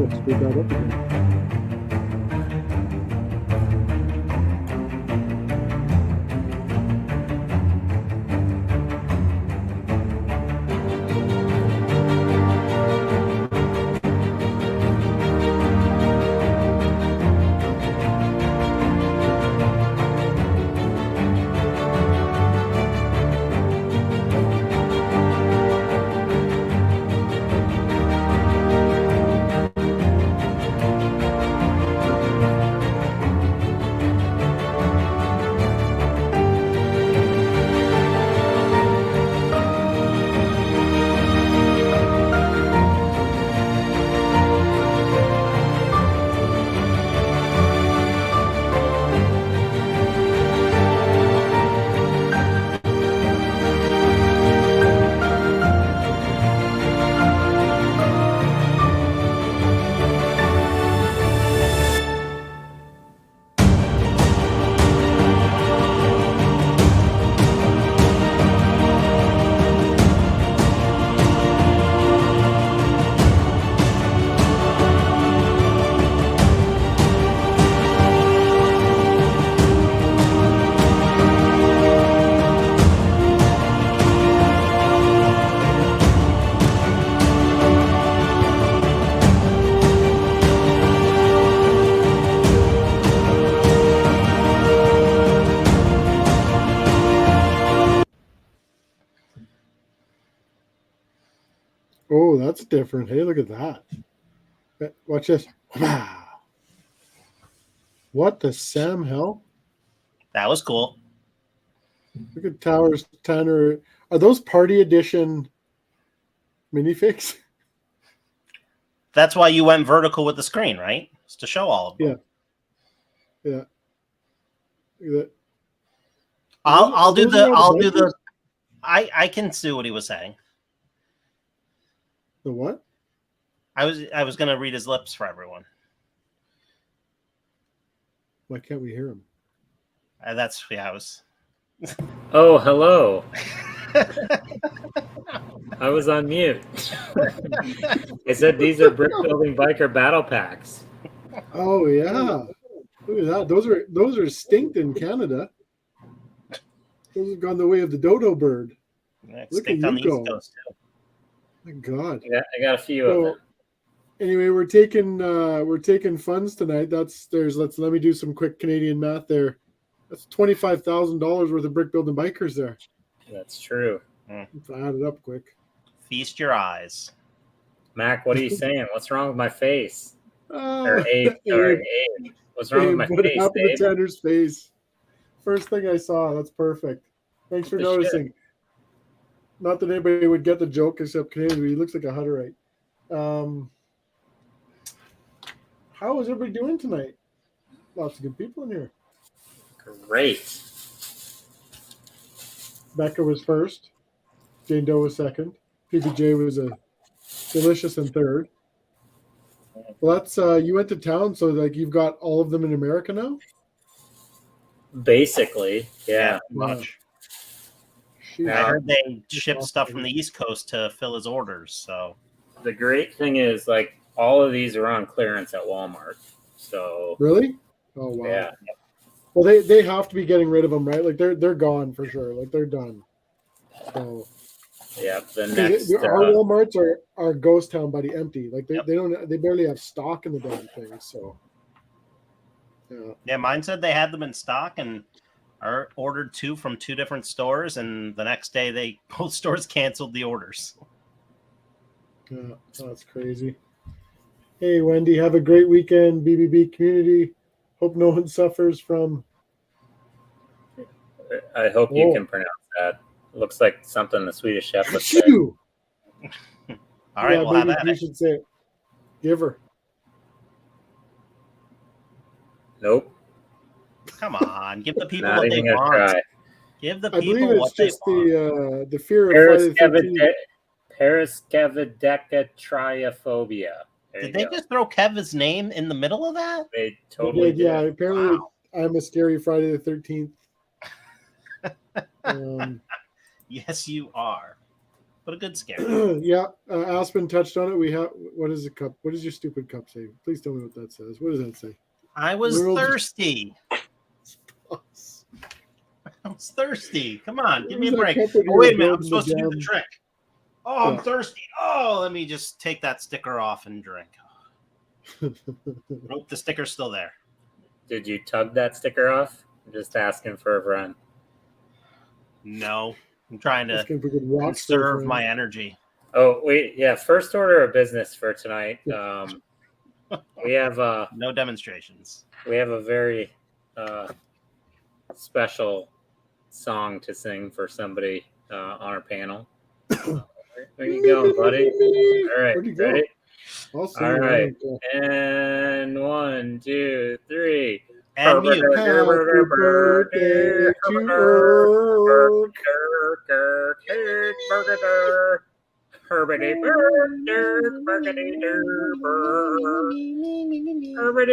What screwed that up again? Oh, that's different. Hey, look at that. Watch this. Wow. What the Sam hell? That was cool. Look at Towers Tanner. Are those party edition minifigs? That's why you went vertical with the screen, right? It's to show all of them. Yeah. Yeah. I'll do the I can see what he was saying. The what? I was gonna read his lips for everyone. Why can't we hear him? That's I was. Oh, hello. I was on mute. I said these are brick building biker battle packs. Oh yeah. Look at that. Those are extinct in Canada. Those have gone the way of the dodo bird. Extinct on the East Coast too. My God. Yeah, I got a few of them. Anyway, we're taking funds tonight. Let me do some quick Canadian math there. That's $25,000 worth of brick building bikers there. That's true. Let's add it up quick. Feast your eyes. Mac, what are you saying? What's wrong with my face? Or Abe. Abe. What's wrong with my what face, happened Abe? to Tanner's face? First thing I saw. That's perfect. Thanks for noticing. Shit. Not that anybody would get the joke except Canadian. He looks like a Hutterite. How is everybody doing tonight? Lots of good people in here. Great. Becca was first. Jane Doe was second. PBJ was a delicious in third. Well, that's you went to town, so like you've got all of them in America now. Basically, yeah. Much. Jeez. I heard they ship stuff from the East Coast to fill his orders. So The great thing is, like, all of these are on clearance at Walmart. So Really? Oh wow. yeah. Well, they have to be getting rid of them, right? Like they're gone for sure. Like they're done. So Yeah, the next our Walmarts are ghost town, buddy, empty. Like Yep. they barely have stock in the damn thing. So yeah, mine said they had them in stock and ordered two from two different stores, and the next day both stores canceled the orders. yeah, that's crazy. Hey Wendy, have a great weekend, BBB community. Hope no one suffers from. I hope you Whoa. can pronounce that. It looks like something the Swedish chef would say. Achoo! All right, we'll have maybe at you it. should say it. Give her. Nope. Come on, give the people Not what they even gonna want. try. Give the I people believe it's what they just want. the fear of Friday the 13th. Paraskavidecatriophobia. Did they just throw Kevin's name in the middle of that? They totally did. Yeah, apparently Wow. I'm a scary Friday the 13th. Yes, you are. but a good scare. Yeah, Aspen touched on it. We have, what is the cup? What does your stupid cup say? Please tell me what that says. What does that say? I was World- thirsty. I was thirsty. Come on, give me a There's break. cup in Oh, here wait a minute. I'm building supposed to do the damn- trick. Oh, I'm Yeah. thirsty. Oh, let me just take that sticker off and drink. Nope, the sticker's still there. Did you tug that sticker off? I'm just asking for a friend. No, I'm trying to Asking if we could watch conserve for my energy. Oh, wait, yeah. First order of business for tonight. We have No demonstrations. we have a very special song to sing for somebody on our panel. Where you going, buddy? All right, Where'd you go? ready? I'll see All you. right. And 1, 2, 3. And mute. Happy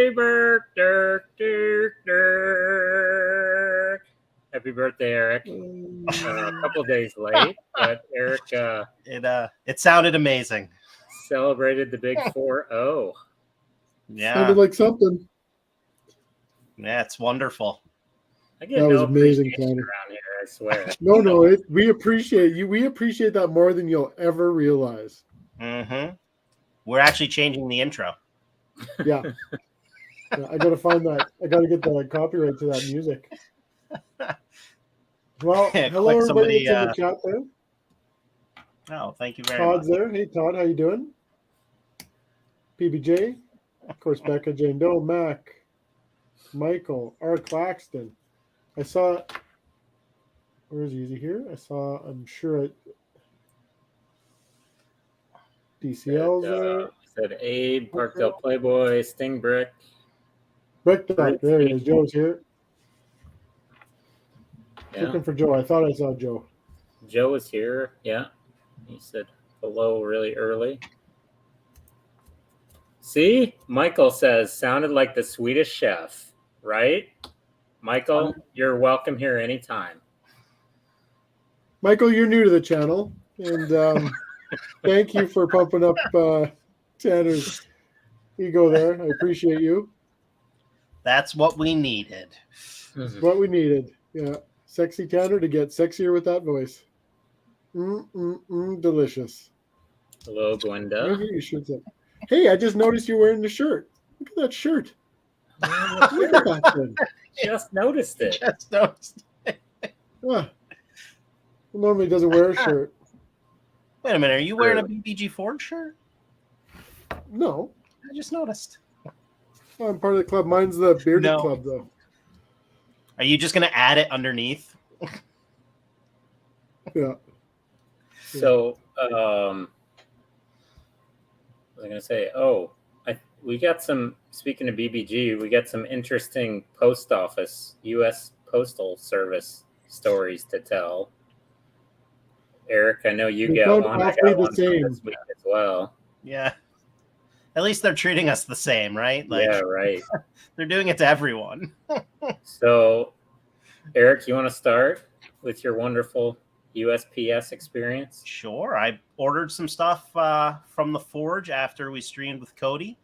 birthday to Earth. Happy birthday, Eric. A couple days late, but Eric It sounded amazing. celebrated the big 4-0. Yeah, Sounded like something. yeah, it's wonderful. I get That was no amazing, appreciation Tanner. around here, I swear. No, we appreciate you. We appreciate that more than you'll ever realize. Mm-hmm. We're actually changing the intro. Yeah. Yeah, I gotta find that. I gotta get the copyright to that music. Well, Yeah, hello click everybody somebody, that's in the chat there. Oh, thank you very Todd's much. there. Hey Todd, how you doing? PBJ, of course, Becca, Jane Doe, Mac, Michael, R. Claxton. I saw. Where is he? Is he here? I saw. I'm sure it. DCL's there. Said Abe, Parkdale Playboy, Sting Brick. Brick Duck, there he is. Joe's here. Yeah. Looking for Joe. I thought I saw Joe. Joe is here. Yeah. He said hello really early. See? Michael says, sounded like the Swedish chef, right? Michael, you're welcome here anytime. Michael, you're new to the channel, and thank you for pumping up Tanner's ego there. I appreciate you. That's what we needed. What we needed. Yeah. Sexy Tanner to get sexier with that voice. Delicious. Hello, Gwenda. Maybe you should say, hey, I just noticed you're wearing the shirt. Look at that shirt. Look at that thing. Just noticed it. Just noticed. Ah. Normally doesn't wear a shirt. Wait a minute. Are you wearing a BBG Ford shirt? No. I just noticed. I'm part of the club. Mine's the bearded No. club, though. Are you just going to add it underneath? Yeah. So, what was I going to say? Oh, we got some, speaking of BBG, we got some interesting post office, U.S. Postal Service stories to tell. Eric, I know you They get sound one. I awfully got the one from same. this week as well. Yeah. At least they're treating us the same, right? Yeah, right. They're doing it to everyone. So, Eric, you want to start with your wonderful USPS experience? Sure. I ordered some stuff from the Forge after we streamed with Cody,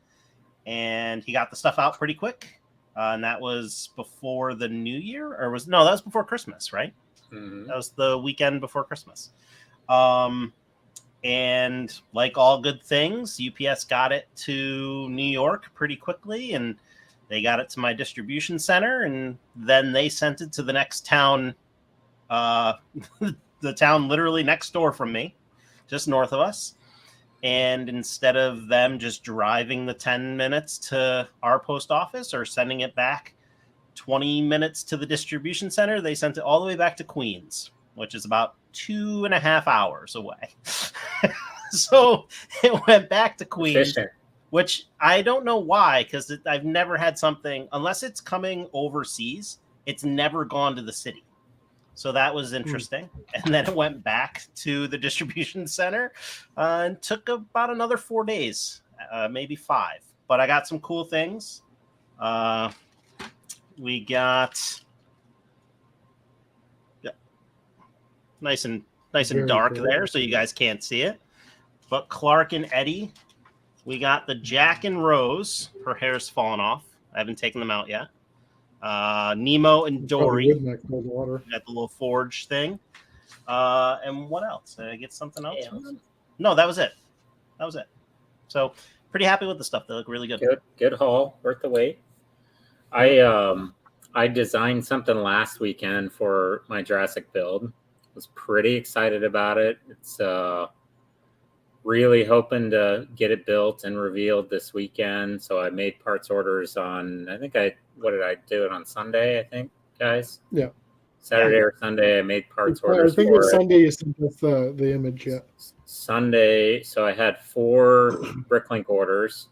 and he got the stuff out pretty quick. And that was before the New Year, that was before Christmas, right? Mm-hmm. That was the weekend before Christmas. And like all good things, UPS got it to New York pretty quickly, and they got it to my distribution center, and then they sent it to the next town, the town literally next door from me, just north of us. And instead of them just driving the 10 minutes to our post office or sending it back 20 minutes to the distribution center, they sent it all the way back to Queens, which is about 2.5 hours away. So it went back to Queens, Efficient. which I don't know why, because I've never had something, unless it's coming overseas, it's never gone to the city. So that was interesting. And then it went back to the distribution center and took about another 4 days, maybe 5. But I got some cool things. We got nice and nice and Very dark cool. there, so you guys can't see it. But Clark and Eddie, we got the Jack and Rose. Her hair's fallen off. I haven't taken them out yet. Nemo and Probably Dory. would next cold water. We got the little forge thing. And what else? Did I get something else? Yeah. No, that was it. That was it. So pretty happy with the stuff. They look really good. Good haul, worth the wait. I designed something last weekend for my Jurassic build. Was pretty excited about it. It's really hoping to get it built and revealed this weekend. So I made parts orders on, what did I do it on Sunday, I think, guys? Yeah. Saturday or Sunday, I made parts orders. I think it was Sunday you sent us the image, yeah. Sunday, so I had 4 Bricklink orders.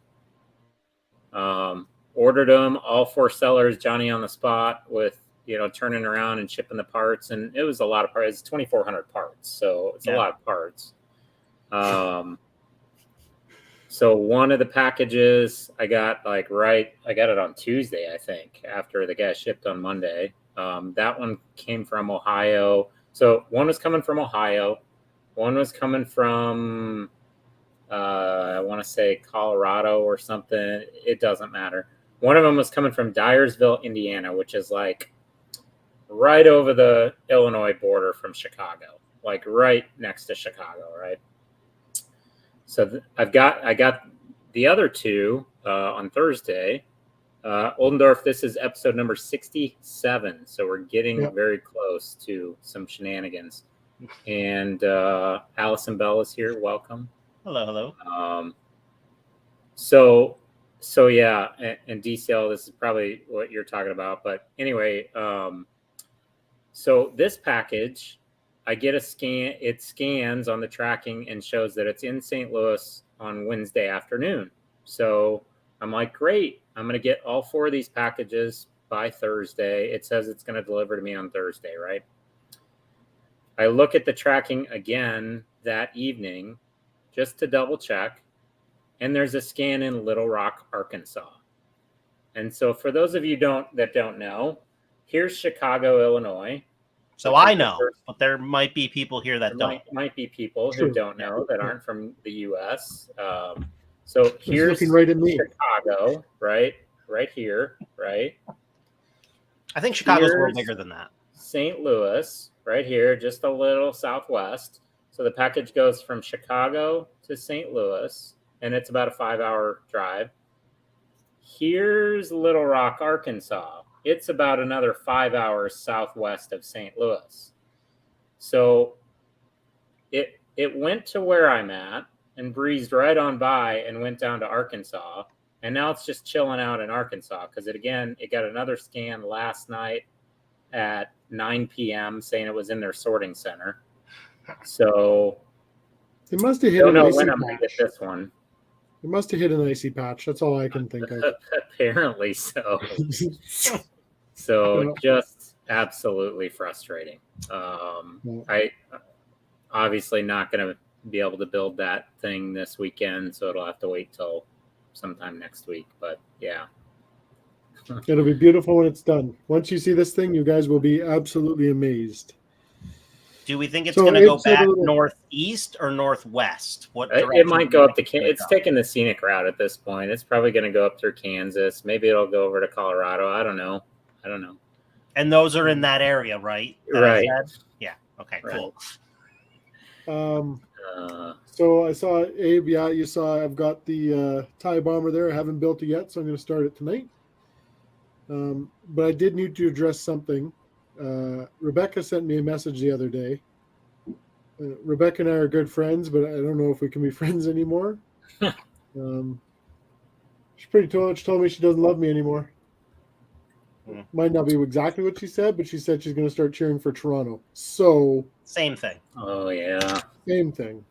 Ordered them, all 4 sellers, Johnny on the spot with, turning around and shipping the parts. And it was a lot of parts. It's 2,400 parts. So it's a lot of parts. So one of the packages I got I got it on Tuesday, I think, after the guy shipped on Monday. That one came from Ohio. So one was coming from Ohio. One was coming from, I want to say Colorado or something. It doesn't matter. One of them was coming from Dyersville, Indiana, which is right over the Illinois border from Chicago, right next to Chicago, right? So I got the other 2 on Thursday. Oldendorf, this is episode number 67, so we're getting very close to some shenanigans. And Allison Bell is here. Welcome. Hello. So yeah, and DCL, this is probably what you're talking about. But anyway, so this package, I get a scan. It scans on the tracking and shows that it's in St. Louis on Wednesday afternoon. So I'm like, great. I'm going to get all 4 of these packages by Thursday. It says it's going to deliver to me on Thursday, right? I look at the tracking again that evening just to double check. And there's a scan in Little Rock, Arkansas. And so for those of you that don't know, here's Chicago, Illinois. So I know, but there might be people here that don't. Might be people who don't know that aren't from the U.S. So here's looking right at me. Chicago, right here, right? I think Chicago's a little bigger than that. St. Louis, right here, just a little southwest. So the package goes from Chicago to St. Louis, and it's about a 5-hour drive. Here's Little Rock, Arkansas. It's about another 5 hours southwest of St. Louis. So it went to where I'm at and breezed right on by and went down to Arkansas. And now it's just chilling out in Arkansas because it got another scan last night at 9 p.m. saying it was in their sorting center. So it must have hit don't know icy when I'm patch. going to get this one. It must have hit an icy patch. That's all I can think of. Apparently so. So just absolutely frustrating. I obviously not going to be able to build that thing this weekend, so it'll have to wait till sometime next week. But yeah, it'll be beautiful when it's done. Once you see this thing, you guys will be absolutely amazed. Do we think it's going to go back northeast or northwest? It might go up to It's taking the scenic route at this point. It's probably going to go up through Kansas. Maybe it'll go over to Colorado. I don't know. And those are in that area, right? Right. Yeah. Okay, right. Cool. So I saw Abe. Yeah, you saw I've got the TIE bomber there. I haven't built it yet, so I'm going to start it tonight. But I did need to address something. Rebecca sent me a message the other day. Rebecca and I are good friends, but I don't know if we can be friends anymore. She told me she doesn't love me anymore. Might not be exactly what she said, but she said she's going to start cheering for Toronto. So same thing. Oh yeah. Same thing.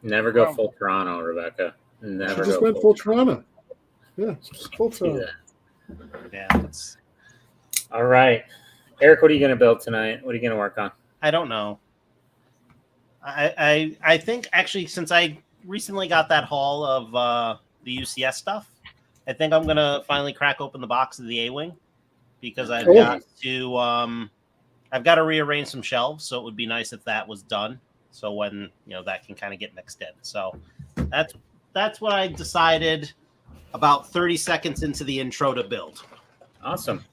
Never go full Toronto, Rebecca. Never. She just went full Toronto. Yeah, full Toronto. Yeah. All right, Eric. What are you going to build tonight? What are you going to work on? I don't know. I think actually since I recently got that haul of the UCS stuff, I think I'm gonna finally crack open the box of the A-Wing because I've Oh. got to rearrange some shelves, so it would be nice if that was done. So when that can kind of get mixed in. So that's what I decided about 30 seconds into the intro to build. Awesome.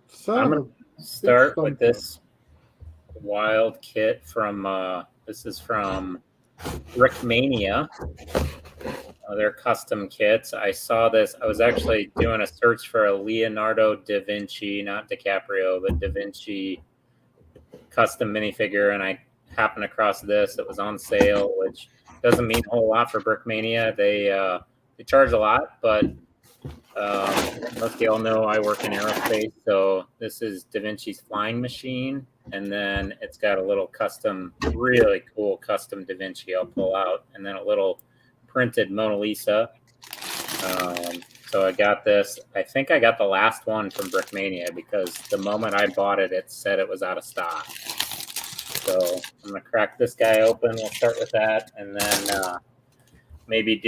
Son I'm of gonna a start big with this wild kit from this is from Brickmania. Their custom kits. I saw this. I was actually doing a search for a Leonardo da Vinci, not DiCaprio, but da Vinci custom minifigure, and I happened across this. It was on sale, which doesn't mean a whole lot for Brickmania. They charge a lot, but most of y'all know I work in aerospace, so this is Da Vinci's flying machine, and then it's got a little custom, really cool custom Da Vinci I'll pull out, and then a little printed Mona Lisa. So I got this. I think I got the last one from Brickmania because the moment I bought it, it said it was out of stock. So I'm gonna crack this guy open. We'll start with that, and then maybe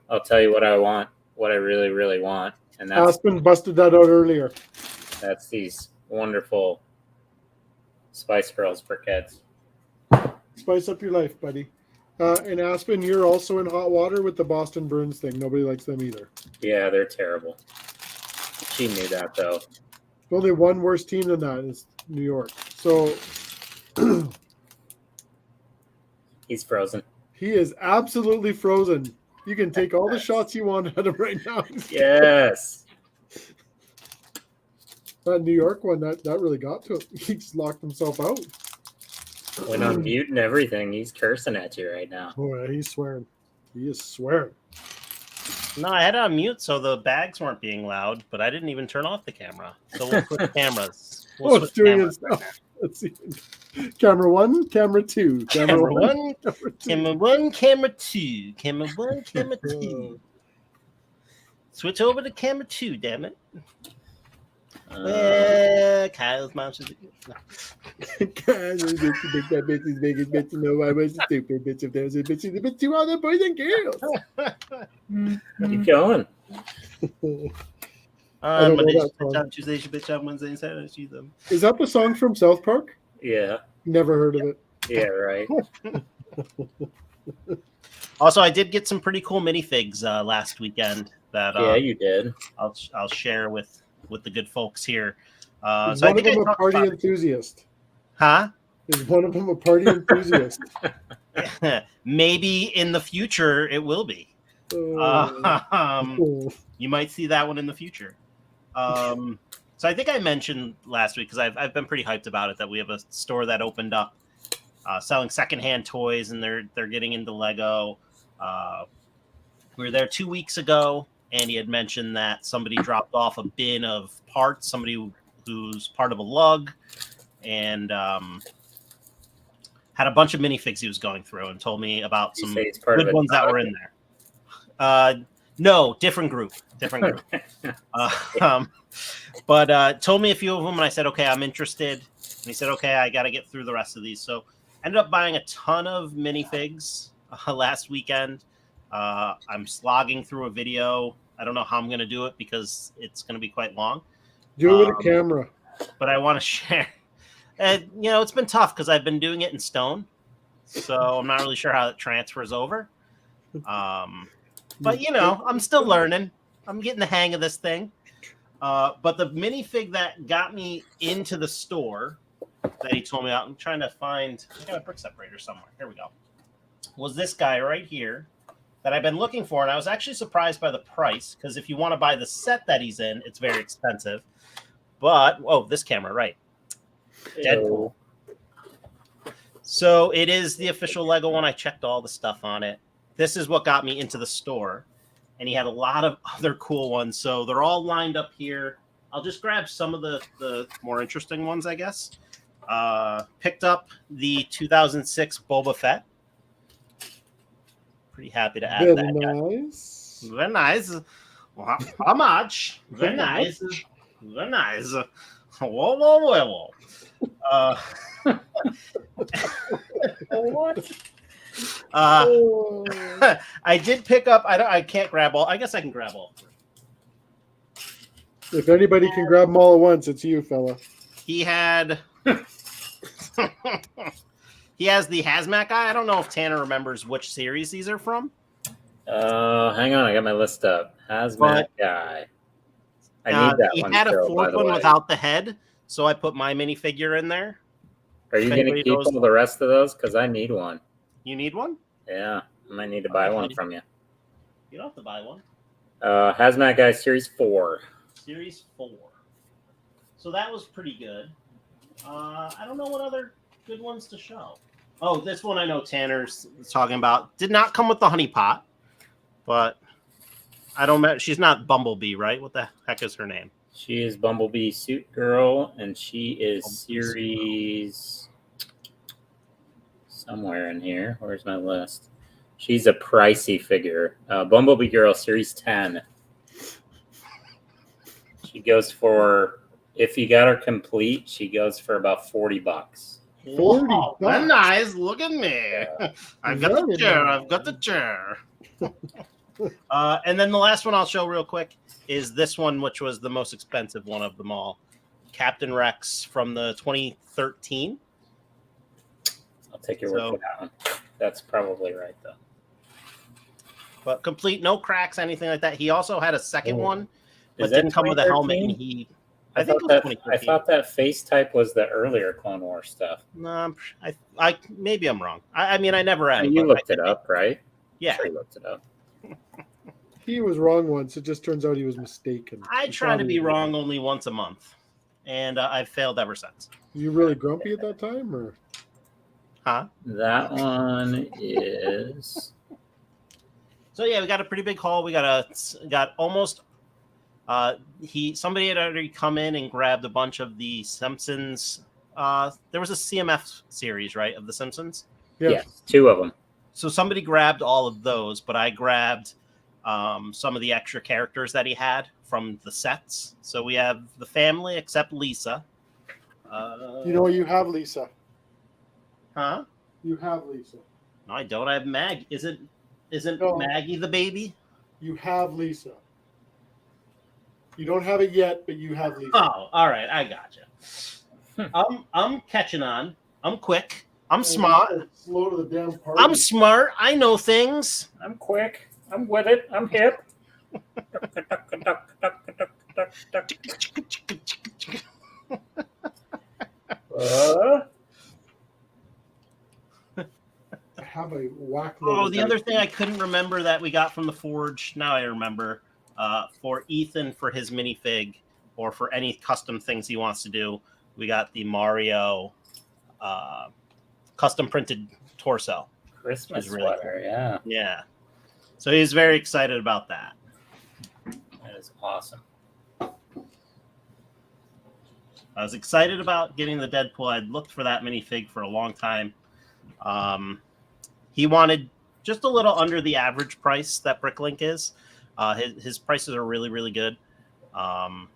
I'll tell you what I want, what I really, really want, and Aspen busted that out earlier. that's these wonderful Spice Girls briquettes. Spice up your life, buddy. And Aspen, you're also in hot water with the Boston Bruins thing. Nobody likes them either. Yeah, they're terrible. She knew that though. Only one worse team than that is New York. So He's frozen. he is absolutely frozen. You can take all the shots you want at him right now. Yes. That New York one, that really got to him. He just locked himself out. Went on mute and everything. He's cursing at you right now. Oh, yeah, he's swearing. He is swearing. No, I had it on mute so the bags weren't being loud, but I didn't even turn off the camera. So we'll switch cameras. We'll It's switch doing cameras its stuff. Let's see. Camera 1, camera 2. Camera 1, camera 2. camera 1, camera 2. Camera 1, camera 2. Switch over to camera 2, damn it. Kyle's mom should That bitch is making bitch to know I was a stupid bitch. If there's a bitch, she's a bitch to all the boys and girls. Keep going. don't know Monday, that bitch song. on Tuesday, she bitch on Wednesday, and Saturday, she's Is that the song from South Park? Yeah. Never heard of it. Yeah, right. Also, I did get some pretty cool minifigs last weekend that Yeah, you did. I'll share with the good folks here. Is So I one of think I them a talked party about it. enthusiast? Huh? Is one of them a party enthusiast? Maybe in the future it will be. You might see that one in the future. So I think I mentioned last week, because I've been pretty hyped about it, that we have a store that opened up selling secondhand toys, and they're getting into Lego. We were there 2 weeks ago, and he had mentioned that somebody dropped off a bin of parts, somebody who's part of a lug, and had a bunch of minifigs he was going through, and told me about some good ones that were in there. No, different group. But told me a few of them, and I said, okay, I'm interested. And he said, okay, I got to get through the rest of these. So ended up buying a ton of minifigs last weekend. I'm slogging through a video. I don't know how I'm going to do it because it's going to be quite long. Do it with a camera. But I want to share. And, it's been tough because I've been doing it in stone. So I'm not really sure how it transfers over. But, I'm still learning. I'm getting the hang of this thing. But the minifig that got me into the store that he told me about, I'm trying to find, I got a brick separator somewhere. Here we go. Was this guy right here that I've been looking for. And I was actually surprised by the price, because if you want to buy the set that he's in, it's very expensive. But, this camera, right. Deadpool. So it is the official Lego one. I checked all the stuff on it. This is what got me into the store. And he had a lot of other cool ones. So they're all lined up here. I'll just grab some of the more interesting ones, I guess. Picked up the 2006 Boba Fett. Pretty happy to add that. Nice. Very nice. Well, how much? Very nice. Very nice. Whoa. What? I did pick up. I can't grab all. I guess I can grab all. If anybody can grab them all at once, it's you, fella. He had. He has the hazmat guy. I don't know if Tanner remembers which series these are from. Hang on, I got my list up. Hazmat guy. I need that he one. He had still, a fourth one without the head, so I put my minifigure in there. Are you going to keep all the rest of those? Because I need one. You need one? Yeah, I might need to buy one from you. You don't have to buy one. Hazmat guy Series 4. Series 4. So that was pretty good. I don't know what other good ones to show. Oh, this one I know Tanner's talking about. Did not come with the honey pot, but I don't know. She's not Bumblebee, right? What the heck is her name? She is Bumblebee Suit Girl, and she is series somewhere in here. Where's my list? She's a pricey figure. Bumblebee Girl Series 10. She goes for, if you got her complete, she goes for about $40. 40 bucks. Nice. Look at me. I've got the chair. I've got the chair. And then the last one I'll show real quick is this one, which was the most expensive one of them all. Captain Rex from the 2013. I'll take your word for that one. That's probably right, though. But complete, no cracks, anything like that. He also had a second one, but didn't come with a helmet. And I think it was 2013. I thought that face type was the earlier Clone Wars stuff. No, I maybe I'm wrong. I mean, I never had. You looked it up, right? Yeah, sure you looked it up. He was wrong once. It just turns out he was mistaken. I try to be wrong only once a month, and I've failed ever since. You really grumpy at that time, or? Huh? That one is. So yeah, we got a pretty big haul. We got almost. Somebody had already come in and grabbed a bunch of the Simpsons. There was a CMF series, right, of the Simpsons. Yes, 2 of them. So somebody grabbed all of those, but I grabbed some of the extra characters that he had from the sets. So we have the family except Lisa. You know, you have Lisa. Huh? You have Lisa. No, I don't. I have Maggie. Isn't No. Maggie the baby? You have Lisa. You don't have it yet, but you have Lisa. Oh, all right. I gotcha. I'm catching on. I'm quick. I'm smart. Slow to the damn party. I'm smart. I know things. I'm quick. I'm with it. I'm hip. I have a whack. Oh, the other thing I couldn't remember that we got from the Forge. Now I remember. For Ethan for his minifig, or for any custom things he wants to do, we got the Mario custom printed torso. Christmas really sweater, cool. yeah. Yeah. So he's very excited about that. That is awesome. I was excited about getting the Deadpool. I'd looked for that minifig for a long time. He wanted just a little under the average price that Bricklink is. His prices are really, really good. So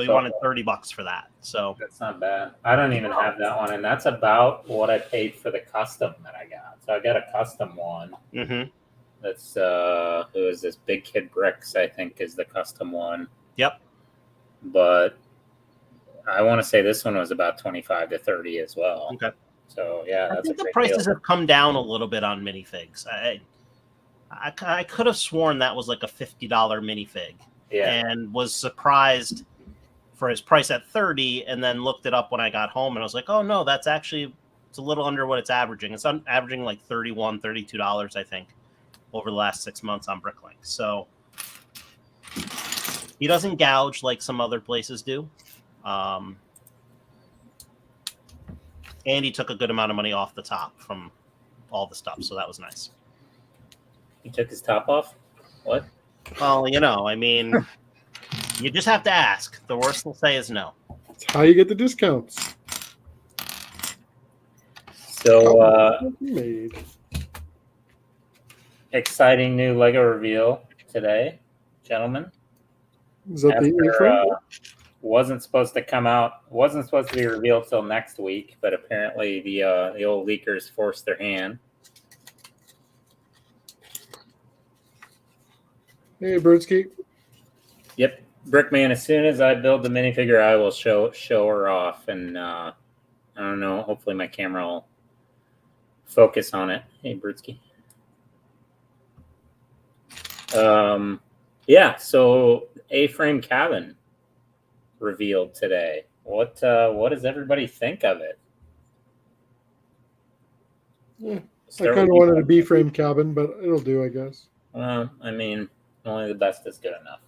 he wanted $30 for that. So that's not bad. I don't even have that one, and that's about what I paid for the custom that I got. So I got a custom one. Mm-hmm. That's who is this? Big Kid Bricks, I think, is the custom one. Yep. But I want to say this one was about 25 to 30 as well. Okay. So yeah, I think the prices have come down a little bit on minifigs. I could have sworn that was like a $50 minifig, and was surprised for his price at 30, and then looked it up when I got home, and I was like, oh no, it's a little under what it's averaging. It's averaging like $31, $32, I think, over the last 6 months on Bricklink. So he doesn't gouge like some other places do. And he took a good amount of money off the top from all the stuff, so that was nice. He took his top off? What? Well, I mean, you just have to ask. The worst they'll say is no. That's how you get the discounts. So, exciting new Lego reveal today, gentlemen. Is that the intro? Wasn't supposed to be revealed till next week, but apparently the old leakers forced their hand. Hey, Birdski. Yep. Brickman, as soon as I build the minifigure, I will show her off, and I don't know. Hopefully, my camera will focus on it. Hey, Britsky. Yeah. So, A-frame cabin revealed today. What does everybody think of it? Yeah, I kind of wanted a B-frame cabin, but it'll do, I guess. I mean, only the best is good enough.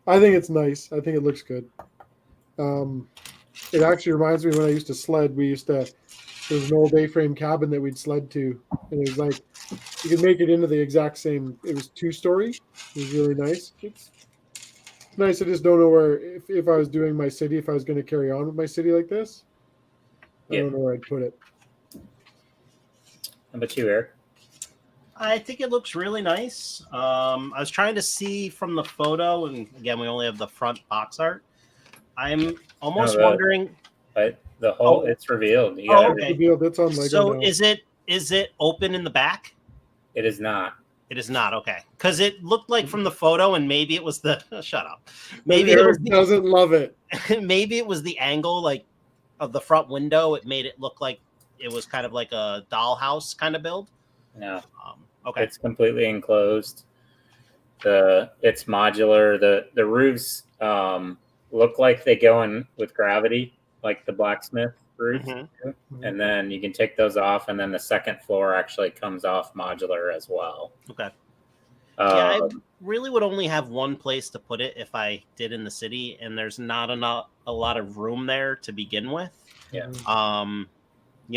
I think it's nice. I think it looks good. It actually reminds me when I used to sled. There was an old A-frame cabin that we'd sled to, and it was like you could make it into the exact same. It was 2-story. It was really nice. It's nice. I just don't know where if I was doing my city, if I was going to carry on with my city like this. I don't know where I'd put it. How about you, Eric? I think it looks really nice. I was trying to see from the photo, and again, we only have the front box art. I'm almost wondering. The whole it's revealed. You okay. It's revealed. It's on Lego So now. is it open in the back? It is not. It is not, okay. Because it looked like from the photo, and maybe it was the shut up. Maybe Eric doesn't love it. Maybe it was the angle, like of the front window. It made it look like it was kind of like a dollhouse kind of build. No. Okay. It's completely enclosed. It's modular. The roofs look like they go in with gravity, like the blacksmith roofs. Mm-hmm. And then you can take those off, and then the second floor actually comes off modular as well. Okay. Yeah, I really would only have one place to put it if I did in the city, and there's not a lot of room there to begin with. Yeah.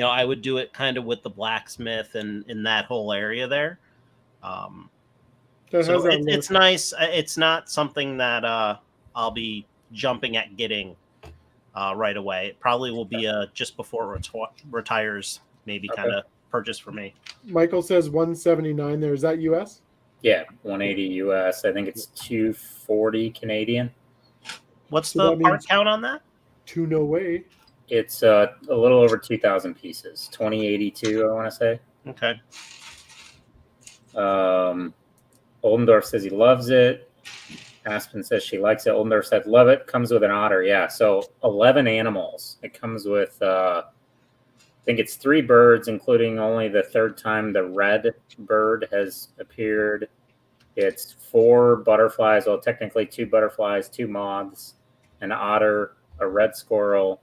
I would do it kind of with the blacksmith and in that whole area there. So it's nice. It's not something that I'll be jumping at getting right away. It probably will be just before it retires, maybe kind of purchase for me. Michael says 179 there. Is that US? Yeah, 180 US. I think it's 240 Canadian. What's the part count on that? No way. It's a little over 2,000 pieces. 2082, I want to say. Okay. Oldendorf says he loves it. Aspen says she likes it. Oldendorf said love it. Comes with an otter. Yeah, so 11 animals. It comes with, I think it's 3 birds, including only the third time the red bird has appeared. It's 4 butterflies. Well, technically 2 butterflies, 2 moths, an otter, a red squirrel,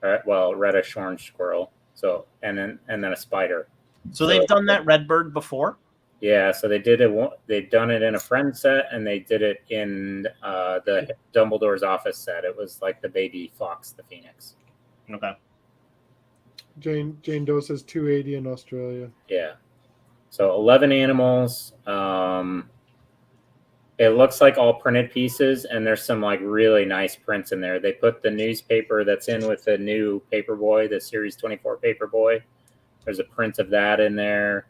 reddish orange squirrel. So and then a spider. So they've done that red bird before? Yeah, so they did it. They've done it in a friend set, and they did it in the Dumbledore's office set. It was like the baby fox, the phoenix. Okay. Jane Doe says 280 in Australia. Yeah. So 11 animals. It looks like all printed pieces, and there's some like really nice prints in there. They put the newspaper that's in with the new Paperboy, the Series 24 Paperboy. There's a print of that in there.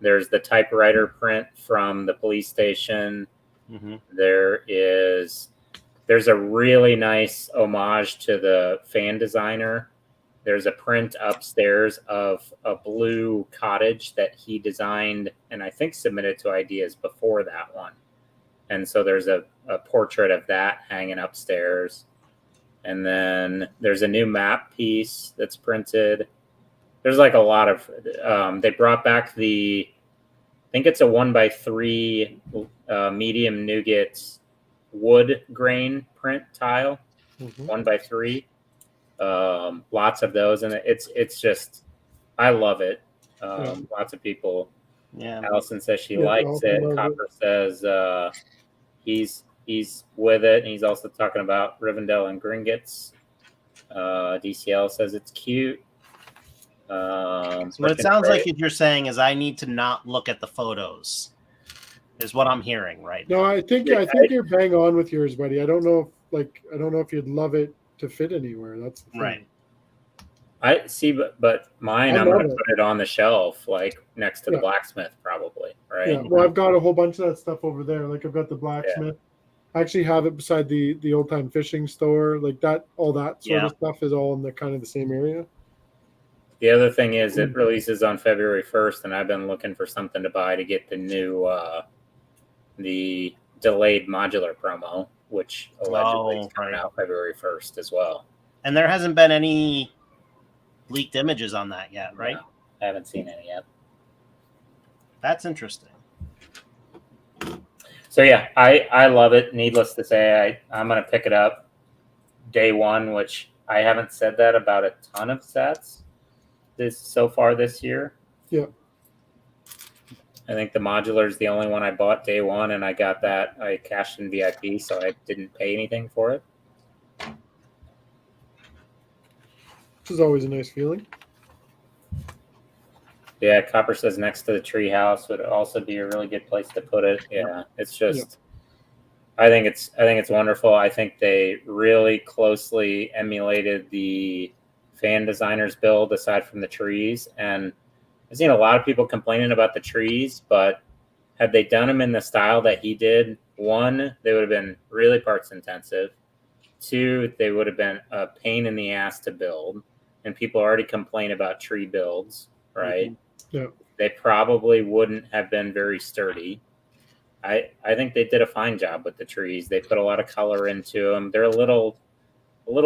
There's the typewriter print from the police station. Mm-hmm. There's a really nice homage to the fan designer. There's a print upstairs of a blue cottage that he designed and I think submitted to Ideas before that one. And so there's a portrait of that hanging upstairs. And then there's a new map piece that's printed. There's like a lot of, they brought back I think it's a 1x3 medium nougat wood grain print tile, 1x3. Lots of those. And it's just, I love it. Lots of people. Yeah. Allison says she likes it. Copper says he's with it. And he's also talking about Rivendell and Gringotts. DCL says it's cute. So what it sounds like you're saying is I need to not look at the photos, is what I'm hehearing right now. No, I think you're bang on with yours, buddy. I don't know if you'd love it to fit anywhere. That's the thing. Right. I see, but mine, I'm going to put it on the shelf, like next to the blacksmith, probably. Right. Yeah. Well, I've got a whole bunch of that stuff over there. Like I've got the blacksmith. Yeah. I actually have it beside the old time fishing store. Like that, all that sort of stuff is all in the kind of the same area. The other thing is it releases on February 1st, and I've been looking for something to buy to get the new, the delayed modular promo. which allegedly is coming right. out February 1st as well. And there hasn't been any leaked images on that yet, right? No, I haven't seen any yet. That's interesting. So yeah, I love it. Needless to say, I'm going to pick it up day one, which I haven't said that about a ton of sets so far this year. Yeah. I think the modular is the only one I bought day one, and I got that. I cashed in VIP, so I didn't pay anything for it. Which is always a nice feeling. Yeah, Copper says next to the treehouse would also be a really good place to put it. Yeah, it's just, I think it's wonderful. I think they really closely emulated the fan designer's build, aside from the trees. And I've seen a lot of people complaining about the trees, but had they done them in the style that he did, one, they would have been really parts intensive. Two, they would have been a pain in the ass to build, and people already complain about tree builds, right? Mm-hmm. Yeah. They probably wouldn't have been very sturdy. I think they did a fine job with the trees. They put a lot of color into them. They're a little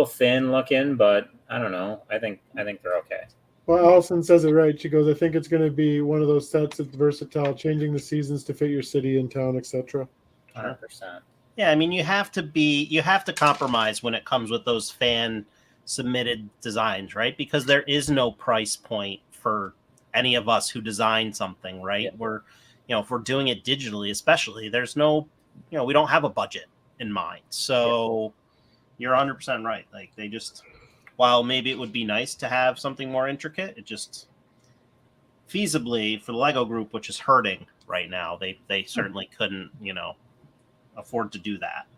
thin looking, but I don't know. I think they're okay. Well, Allison says it right. She goes, I think it's going to be one of those sets that's versatile, changing the seasons to fit your city and town, etc. 100%. Yeah, I mean, you have to compromise when it comes with those fan submitted designs, right? Because there is no price point for any of us who design something, right? Yeah. If we're doing it digitally, especially, there's no, we don't have a budget in mind. So you're 100% right. Like, they just, while maybe it would be nice to have something more intricate, it just feasibly for the Lego group, which is hurting right now, they certainly couldn't, afford to do that.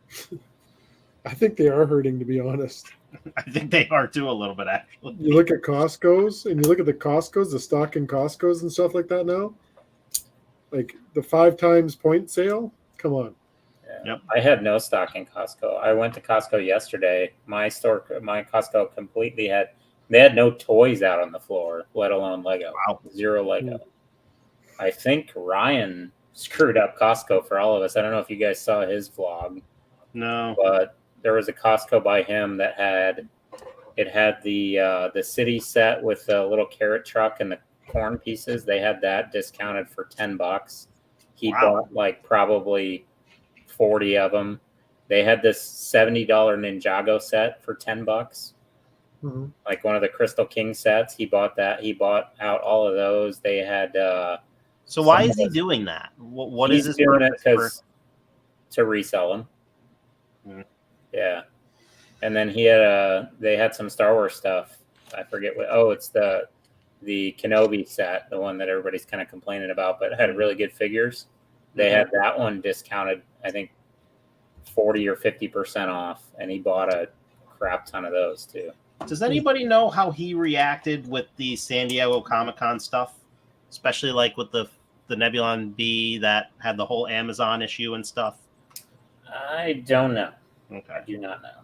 I think they are hurting, to be honest. I think they are too, a little bit, actually. You look at Costco's, and you look at the Costco's, the stock in Costco's and stuff like that now. Like the 5 times point sale. Come on. Yeah. Yep. I had no stock in Costco. I went to Costco yesterday. My Costco completely they had no toys out on the floor, let alone Lego. Wow. 0 Lego. I think Ryan screwed up Costco for all of us. I don't know if you guys saw his vlog. No. But there was a Costco by him that had the city set with the little carrot truck and the corn pieces. They had that discounted for $10. He bought like probably 40 of them. They had this $70 Ninjago set for $10. Mm-hmm. Like one of the Crystal King sets. He bought that. He bought out all of those. They had. So why is he doing that? What is his doing purpose it because to resell them. Mm-hmm. Yeah. And then they had some Star Wars stuff. I forget what. Oh, it's the Kenobi set, the one that everybody's kind of complaining about, but it had really good figures. They had that one discounted, I think, 40 or 50% off, and he bought a crap ton of those too. Does anybody know how he reacted with the San Diego Comic-Con stuff, especially like with the Nebulon B that had the whole Amazon issue and stuff? I don't know. Okay. I do not know.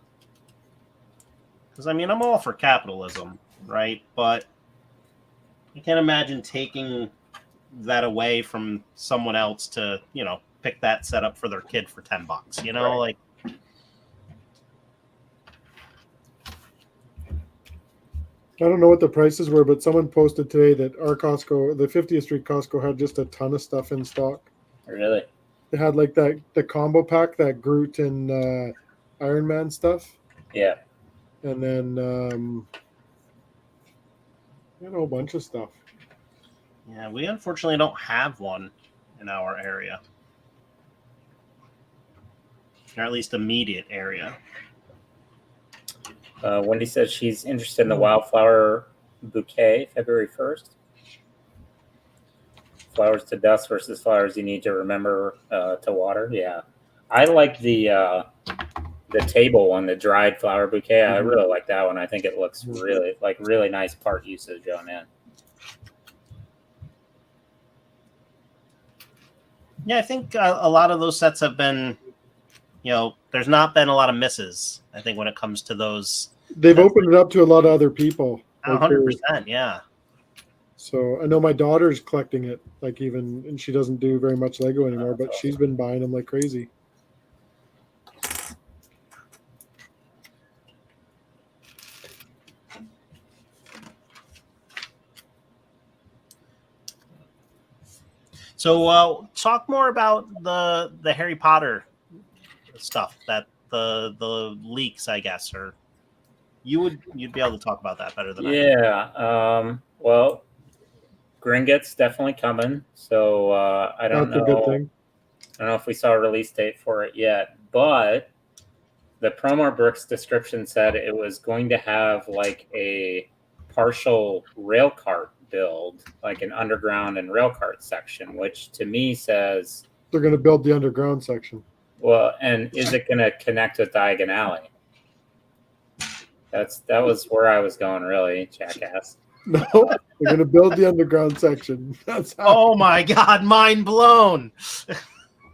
Because, I mean, I'm all for capitalism, right? But I can't imagine taking that away from someone else to, pick that set up for their kid for $10, Right. Like, I don't know what the prices were, but someone posted today that our Costco, the 50th Street Costco, had just a ton of stuff in stock. Really? They had like the combo pack, that Groot and Iron Man stuff. Yeah. And then a whole bunch of stuff. yeah, we unfortunately don't have one in our area. Or at least immediate area. Wendy says she's interested in the wildflower bouquet, February 1st. Flowers to dust versus flowers you need to remember to water. Yeah. I like the table one, the dried flower bouquet. I really like that one. I think it looks really nice part usage on it. Yeah, I think a lot of those sets have been, there's not been a lot of misses, I think, when it comes to those. They've opened it up to a lot of other people. 100%, yeah. So I know my daughter's collecting it, and she doesn't do very much Lego anymore, but she's been buying them like crazy. So talk more about the Harry Potter stuff, that the leaks, I guess, or you'd be able to talk about that better than I. Yeah. Well, Gringotts definitely coming. So I don't That's a good know. thing. I don't know if we saw a release date for it yet, but the promo bricks description said it was going to have like a partial rail cart build, like an underground and rail cart section, which to me says, They're going to build the underground section. well, and is it going to connect with Diagon Alley? That was where I was going, really, jackass. No, they're going to build the underground section. That's how. Oh my God, mind blown.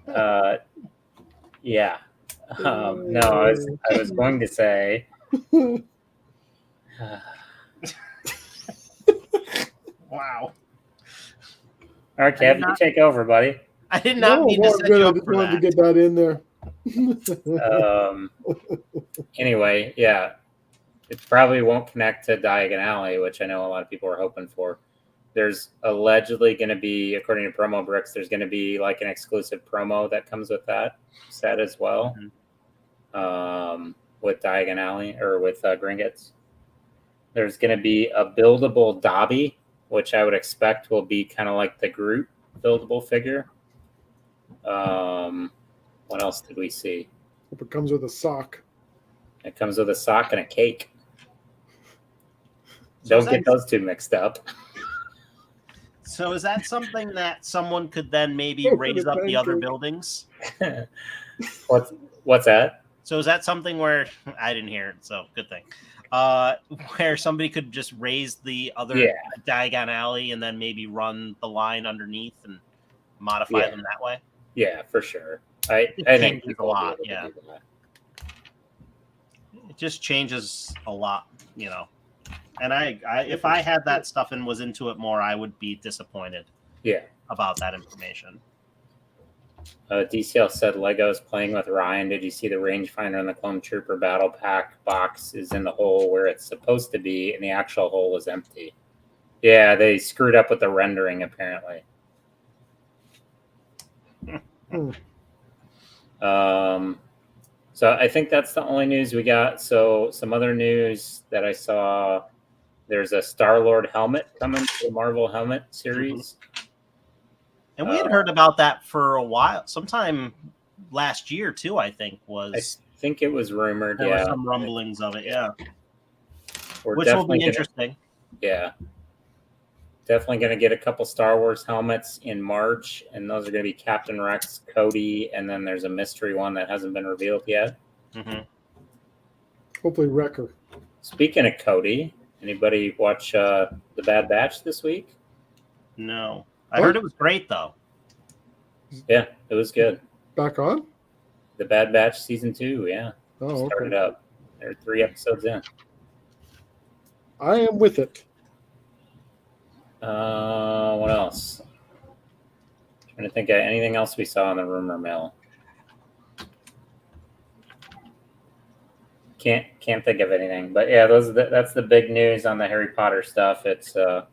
Yeah. No, I was going to say. Wow. All right, Kev, you take over, buddy. I did not mean to I'm set good. you I up just for wanted that. to get that in there. Anyway, yeah, it probably won't connect to Diagon Alley, which I know a lot of people are hoping for. There's allegedly going to be, according to Promo Bricks, there's going to be like an exclusive promo that comes with that set as well, with Diagon Alley or with Gringotts. There's going to be a buildable Dobby, which I would expect will be kind of like the Groot buildable figure. What else did we see? Hope it comes with a sock. It comes with a sock and a cake. So Don't get those two mixed up. So is that something that someone could then maybe raise up the other buildings? What's that? So is that something where I didn't hear it? So good thing. Where somebody could just raise the other Diagon Alley and then maybe run the line underneath and modify them that way? Yeah, for sure. I think a lot. Yeah, it just changes a lot, you know. And I if I had that stuff and was into it more, I would be disappointed. Yeah, about that information. DCL said Lego's playing with Ryan. Did you see the rangefinder in the Clone Trooper Battle Pack box is in the hole where it's supposed to be, and the actual hole is empty? Yeah, they screwed up with the rendering, apparently. So I think that's the only news we got. So some other news that I saw, there's a Star-Lord helmet coming to the Marvel Helmet series. And we had heard about that for a while, sometime last year too, I think was. I think it was rumored, there were some rumblings of it, which will be interesting. Definitely going to get a couple Star Wars helmets in March, and those are going to be Captain Rex, Cody, and then there's a mystery one that hasn't been revealed yet. Hopefully Wrecker. Speaking of Cody, anybody watch The Bad Batch this week? No. I heard it was great, though. Yeah, it was good. Back on? The Bad Batch Season 2, yeah. Started up. There are 3 episodes in. I am with it. What else? Trying to think of anything else we saw in the rumor mill. Can't think of anything. But yeah, that's the big news on the Harry Potter stuff. It's a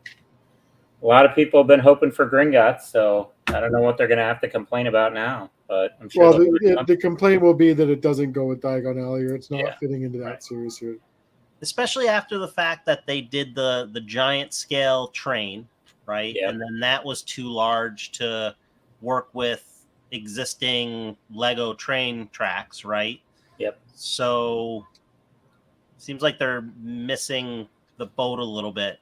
lot of people have been hoping for Gringotts, so I don't know what they're going to have to complain about now. But I'm sure. Well, the complaint will be that it doesn't go with Diagon Alley, or it's not fitting into that series here. Especially after the fact that they did the giant scale train, right? Yep. And then that was too large to work with existing Lego train tracks, right? Yep. So seems like they're missing the boat a little bit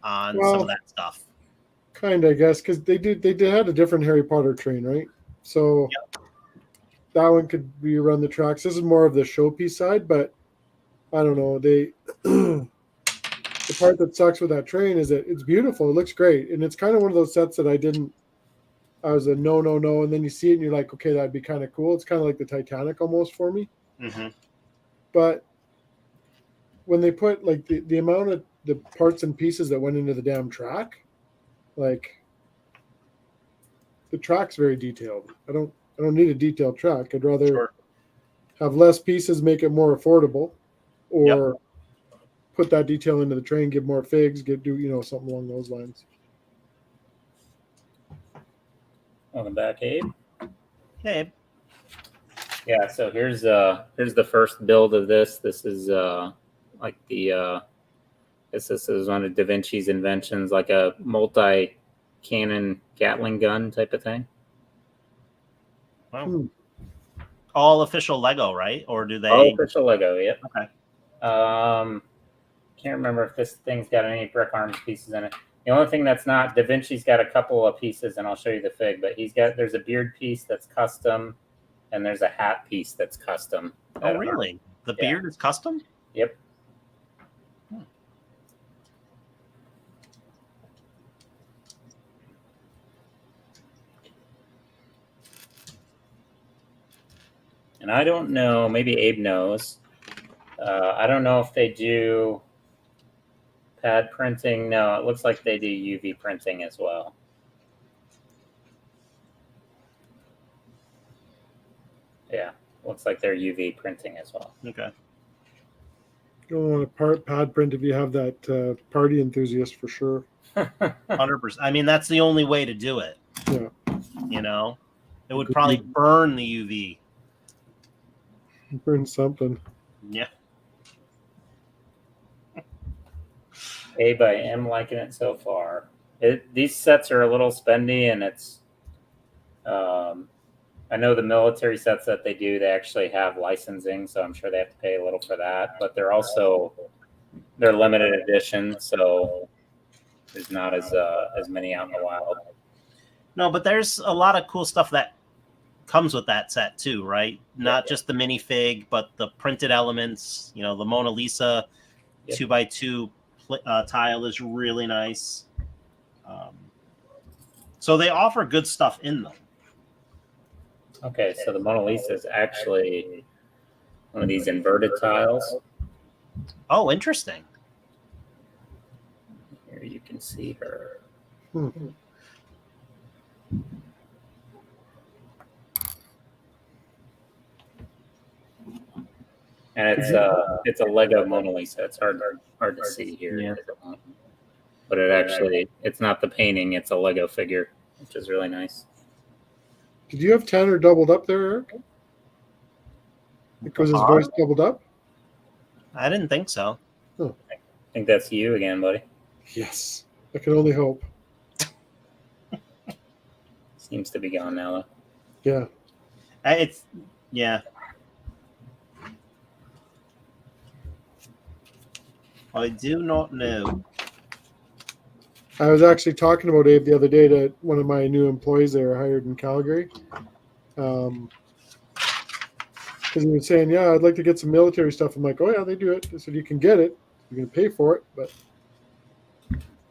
on some of that stuff. Kind of, I guess, because they had a different Harry Potter train, right? So that one could be around the tracks. This is more of the showpiece side, but I don't know. The part that sucks with that train is that it's beautiful. It looks great. And it's kind of one of those sets that I was a no. And then you see it and you're like, okay, that'd be kind of cool. It's kind of like the Titanic almost for me. Mm-hmm. But when they put like the amount of the parts and pieces that went into the damn track, like the track's very detailed. I don't need a detailed track. I'd rather have less pieces, make it more affordable, or put that detail into the train, give more figs, do something along those lines. Welcome back, Abe. Hey, Yeah, so here's the first build of this. This is like the this is one of Da Vinci's inventions, like a multi-cannon Gatling gun type of thing. wow. All official Lego, right? Or do they? All official Lego, yep. Okay. Can't remember if this thing's got any brick arms pieces in it. The only thing that's not, Da Vinci's got a couple of pieces, and I'll show you the fig, but there's a beard piece that's custom, and there's a hat piece that's custom. Oh, really? The beard is custom? Yep. And I don't know, maybe Abe knows. I don't know if they do pad printing. No, it looks like they do UV printing as well. Yeah, looks like they're UV printing as well. Okay. You don't want to pad print if you have that party enthusiast for sure. 100%. I mean, that's the only way to do it. Yeah. You know, it would probably burn the UV. Burn something. Yeah. Abe, I am liking it so far. These sets are a little spendy, and it's. I know the military sets that they do, they actually have licensing, so I'm sure they have to pay a little for that. But they're limited edition, so there's not as many out in the wild. No, but there's a lot of cool stuff that comes with that set too, right? Not just the minifig, but the printed elements. You know, the Mona Lisa 2x2 tile is really nice. So they offer good stuff in them. Okay, so the Mona Lisa is actually one of these inverted tiles. Oh, interesting. Here you can see her. And it's a Lego Mona Lisa. It's hard to see here. Yeah. But it's not the painting, it's a Lego figure, which is really nice. Did you have Tanner doubled up there, Eric? Because his voice doubled up? I didn't think so. I think that's you again, buddy. Yes. I can only hope. Seems to be gone now, though. Yeah. Yeah. I do not know. I was actually talking about Abe the other day to one of my new employees there hired in Calgary. Because he was saying, yeah, I'd like to get some military stuff. I'm like, oh, yeah, they do it. I said, you can get it. You can pay for it. But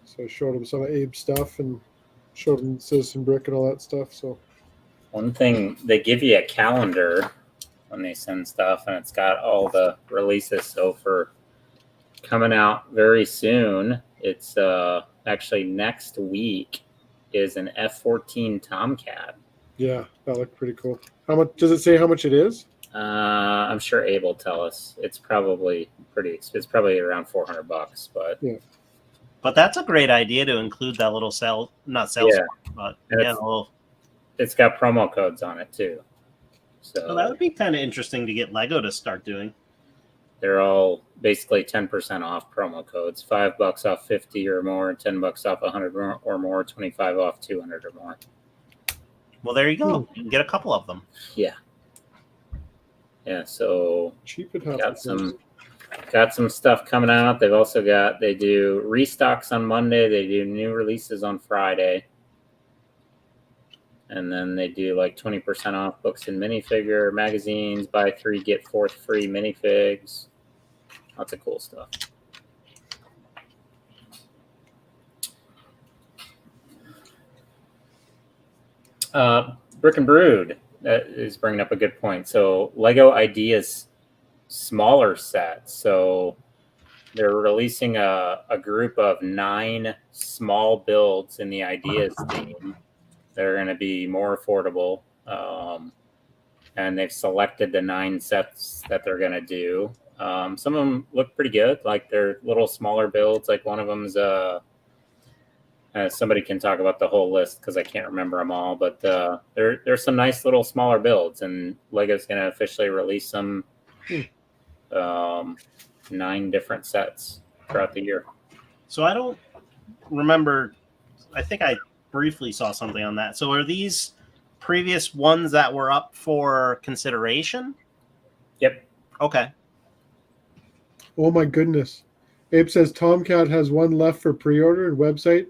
so I showed him some of Abe's stuff and showed him Citizen Brick and all that stuff. So one thing, they give you a calendar when they send stuff, and it's got all the releases. So for coming out very soon, it's actually next week is an F-14 Tomcat. Yeah, that looked pretty cool. How much does it say? How much it is? I'm sure Abe will tell us. It's probably around $400, but yeah. But that's a great idea to include that little but it's got promo codes on it too. So that would be kind of interesting to get Lego to start doing. They're all basically 10% off promo codes. $5 off 50 or more, $10 off 100 or more, 25 off 200 or more. Well, there you go. You can get a couple of them. Yeah. Yeah. So cheap and got some stuff coming out. They do restocks on Monday. They do new releases on Friday. And then they do like 20% off books and minifigure magazines, buy 3, get 4th free minifigs. Lots of cool stuff. Brick and Brood, that is bringing up a good point. So Lego Ideas smaller set. So they're releasing a group of 9 small builds in the Ideas theme. They're going to be more affordable. And they've selected the 9 sets that they're going to do. Some of them look pretty good. Like they're little smaller builds. Like one of them's, I Somebody can talk about the whole list because I can't remember them all. But there's some nice little smaller builds, and Lego's going to officially release some 9 different sets throughout the year. So I don't remember. I think I briefly saw something on that. So are these previous ones that were up for consideration? Yep. Okay. Oh my goodness. Abe says Tomcat has one left for pre-order and website,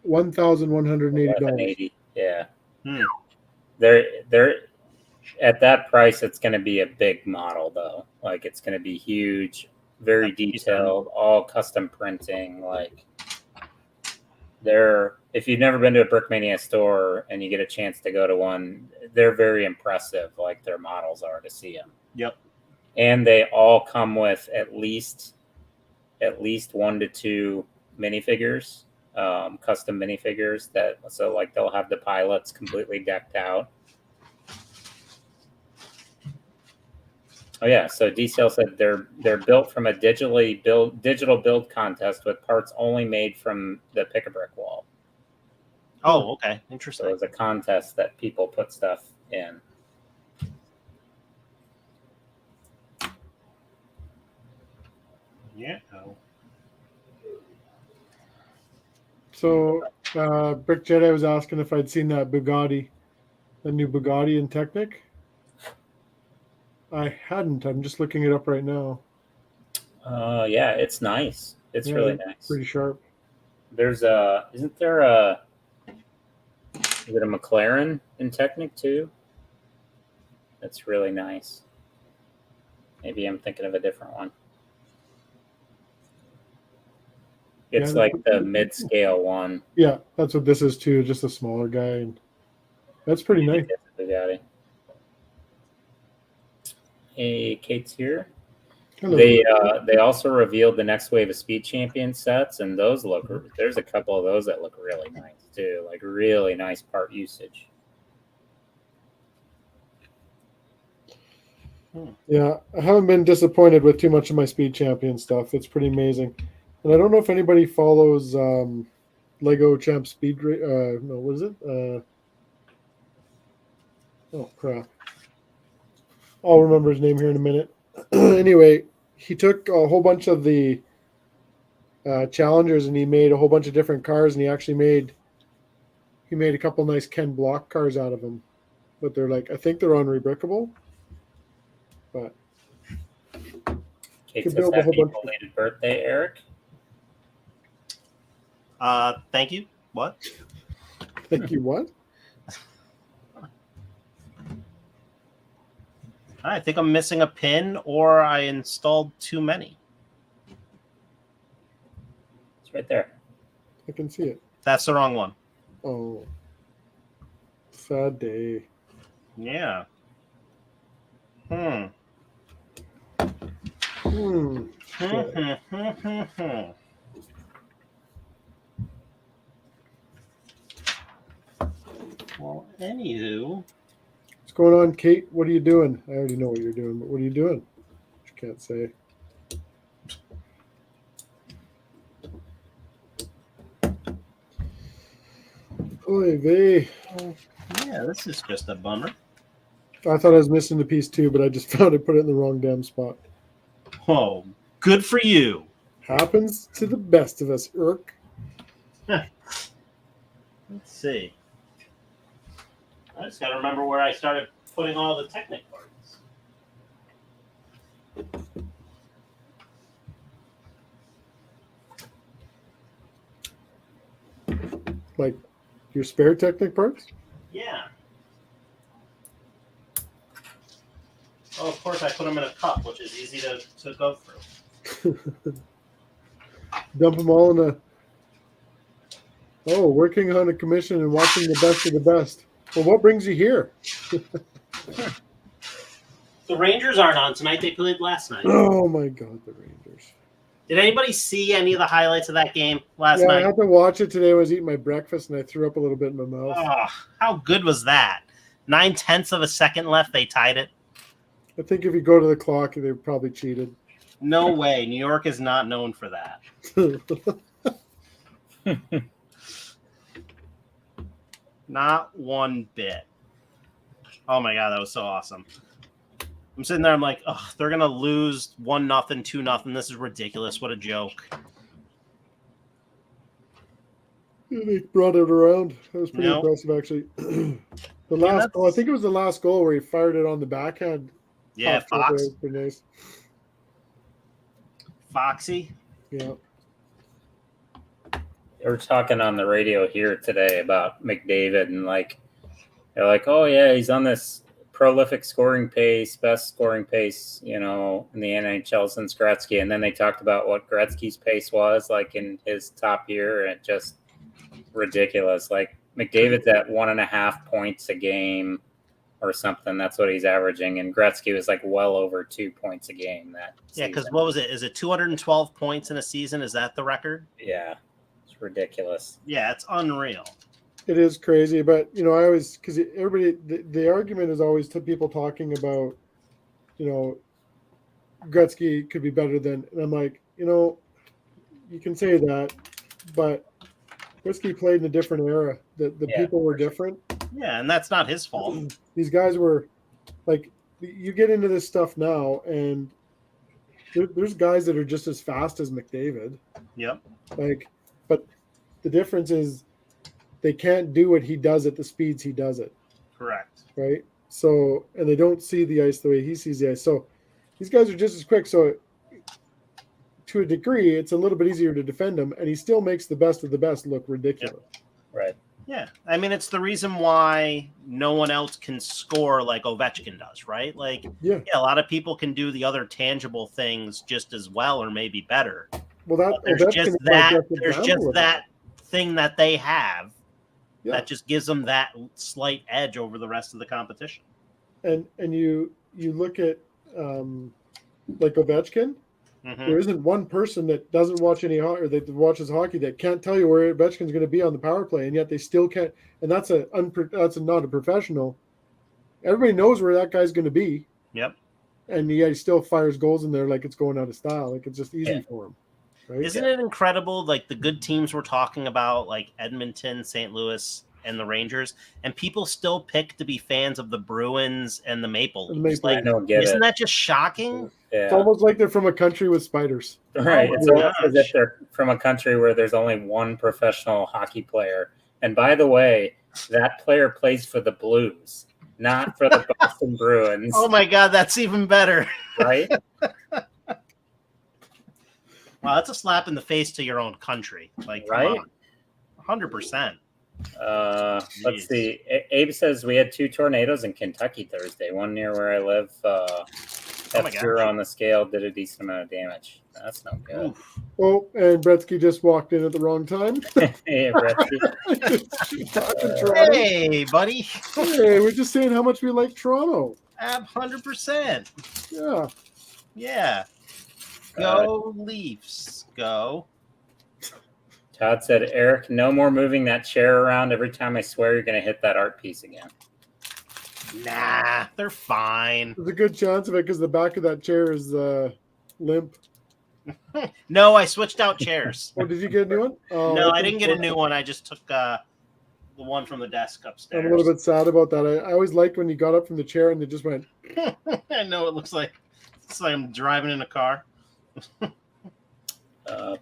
$1,180. $1,180. Yeah. They're at that price. It's going to be a big model though. Like it's going to be huge, very detailed, all custom printing. Like if you've never been to a Brickmania store and you get a chance to go to one, they're very impressive. Like their models are to see them. Yep. And they all come with at least 1 to 2 minifigures, custom minifigures so like they'll have the pilots completely decked out. Oh yeah, so DCL said they're built from a digital build contest with parts only made from the pick-a-brick wall. Oh, okay, interesting. So it's a contest that people put stuff in. Yeah. So Brick Jedi was asking if I'd seen that Bugatti, the new Bugatti in Technic. I hadn't. I'm just looking it up right now. Yeah, it's nice. It's really nice. Pretty sharp. Is it a McLaren in Technic too? That's really nice. Maybe I'm thinking of a different one. It's like the mid-scale one. Yeah, that's what this is too. Just a smaller guy, and that's pretty nice. Bugatti. Hey, Kate's here. Hello. They also revealed the next wave of Speed Champion sets, and those there's a couple of those that look really nice too, like really nice part usage. Yeah, I haven't been disappointed with too much of my Speed Champion stuff. It's pretty amazing. And I don't know if anybody follows Lego Champ Speed. No, what is it? Oh crap! I'll remember his name here in a minute. Anyway, he took a whole bunch of the challengers and he made a whole bunch of different cars, and he made a couple nice Ken Block cars out of them. But they're I think they're unrebrickable. But Kate says happy belated birthday, Eric. Thank you. What? Thank you. What? I think I'm missing a pin, or I installed too many. It's right there. I can see it. That's the wrong one. Oh, sad day. Yeah. Well, anywho. What's going on, Kate? What are you doing? I already know what you're doing, but what are you doing? You can't say. Oy vey. Yeah, this is just a bummer. I thought I was missing the piece too, but I just found I put it in the wrong damn spot. Oh, good for you. Happens to the best of us, Irk. Let's see. I just got to remember where I started putting all the Technic parts. Like your spare Technic parts? Yeah. Oh, of course, I put them in a cup, which is easy to go through. Dump them all in a... Oh, working on a commission and watching the best of the best. Well, what brings you here? The Rangers aren't on tonight. They played last night. Oh, my God, the Rangers. Did anybody see any of the highlights of that game last night? I had to watch it today. I was eating my breakfast, and I threw up a little bit in my mouth. Oh, how good was that? 9/10 of a second left. They tied it. I think if you go to the clock, they probably cheated. No way. New York is not known for that. Not one bit. Oh my god, that was so awesome. I'm sitting there, I'm like, oh, they're gonna lose 1-0, 2-0. This is ridiculous. What a joke. They brought it around. That was pretty No. impressive, actually. The last goal, I think it was the last goal where he fired it on the backhand. Yeah, Fox. Was pretty nice. Foxy. Yeah. They were talking on the radio here today about McDavid, and they're like, oh yeah, he's on this prolific scoring pace, best scoring pace, in the NHL since Gretzky. And then they talked about what Gretzky's pace was like in his top year, and just ridiculous. Like McDavid's at 1.5 points a game or something. That's what he's averaging, and Gretzky was like well over 2 points a game that season. Because what was it? Is it 212 points in a season? Is that the record? Yeah, it's ridiculous. Yeah, it's unreal. It is crazy, but I always, because everybody, the argument is always to people talking about, Gretzky could be better than, and I'm like, you can say that, but Gretzky played in a different era. The people were different. Yeah, and that's not his fault. These guys were like, you get into this stuff now, and there's guys that are just as fast as McDavid. Yep. But the difference is they can't do what he does at the speeds he does it. Correct. Right? So, and they don't see the ice the way he sees the ice. So these guys are just as quick. So to a degree, it's a little bit easier to defend him, and he still makes the best of the best look ridiculous. Yep. Right. Yeah. I mean, it's the reason why no one else can score like Ovechkin does, right? Like, yeah, a lot of people can do the other tangible things just as well or maybe better. Well, there's just that thing that they have that just gives them that slight edge over the rest of the competition. And you look at like Ovechkin. Mm-hmm. There isn't one person that doesn't watch any or that watches hockey that can't tell you where Ovechkin's going to be on the power play, and yet they still can't. And that's not a professional. Everybody knows where that guy's going to be. Yep. And he still fires goals in there like it's going out of style. Like it's just easy for him. Right? Isn't it incredible? Like the good teams we're talking about, like Edmonton, St. Louis, and the Rangers, and people still pick to be fans of the Bruins and the Maple Leafs. Like, isn't that just shocking? Yeah. It's almost like they're from a country with spiders. Right. It's almost as if they're from a country where there's only one professional hockey player. And by the way, that player plays for the Blues, not for the Boston Bruins. Oh my God, that's even better. Right? Wow, that's a slap in the face to your own country. Like, right? 100%. Let's see. Abe says we had 2 tornadoes in Kentucky Thursday. One near where I live. F0 on the scale did a decent amount of damage. That's no good. Oh, and Gretzky just walked in at the wrong time. Hey, Gretzky. Hey, buddy. Hey, we're just saying how much we like Toronto. 100%. Yeah. Yeah. Go Leafs. Go. Todd said, Eric, no more moving that chair around. Every time I swear you're going to hit that art piece again. Nah, they're fine. There's a good chance of it because the back of that chair is limp. No, I switched out chairs. Oh, did you get a new one? No, I didn't get a new one. I just took the one from the desk upstairs. I'm a little bit sad about that. I always liked when you got up from the chair and they just went. I know it looks like I'm driving in a car.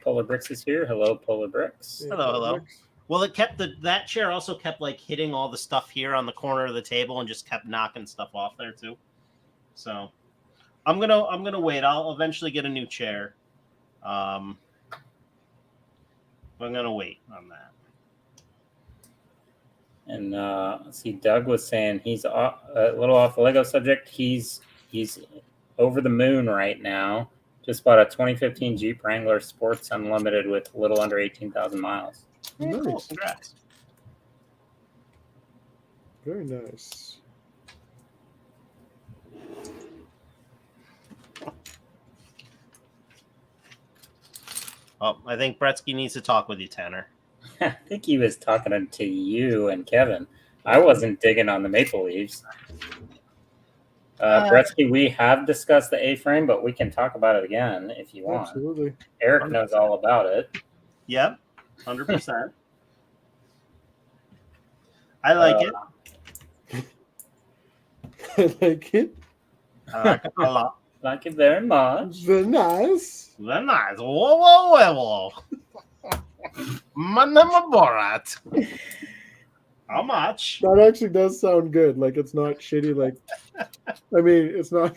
Polar Bricks is here. Hello, Polar Bricks. Yeah, hello. Well, it kept that chair also kept like hitting all the stuff here on the corner of the table and just kept knocking stuff off there too. So I'm gonna wait. I'll eventually get a new chair. I'm gonna wait on that. And let's see, Doug was saying he's a little off the Lego subject. He's over the moon right now. Just bought a 2015 Jeep Wrangler Sports Unlimited with a little under 18,000 miles. Nice. Cool. Congrats. Very nice. Oh, I think Gretzky needs to talk with you, Tanner. I think he was talking to you and Kevin. I wasn't digging on the Maple Leafs. Gretzky, we have discussed the A-frame, but we can talk about it again if you want. Absolutely. Eric 100%. knows all about it. Yep, 100%. I like it. I like it. I like it a lot. Like it very much. Very nice. Very nice. Whoa, whoa, whoa, whoa. My name is Borat. How much? That actually does sound good. Like it's not shitty. Like, I mean, it's not.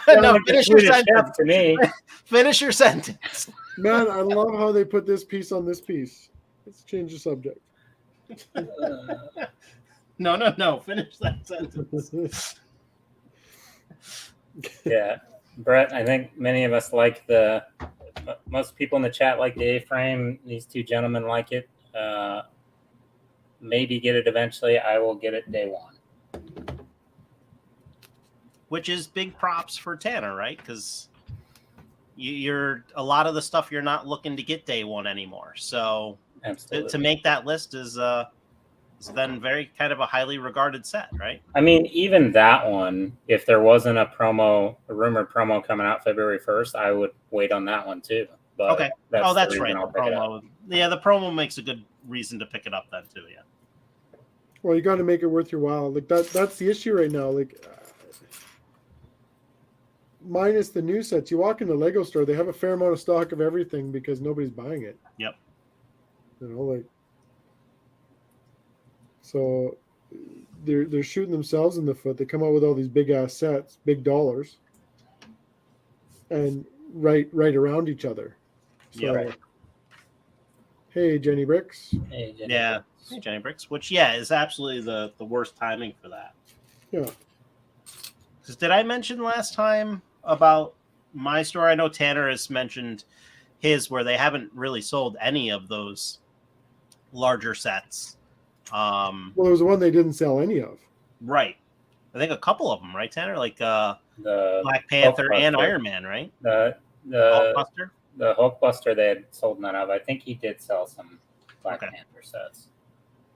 No, Like a finish your Swedish chef sentence. to me. Finish your sentence. Man, I love how they put this piece on this piece. Let's change the subject. No. Finish that sentence. Yeah, Brett, I think many of us like most people in the chat like the A-frame. These two gentlemen like it. Maybe get it eventually. I will get it day one. Which is big props for Tanner, right? Because you're a lot of the stuff you're not looking to get day one anymore. So to make that list is then very kind of a highly regarded set, right? I mean, even that one, if there wasn't a rumored promo coming out February 1st, I would wait on that one too. But okay. That's right. The promo. Yeah, the promo makes a good reason to pick it up then too. Yeah. Well, you got to make it worth your while. Like that's the issue right now. Like, minus the new sets, you walk in the Lego store, they have a fair amount of stock of everything because nobody's buying it. Yep. You know, like, so they're shooting themselves in the foot. They come out with all these big ass sets, big dollars, and right around each other. So, yeah. Right. Hey, Jenny Bricks. Hey, Jenny yeah. Bricks. Hey, Jenny Bricks. Which is absolutely the worst timing for that. Yeah. Because did I mention last time about my store? I know Tanner has mentioned his where they haven't really sold any of those larger sets. Well, there was one they didn't sell any of. Right. I think a couple of them, right, Tanner? Like the Black Panther and Iron Man, right? The Hulkbuster? The Hulkbuster they had sold none of. I think he did sell some Black Panther sets.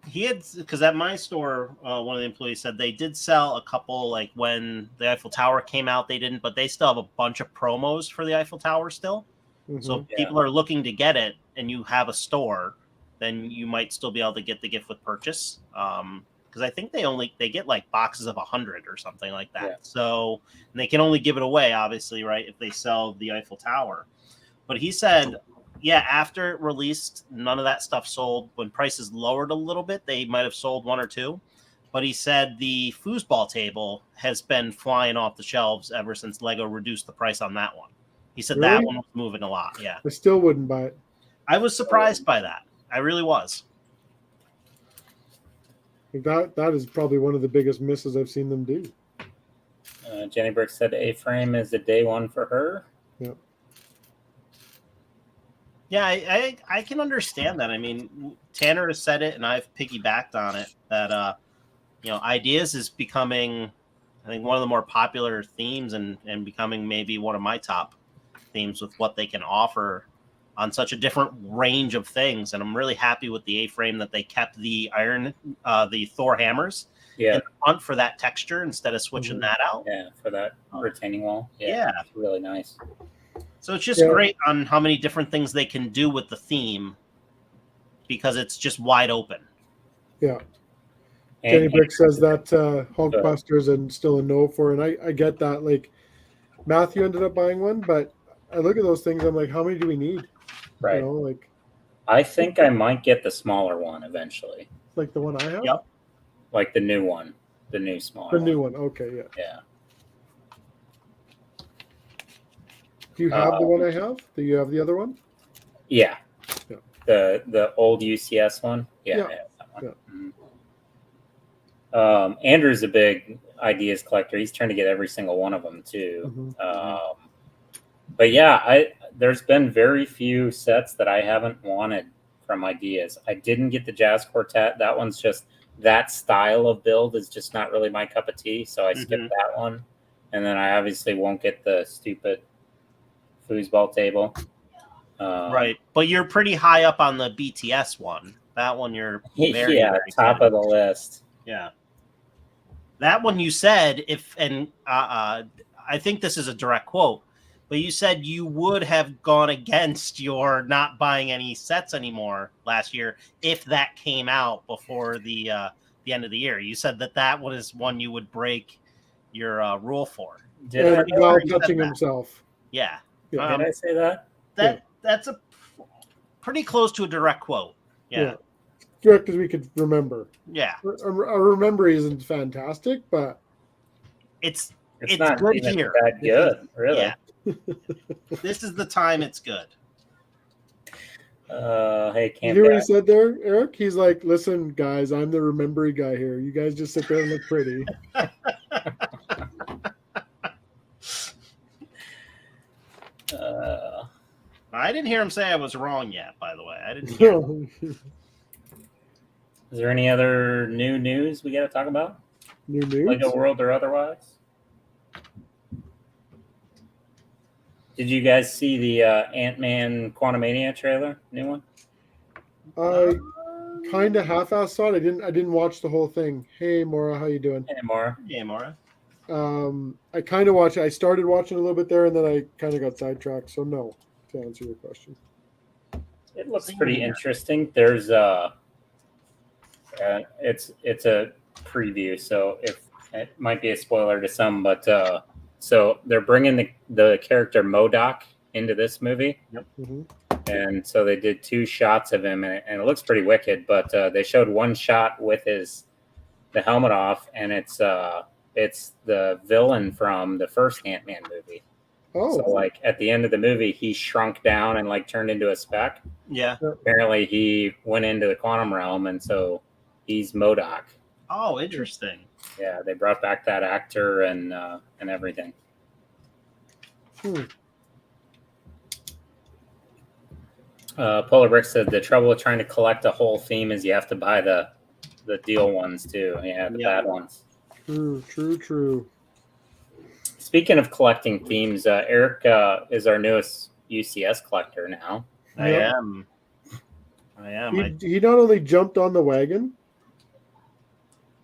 He had, because at my store, one of the employees said they did sell a couple, like when the Eiffel Tower came out, they didn't, but they still have a bunch of promos for the Eiffel Tower still. Mm-hmm. So if people are looking to get it and you have a store, then you might still be able to get the gift with purchase. Because I think they get like boxes of 100 or something like that. Yeah. So and they can only give it away, obviously, right, if they sell the Eiffel Tower. But he said, yeah, after it released, none of that stuff sold. When prices lowered a little bit, they might have sold one or two. But he said the foosball table has been flying off the shelves ever since Lego reduced the price on that one. He said that one was moving a lot. Yeah. I still wouldn't buy it. I was surprised by that. I really was. That is probably one of the biggest misses I've seen them do. Jenny Brick said A-frame is the day one for her. Yep. Yeah, I can understand that. I mean, Tanner has said it, and I've piggybacked on it, that, ideas is becoming, I think, one of the more popular themes and becoming maybe one of my top themes with what they can offer on such a different range of things. And I'm really happy with the A-frame that they kept the the Thor hammers in the front for that texture instead of switching that out. Yeah, for that retaining wall. Yeah. It's really nice. So it's just great on how many different things they can do with the theme because it's just wide open. Yeah. Jenny Brick says that Hulkbusters and still a no for, and I get that. Like, Matthew ended up buying one, but I look at those things, I'm like, how many do we need? Right. You know, like, I think I might get the smaller one eventually. Like the one I have? Yep. Like the new one. The new smaller one. The new one. Okay, yeah. Yeah. Do you have the one I have? Do you have the other one? Yeah. The old UCS one? Yeah. I have that one. Yeah. Mm-hmm. Andrew's a big ideas collector. He's trying to get every single one of them too. Mm-hmm. But yeah, there's been very few sets that I haven't wanted from ideas. I didn't get the Jazz Quartet. That one's just, that style of build is just not really my cup of tea. So I skipped that one. And then I obviously won't get the stupid foosball table. Right. But you're pretty high up on the BTS one. That one you're very, very top of the list. Yeah. That one you said, I think this is a direct quote. But you said you would have gone against your not buying any sets anymore last year if that came out before the end of the year. You said that was one you would break your rule for. Did I? While touching himself. Yeah. Yeah. Did I say that? That's a pretty close to a direct quote. Yeah. Direct as we could remember. Yeah. Our memory isn't fantastic, but it's not good even here. that good, really. Yeah. This is the time it's good. Hey, you hear what he said there, Eric? He's like, "Listen, guys, I'm the remembery guy here. You guys just sit there and look pretty." I didn't hear him say I was wrong yet. By the way, I didn't hear. Is there any other new news we got to talk about? New news? Lego World or otherwise? Did you guys see the Ant-Man Quantumania trailer? New one? I kind of half-assed saw it. I didn't watch the whole thing. Hey, Maura, how you doing? Hey, Mara. Yeah, Mara. I kind of watched it. I started watching a little bit there, and then I kind of got sidetracked. So no, to answer your question. It looks pretty interesting. There's it's a preview, so if it might be a spoiler to some, but so they're bringing the character MODOK into this movie. Yep. Mm-hmm. And so they did 2 shots of him, and it looks pretty wicked. But they showed one shot with the helmet off, and it's the villain from the first Ant-Man movie. Oh, so like at the end of the movie, he shrunk down and like turned into a speck. Yeah. Apparently, he went into the quantum realm, and so he's MODOK. Oh, interesting. Yeah, they brought back that actor and everything. Polar Brick said the trouble with trying to collect a whole theme is you have to buy the deal ones too. Yeah, the bad ones. True. Speaking of collecting themes, Eric is our newest UCS collector now. I am. He not only jumped on the wagon,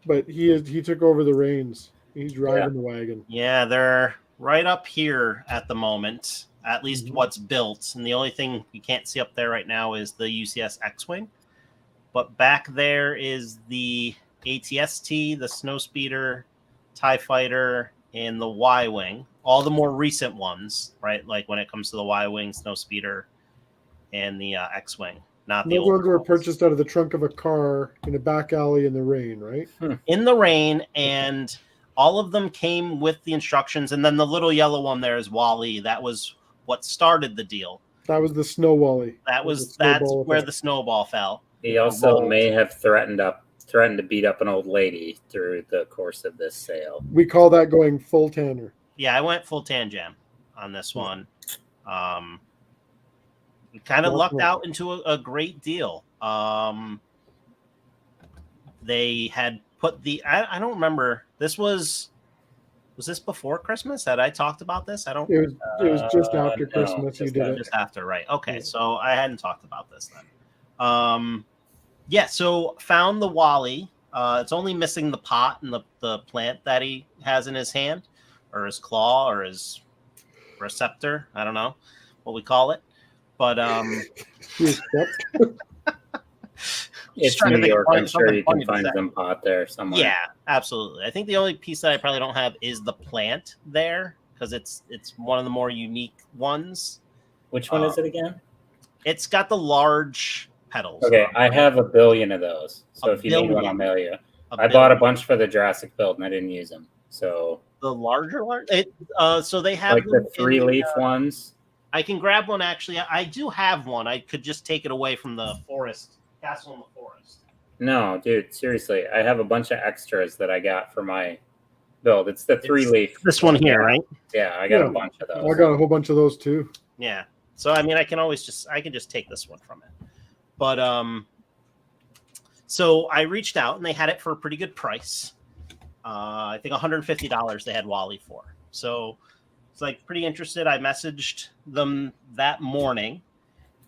but he took over the reins. He's driving the wagon. Yeah, they're right up here at the moment, at least what's built. And the only thing you can't see up there right now is the UCS X-Wing. But back there is the ATST, the Snowspeeder, TIE Fighter, and the Y-Wing. All the more recent ones, right? Like when it comes to the Y-Wing, Snowspeeder, and the X-Wing. Not the old ones were purchased out of the trunk of a car in a back alley in the rain, right? In the rain, and all of them came with the instructions. And then the little yellow one there is Wally. That was what started the deal. That was the Snow Wally. That's where the snowball fell. He also may have threatened to beat up an old lady through the course of this sale. We call that going full Tanner. Yeah, I went full Tan Jam on this one. Kind of lucked out into a great deal. They had put I don't remember. Was this before Christmas? Had I talked about this? It was just after Christmas. You did it just after, right? Okay, so I hadn't talked about this then. So found the Wally. It's only missing the pot and the plant that he has in his hand, or his claw, or his receptor. I don't know what we call it. But it's New York. I'm sure you can find some pot there somewhere. Yeah, absolutely. I think the only piece that I probably don't have is the plant there, because it's one of the more unique ones. Which one is it again? It's got the large petals. Okay, I have a billion of those. So if you need one, I'll mail you. I bought a bunch for the Jurassic build, and I didn't use them. So the larger, so they have like the 3-leaf ones. I can grab one, actually. I do have one. I could just take it away from the forest, Castle in the Forest. No, dude, seriously. I have a bunch of extras that I got for my build. It's the 3-leaf. This one here, right? Yeah, I got a bunch of those. I got a whole bunch of those too. Yeah. So, I mean, I can just take this one from it. But, so I reached out, and they had it for a pretty good price. I think $150 they had Wally for. So it's like pretty interested. I messaged them that morning.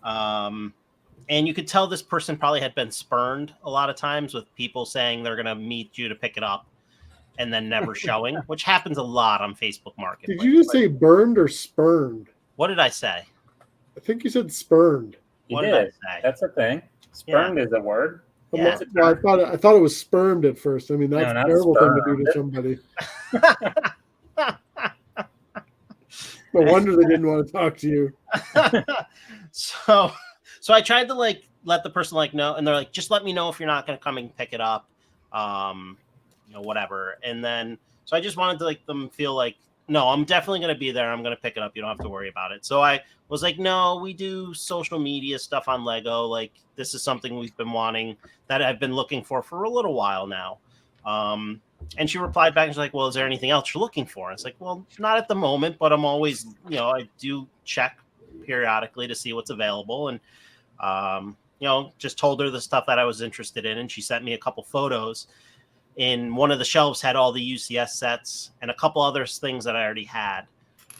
And you could tell this person probably had been spurned a lot of times with people saying they're going to meet you to pick it up. and then never showing, which happens a lot on Facebook Marketplace. Did you just say burned or spurned? What did I say? I think you said spurned. What You did I did. say? That's a thing. Spurned is a word. Yeah. Well, I thought it was spermed at first. I mean, that's No, a not terrible thing to do to spermed. somebody. No wonder they didn't want to talk to you. So I tried to like let the person like know, and they're like, just let me know if you're not going to come and pick it up, whatever. And then so I just wanted to like them feel like, no, I'm definitely going to be there. I'm going to pick it up. You don't have to worry about it. So I was like, no, we do social media stuff on Lego. Like this is something we've been wanting, that I've been looking for a little while now. And she replied back and she's like, well, is there anything else you're looking for? And it's like, well, not at the moment, but I'm always, I do check periodically to see what's available. And, just told her the stuff that I was interested in. And she sent me a couple photos. In one of the shelves had all the UCS sets and a couple other things that I already had.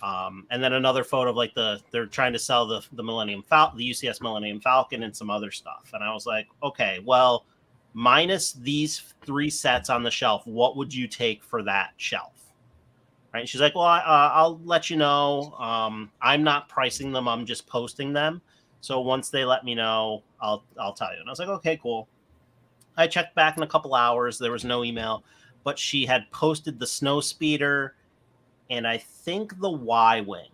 And then another photo of like they're trying to sell the Millennium Falcon, the UCS Millennium Falcon, and some other stuff. And I was like, okay, well, minus these 3 sets on the shelf, what would you take for that shelf? Right? And she's like, well, I'll let you know. I'm not pricing them. I'm just posting them. So once they let me know, I'll tell you. And I was like, okay, cool. I checked back in a couple hours. There was no email, but she had posted the snow speeder and I think the Y-wing.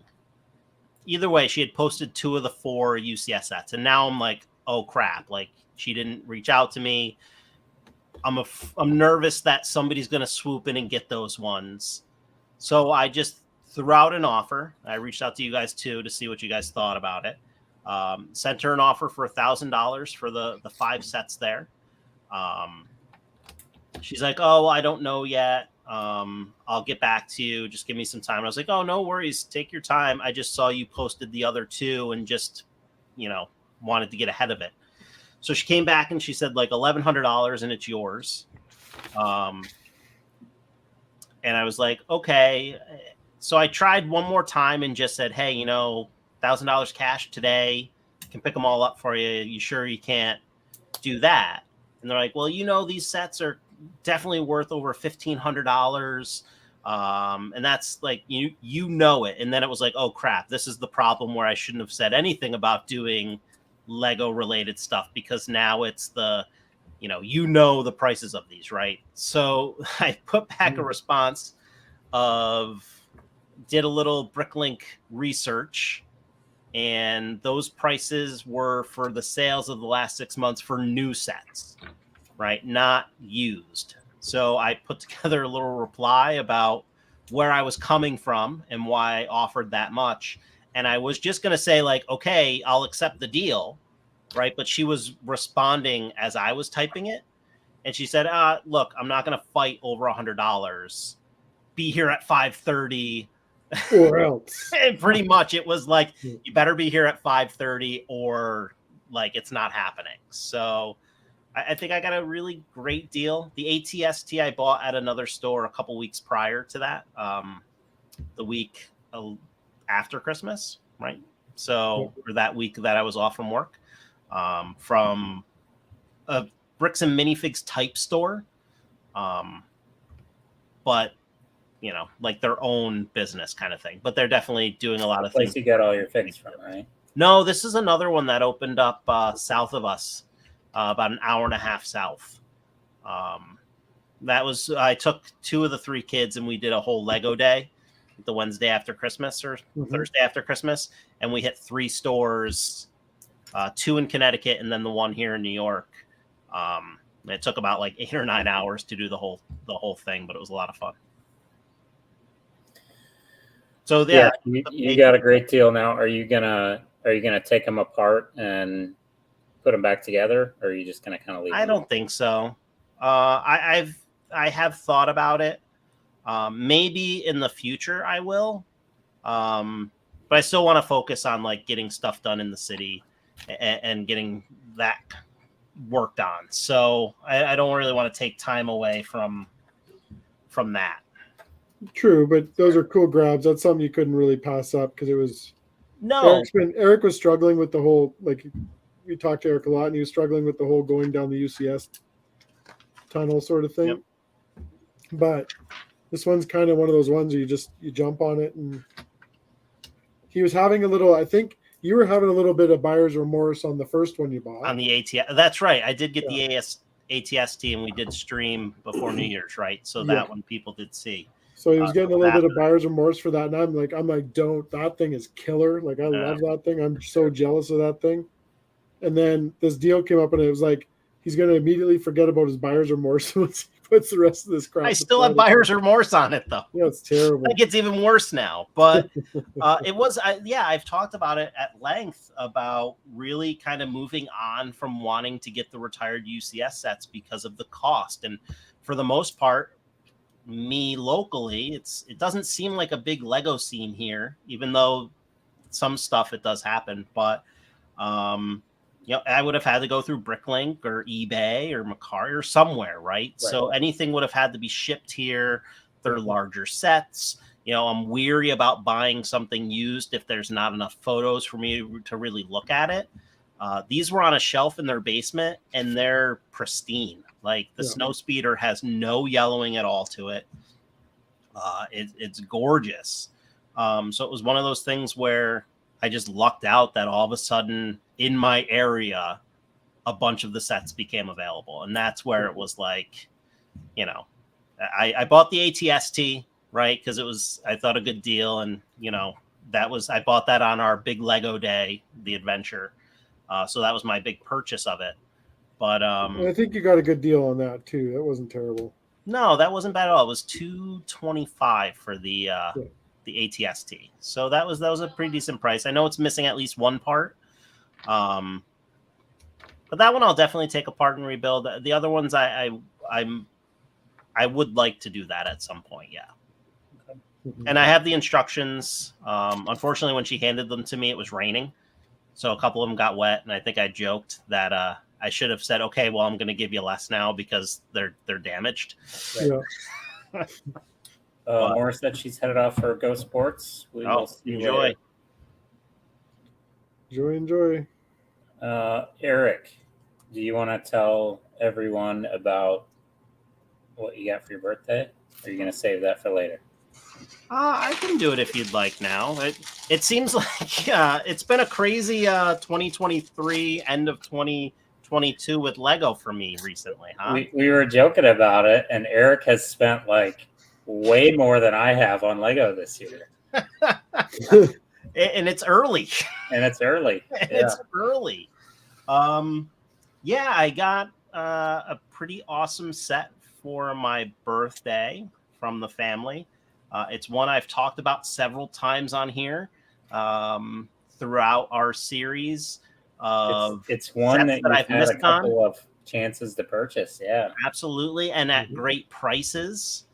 Either way, she had posted 2 of the 4 UCS sets. And now I'm like, oh crap. Like she didn't reach out to me. I'm nervous that somebody's going to swoop in and get those ones. So I just threw out an offer. I reached out to you guys too to see what you guys thought about it. Sent her an offer for $1,000 for the 5 sets there. She's like, oh, I don't know yet. I'll get back to you. Just give me some time. I was like, oh, no worries. Take your time. I just saw you posted the other 2 and just, wanted to get ahead of it. So she came back and she said like $1,100 and it's yours. And I was like, okay. So I tried one more time and just said, hey, $1,000 cash today. Can pick them all up for you. You sure you can't do that? And they're like, well, these sets are definitely worth over $1,500. And that's like, it. And then it was like, oh crap, this is the problem where I shouldn't have said anything about doing Lego related stuff, because now it's the prices of these, right? So I put back a response did a little Bricklink research, and those prices were for the sales of the last 6 months for new sets, right? Not used. So I put together a little reply about where I was coming from and why I offered that much. And I was just going to say like, okay, I'll accept the deal, right? But she was responding as I was typing it. And she said, look, I'm not going to fight over $100. Be here at 5:30. Or else. And pretty much it was like, you better be here at 5:30 or like it's not happening. So I think I got a really great deal. The ATST I bought at another store a couple weeks prior to that, the week after Christmas, right? So or that week that I was off from work, from a Bricks and Minifigs type store, but like their own business kind of thing. But they're definitely doing a lot of things. You get all your figs from, right? No, this is another one that opened up south of us, about an hour and a half south. I took 2 of the 3 kids and we did a whole Lego day, the Wednesday after Christmas or Thursday after Christmas, and we hit 3 stores, 2 in Connecticut and then the one here in New York. It took about like 8 or 9 hours to do the whole thing, but it was a lot of fun. So yeah, you got a great deal now. Are you gonna take them apart and put them back together, or are you just gonna kind of leave them? I don't think so. I have thought about it. Maybe in the future I will, but I still want to focus on like getting stuff done in the city and getting that worked on. So I don't really want to take time away from that. True, but those are cool grabs. That's something you couldn't really pass up because it was. No, Eric was struggling with the whole, like, we talked to Eric a lot, and he was struggling with the whole going down the UCS tunnel sort of thing. Yep. But this one's kind of one of those ones where you jump on it, and he was having a little. I think you were having a little bit of buyer's remorse on the first one you bought. On the ATS, that's right. I did get the ATST, and we did stream before New Year's, right? So that one people did see. So he was getting a little bit of buyer's remorse for that, and I'm like, don't. That thing is killer. Like I love that thing. I'm so jealous of that thing. And then this deal came up, and it was like he's going to immediately forget about his buyer's remorse once he puts the rest of this crap. I still have buyer's remorse on it, though. Yeah, it's terrible. It gets even worse now. But it was, I've talked about it at length about really kind of moving on from wanting to get the retired UCS sets because of the cost. And for the most part, me locally, it doesn't seem like a big Lego scene here, even though some stuff it does happen. But I would have had to go through Bricklink or eBay or Macari or somewhere, right? So anything would have had to be shipped here. They're larger sets. I'm weary about buying something used if there's not enough photos for me to really look at it. These were on a shelf in their basement, and they're pristine. Like the Snowspeeder has no yellowing at all to it. It's gorgeous. So it was one of those things where I just lucked out that all of a sudden in my area, a bunch of the sets became available. And that's where it was like, I bought the ATST, right? Because I thought a good deal. And, I bought that on our big Lego day, the adventure. So that was my big purchase of it. But I think you got a good deal on that too. That wasn't terrible. No, that wasn't bad at all. It was $225 for the ATST. So that was a pretty decent price. I know it's missing at least one part. But that one I'll definitely take apart and rebuild. The other ones I would like to do that at some point, yeah. Okay. And I have the instructions. Unfortunately, when she handed them to me, it was raining. So a couple of them got wet, and I think I joked that I should have said, okay, well, I'm going to give you less now because they're damaged. Right. Maura said she's headed off for Go Sports. We will see you enjoy. Later. Enjoy. Eric, do you want to tell everyone about what you got for your birthday? Or are you going to save that for later? I can do it if you'd like now. It seems like it's been a crazy 2023, end of 2022 with Lego for me recently, huh? We were joking about it, and Eric has spent like way more than I have on Lego this year. And it's early. It's early. I got a pretty awesome set for my birthday from the family. It's one I've talked about several times on here throughout our series. It's one that I've had a couple of chances to purchase. Yeah, absolutely, and at great prices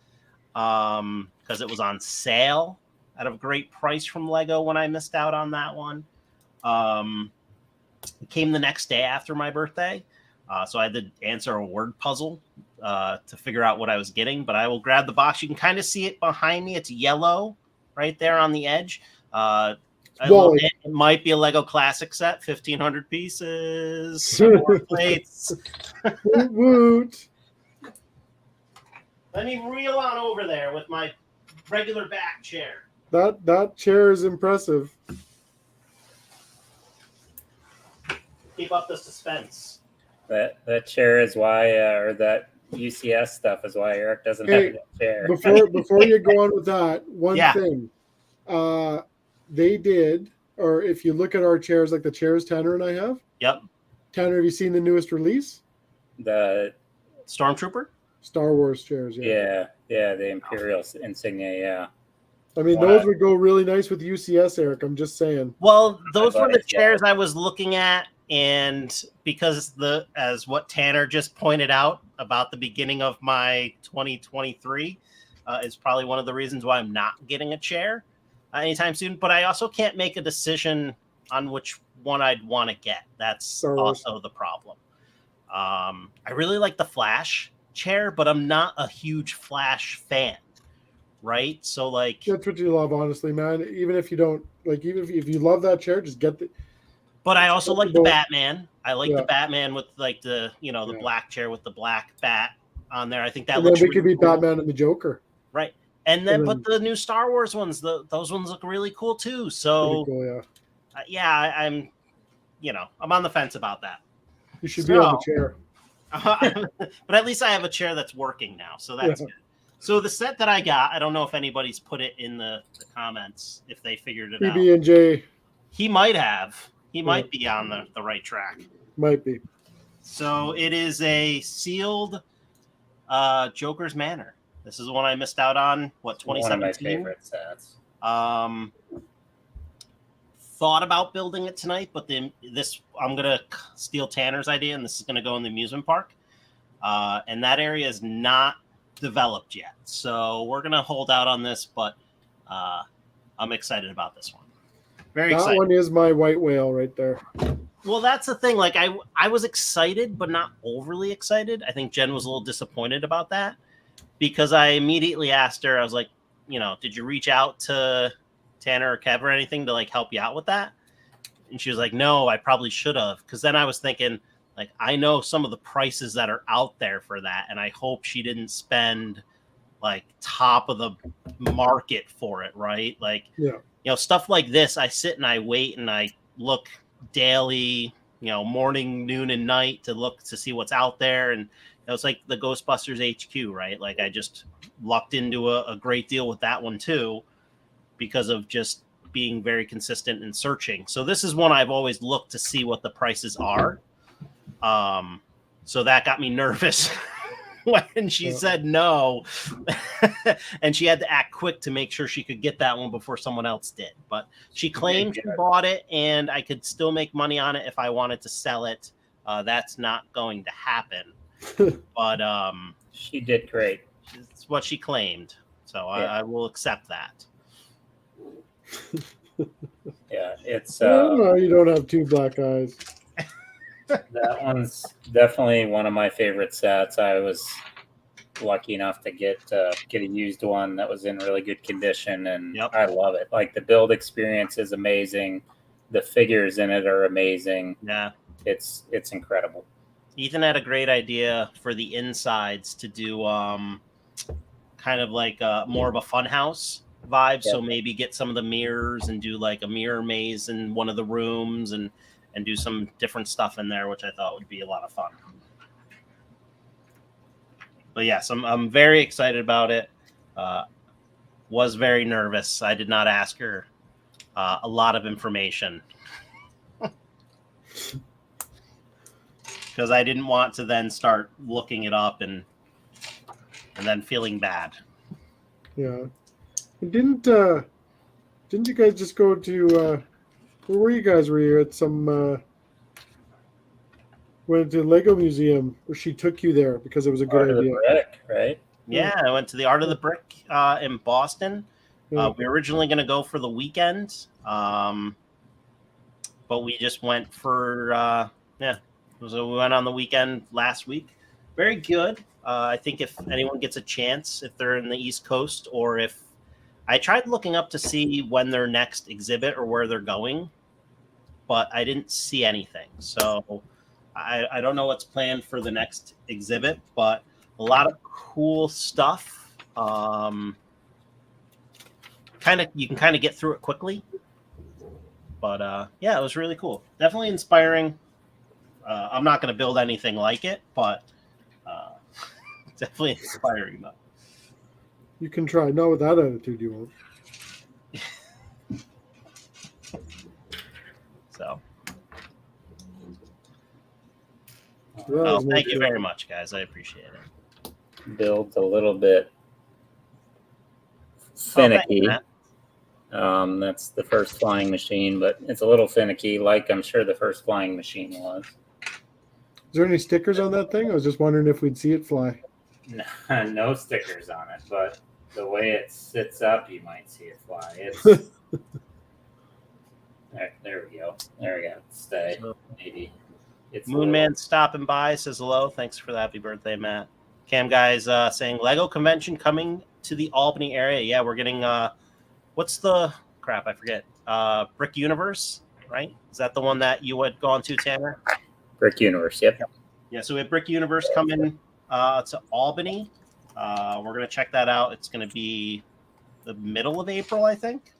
because it was on sale at a great price from Lego when I missed out on that one. It came the next day after my birthday, so I had to answer a word puzzle to figure out what I was getting. But I will grab the box. You can kind of see it behind me. It's yellow right there on the edge. It might be a Lego Classic set, 1,500 pieces, 4 plates. Woot. Let me reel on over there with my regular back chair. That chair is impressive. Keep up the suspense. That chair is why, or that UCS stuff is why Eric doesn't have that chair. Before you go on with that, one thing. They did, or if you look at our chairs, like the chairs Tanner and I have. Yep. Tanner, have you seen the newest release? The Stormtrooper? Star Wars chairs, yeah, the Imperial insignia, yeah. I mean, those would go really nice with UCS, Eric. I'm just saying. Well, those were the chairs I was looking at, and because as what Tanner just pointed out about the beginning of my 2023 is probably one of the reasons why I'm not getting a chair anytime soon. But I also can't make a decision on which one I'd want to get. That's also the problem. I really like the Flash chair, but I'm not a huge Flash fan. Right, so like that's what you love, honestly, man. Even if you don't like, even if you love that chair, just get the. But I also like the Batman. I like the Batman with like the the black chair with the black bat. on there. I think that And then looks we could really be cool. Batman and the Joker. Right. And then, And but the new Star Wars ones, those ones look really cool too. So, Pretty cool, yeah. yeah, I'm on the fence about that. You should be on the chair. But at least I have a chair that's working now, so that's good. So the set that I got, I don't know if anybody's put it in the comments, if they figured it out. PB&J. He might have. He might be on the right track. Might be. So it is a sealed Joker's Manor. This is one I missed out on. What, 2017? One of my favorite sets. Thought about building it tonight, but then I'm gonna steal Tanner's idea, and this is gonna go in the amusement park. And that area is not developed yet, so we're gonna hold out on this. But I'm excited about this one. Very excited. That one is my white whale right there. Well, that's the thing. Like I was excited, but not overly excited. I think Jen was a little disappointed about that because I immediately asked her. I was like, did you reach out to Tanner or Kev or anything to like help you out with that? And she was like, no, I probably should have. Because then I was thinking, like, I know some of the prices that are out there for that, and I hope she didn't spend like top of the market for it, right? Like, stuff like this, I sit and I wait and I look daily, morning, noon, and night to see what's out there. And it's like the Ghostbusters HQ, right? Like I just lucked into a great deal with that one too, because of just being very consistent in searching. So this is one I've always looked to see what the prices are. So that got me nervous when she said no. And she had to act quick to make sure she could get that one before someone else did. But she claimed she bought it and I could still make money on it if I wanted to sell it. That's not going to happen. But she did great. It's what she claimed. So I will accept that. Yeah, it's you don't have two black eyes. That one's definitely one of my favorite sets. I was lucky enough to get a used one that was in really good condition, and I love it. Like the build experience is amazing. The figures in it are amazing. Yeah, it's incredible. Ethan had a great idea for the insides to do kind of like more of a fun house vibe. So maybe get some of the mirrors and do like a mirror maze in one of the rooms and do some different stuff in there, which I thought would be a lot of fun. But yes, I'm very excited about it. Was very nervous. I did not ask her a lot of information because I didn't want to then start looking it up and then feeling bad. Yeah. Didn't you guys just go to where were you guys? Were you at some went to the Lego Museum where she took you there because it was a good idea? Art of the Brick, right? Yeah, I went to the Art of the Brick in Boston. We were originally going to go for the weekend, but we just went for So we went on the weekend last week. Very good. I think if anyone gets a chance, if they're in the East Coast, or if I tried looking up to see when their next exhibit or where they're going, but I didn't see anything. So I don't know what's planned for the next exhibit, but a lot of cool stuff. You can kind of get through it quickly. But yeah, it was really cool. Definitely inspiring. I'm not going to build anything like it, but definitely inspiring though. You can try. Not with that attitude, you won't. So. Well, thank you very much, guys. I appreciate it. Build's a little bit finicky. That's the first flying machine, but it's a little finicky, like I'm sure the first flying machine was. Is there any stickers on that thing? I was just wondering if we'd see it fly. No stickers on it, but the way it sits up, you might see it fly. It's there we go. There we go. Stay. Maybe. It's Moonman stopping by, says hello. Thanks for the happy birthday, Matt. Cam guys saying Lego convention coming to the Albany area. Yeah, we're getting what's the crap? I forget. Brick Universe, right? Is that the one that you had gone to, Tanner? Brick Universe, yep. Yeah, so we have Brick Universe coming to Albany. We're going to check that out. It's going to be the middle of April, I think.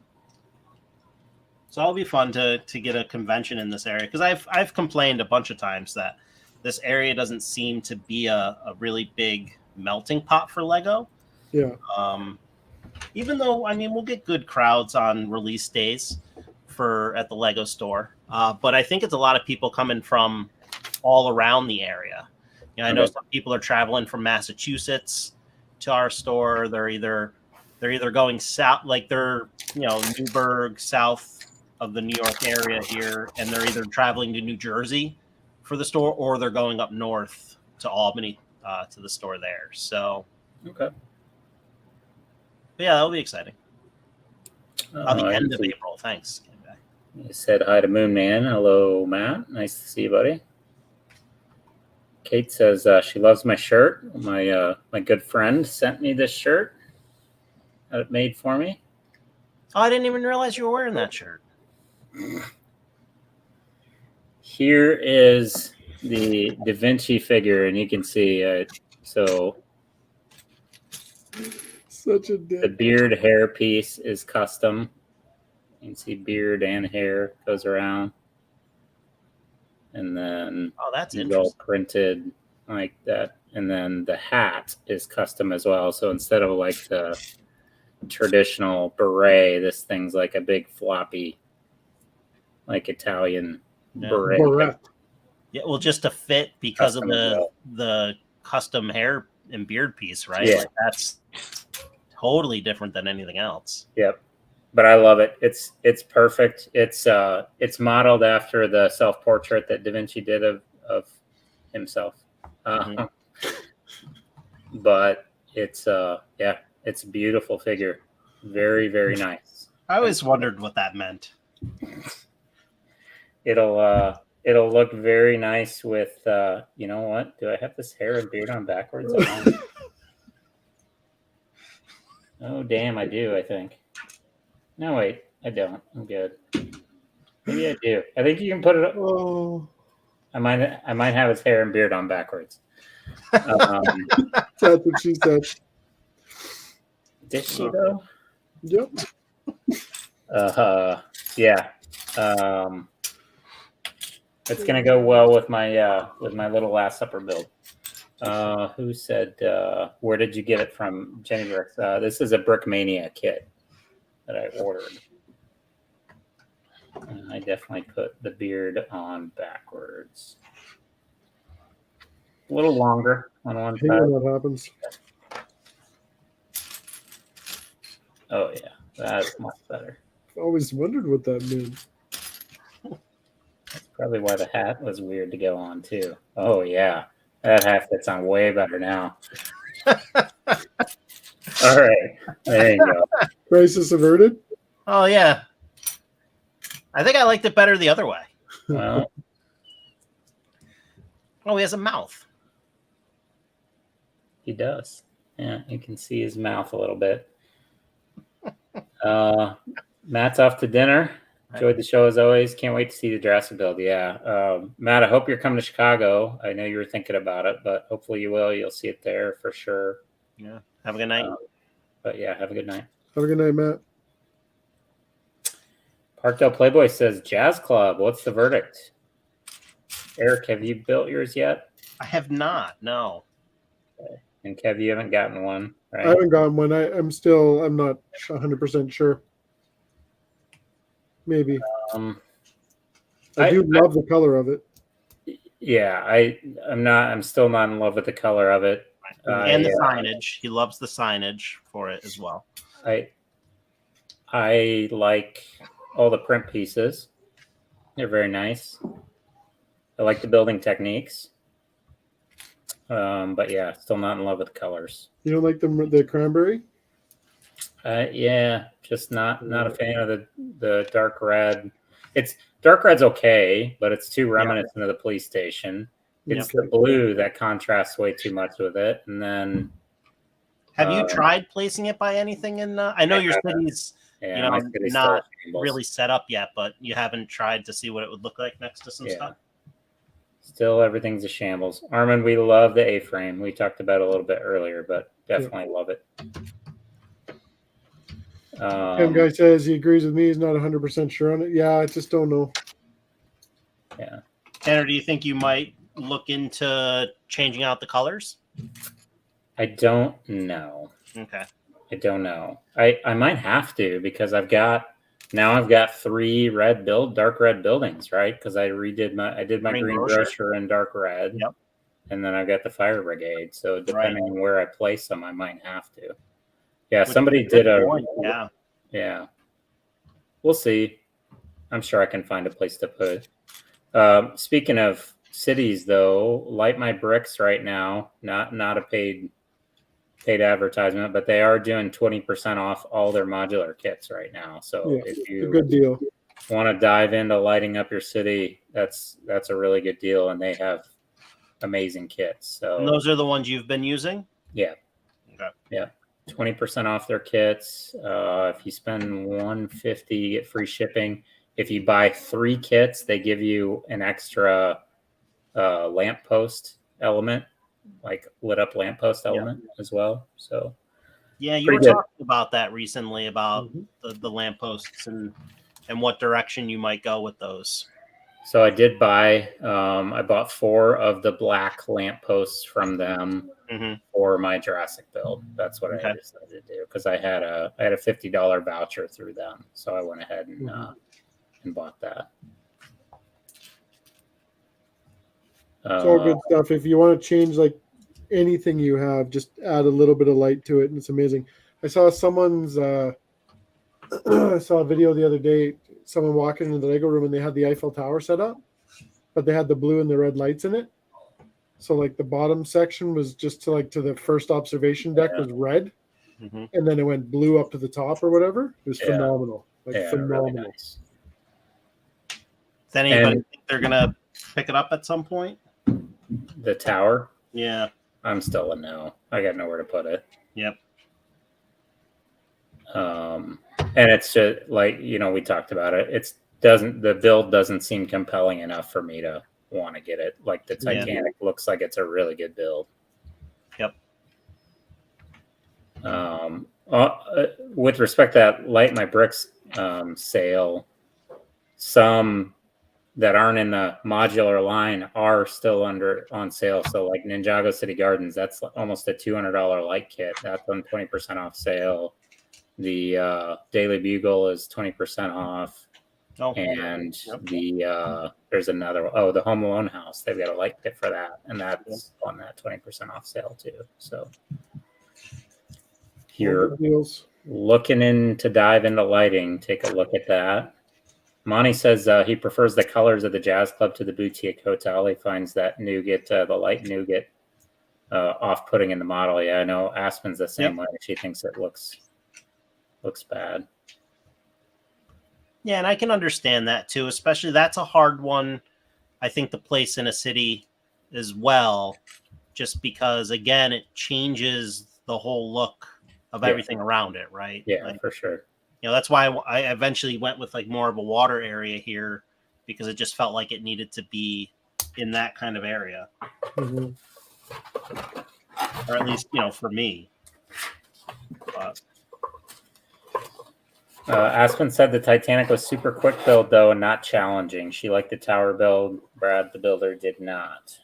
So it'll be fun to get a convention in this area, because I've complained a bunch of times that this area doesn't seem to be a really big melting pot for Lego. Yeah. Even though, I mean, we'll get good crowds on release days at the Lego store. But I think it's a lot of people coming from all around the area. You know, I know some people are traveling from Massachusetts to our store. They're either going south, like they're, Newburgh, south of the New York area here, and they're either traveling to New Jersey for the store, or they're going up north to Albany to the store there. So, okay. But yeah, that'll be exciting. The end of April. Thanks. You said hi to Moon Man. Hello, Matt. Nice to see you, buddy. Kate says she loves my shirt. My good friend sent me this shirt. Had it made for me. Oh, I didn't even realize you were wearing that shirt. Here is the Da Vinci figure, and you can see so such a dick. The beard hair piece is custom. You can see beard and hair goes around. And then that's it's all printed like that. And then the hat is custom as well. So instead of like the traditional beret, this thing's like a big floppy, like Italian beret. Yeah, well, just to fit because custom of the custom hair and beard piece, right? Yeah. Like that's totally different than anything else. Yep. But I love it. It's perfect. It's modeled after the self-portrait that Da Vinci did of himself. But it's it's a beautiful figure. Very, very nice. I always wondered what that meant. It'll look very nice with you know what? Do I have this hair and beard on backwards? Oh damn, I do, I think. No, wait, I don't. I'm good. Maybe I do. I think you can put it up. Oh. I might have his hair and beard on backwards. That's what she said. Did she though? Yep. Yeah. It's gonna go well with my little Last Supper build. Who said? Where did you get it from, Jenny Brooks? This is a Brickmania kit that I ordered. And I definitely put the beard on backwards. A little longer on one side. That happens. Oh yeah, that's much better. I always wondered what that meant. That's probably why the hat was weird to go on too. Oh yeah, that hat fits on way better now. All right, there you go. Crisis averted. Oh yeah, I think I liked it better the other way. Well, oh, he has a mouth. He does. Yeah, you can see his mouth a little bit. Matt's off to dinner. Enjoyed the show as always. Can't wait to see the Jurassic build. Yeah. Matt, I hope you're coming to Chicago. I know you were thinking about it, but hopefully you will. You'll see it there for sure. Yeah. Have a good night. But yeah, have a good night. Have a good night, Matt. Parkdale Playboy says, Jazz Club, what's the verdict? Eric, have you built yours yet? I have not, no. Okay. And Kev, you haven't gotten one, right? I haven't gotten one. I'm not 100% sure. Maybe. I do love the color of it. Yeah, I'm still not in love with the color of it. And the signage. He loves the signage for it as well. I like all the print pieces. They're very nice. I like the building techniques. But yeah, still not in love with the colors. You don't like the cranberry? Yeah, just not a fan of the dark red. Dark red's okay, but it's too reminiscent of the police station. It's the blue that contrasts way too much with it. And then, have you tried placing it by anything in? I know your city's not really set up yet, but you haven't tried to see what it would look like next to some stuff. Still, everything's a shambles. Armin, we love the A-frame. We talked about it a little bit earlier, but definitely love it. Tim guy says he agrees with me. He's not 100% sure on it. Yeah, I just don't know. Yeah. Tanner, do you think you might look into changing out the colors? I don't know. Okay. I don't know. I might have to because I've got 3 dark red buildings, right? Because I did my green grocer and dark red. Yep. And then I've got the fire brigade. So depending on where I place them, I might have to. Yeah, somebody did a point. Yeah. Yeah. We'll see. I'm sure I can find a place to put it. Speaking of cities, though, Light My Bricks right now, not a paid advertisement, but they are doing 20% off all their modular kits right now. So if you a good deal. Want to dive into lighting up your city, that's a really good deal, and they have amazing kits. So and those are the ones you've been using? Yeah. Okay. Yeah. 20% off their kits. If you spend $150, you get free shipping. If you buy 3 kits, they give you an extra lamppost element, like lit up lamppost element as well. So yeah, you were talking about that recently about the lampposts and what direction you might go with those. So I did buy. I bought 4 of the black lampposts from them for my Jurassic build. That's what I decided to do because I had a $50 voucher through them, so I went ahead and bought that. It's all good stuff. If you want to change like anything you have, just add a little bit of light to it, and it's amazing. I saw someone's. I saw a video the other day. Someone walking into the Lego room and they had the Eiffel Tower set up, but they had the blue and the red lights in it. So like the bottom section was just to the first observation deck was red, and then it went blue up to the top or whatever. It was phenomenal, phenomenal. Really nice. Does anybody think they're gonna pick it up at some point? The tower? Yeah, I'm still a no. I got nowhere to put it. Yep. And it's just like, we talked about it. The build doesn't seem compelling enough for me to want to get it. Like the Titanic looks like it's a really good build. Yep. With respect to that Light My Bricks sale, some that aren't in the modular line are still on sale. So like Ninjago City Gardens, that's almost a $200 light kit. That's on 20% off sale. The Daily Bugle is 20% off. And there's another the Home Alone house. They've got a light kit for that, and that's on that 20% off sale too. So if you're looking to dive into lighting, take a look at that. Monty says he prefers the colors of the Jazz Club to the boutique hotel. He finds that nougat, the light nougat, off-putting in the model. Yeah, I know Aspen's the same way. She thinks it looks bad. Yeah, and I can understand that too. Especially that's a hard one, I think, to place in a city as well, just because again it changes the whole look of everything around it, right? Yeah, for sure. That's why I eventually went with more of a water area here, because it just felt like it needed to be in that kind of area, or at least for me. Aspen said the Titanic was super quick build though and not challenging. She liked the tower build. Brad the builder did not.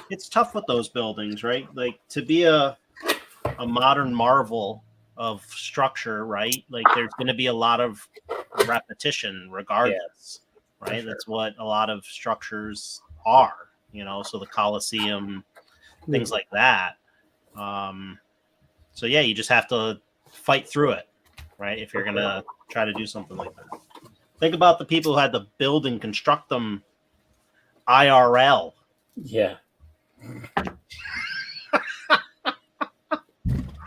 It's tough with those buildings, right? Like to be a modern marvel of structure, right? Like there's going to be a lot of repetition regardless, right? Sure. That's what a lot of structures are, so the Colosseum, things like that. So you just have to fight through it, right? If you're going to try to do something like that. Think about the people who had to build and construct them IRL. Yeah.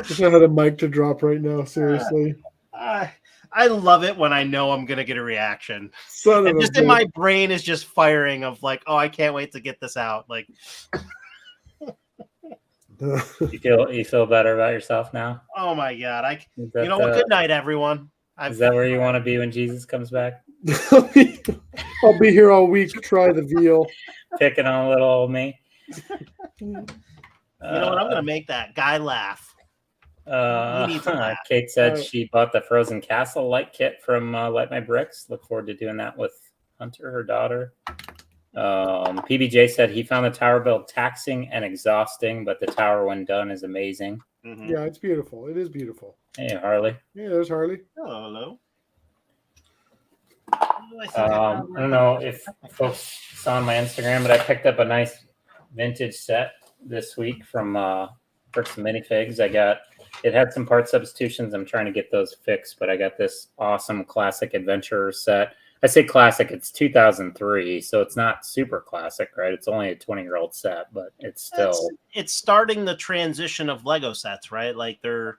Wish I had a mic to drop right now, seriously. I love it when I know I'm going to get a reaction. In my brain is just firing of like, oh, I can't wait to get this out. Like, you feel better about yourself now? Oh my God. Good night, everyone. Is that where you want to be when Jesus comes back? I'll be here all week to try the veal. Picking on little old me. You know what? I'm gonna make that guy laugh. He needs to laugh. Kate said she bought the Frozen Castle light kit from Light My Bricks. Look forward to doing that with Hunter, her daughter. PBJ said he found the tower build taxing and exhausting, but the tower when done is amazing. Mhm. Yeah, it's beautiful. It is beautiful. Hey, Harley. Yeah, there's Harley. Hello. I don't know if folks saw on my Instagram, but I picked up a nice vintage set this week from Bricks and Minifigs. It had some part substitutions. I'm trying to get those fixed, but I got this awesome classic adventurer set. I say classic, it's 2003, so it's not super classic, right? It's only a 20-year-old set, but it's still... It's starting the transition of Lego sets, right? Like they're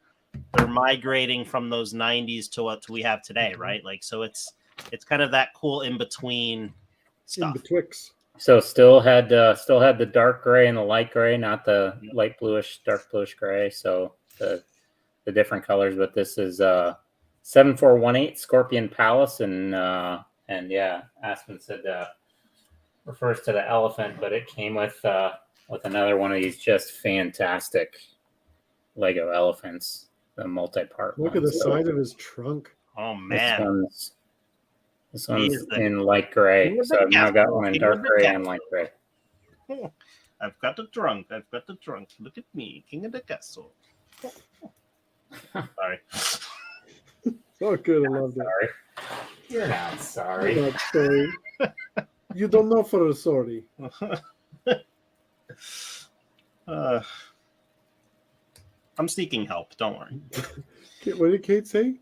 migrating from those 90s to what we have today, right? Like, so it's kind of that cool in-between stuff. In betwixt. So still had the dark gray and the light gray, not the light bluish, dark bluish gray. So the different colors, but this is 7418 Scorpion Palace, and yeah, Aspen said refers to the elephant, but it came with another one of these just fantastic Lego elephants, the multi-part. Look at the side of his trunk. Oh man, this one's in light gray, so I've now got one in dark gray and light gray. I've got the trunk. Look at me, King of the Castle. Sorry. So good, I love that. Sorry. You're not sorry. I'm not sorry. You don't know for a sorry. I'm seeking help. Don't worry. What did Kate say?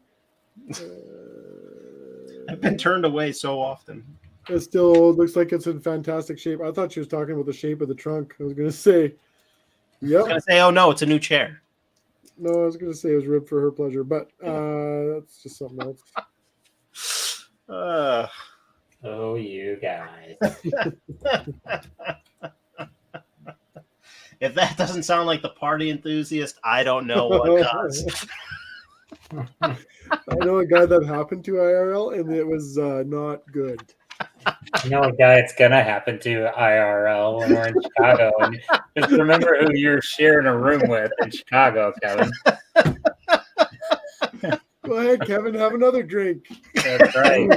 I've been turned away so often. It still looks like it's in fantastic shape. I thought she was talking about the shape of the trunk. I was going to say, I was going to say, oh no, it's a new chair. No, I was going to say it was ribbed for her pleasure, but that's just something else. Oh, you guys. If that doesn't sound like the party enthusiast, I don't know what does. I know a guy that happened to IRL, and it was not good. You know a guy it's going to happen to IRL when we're in Chicago. And just remember who you're sharing a room with in Chicago, Kevin. Go ahead, Kevin. Have another drink. That's right.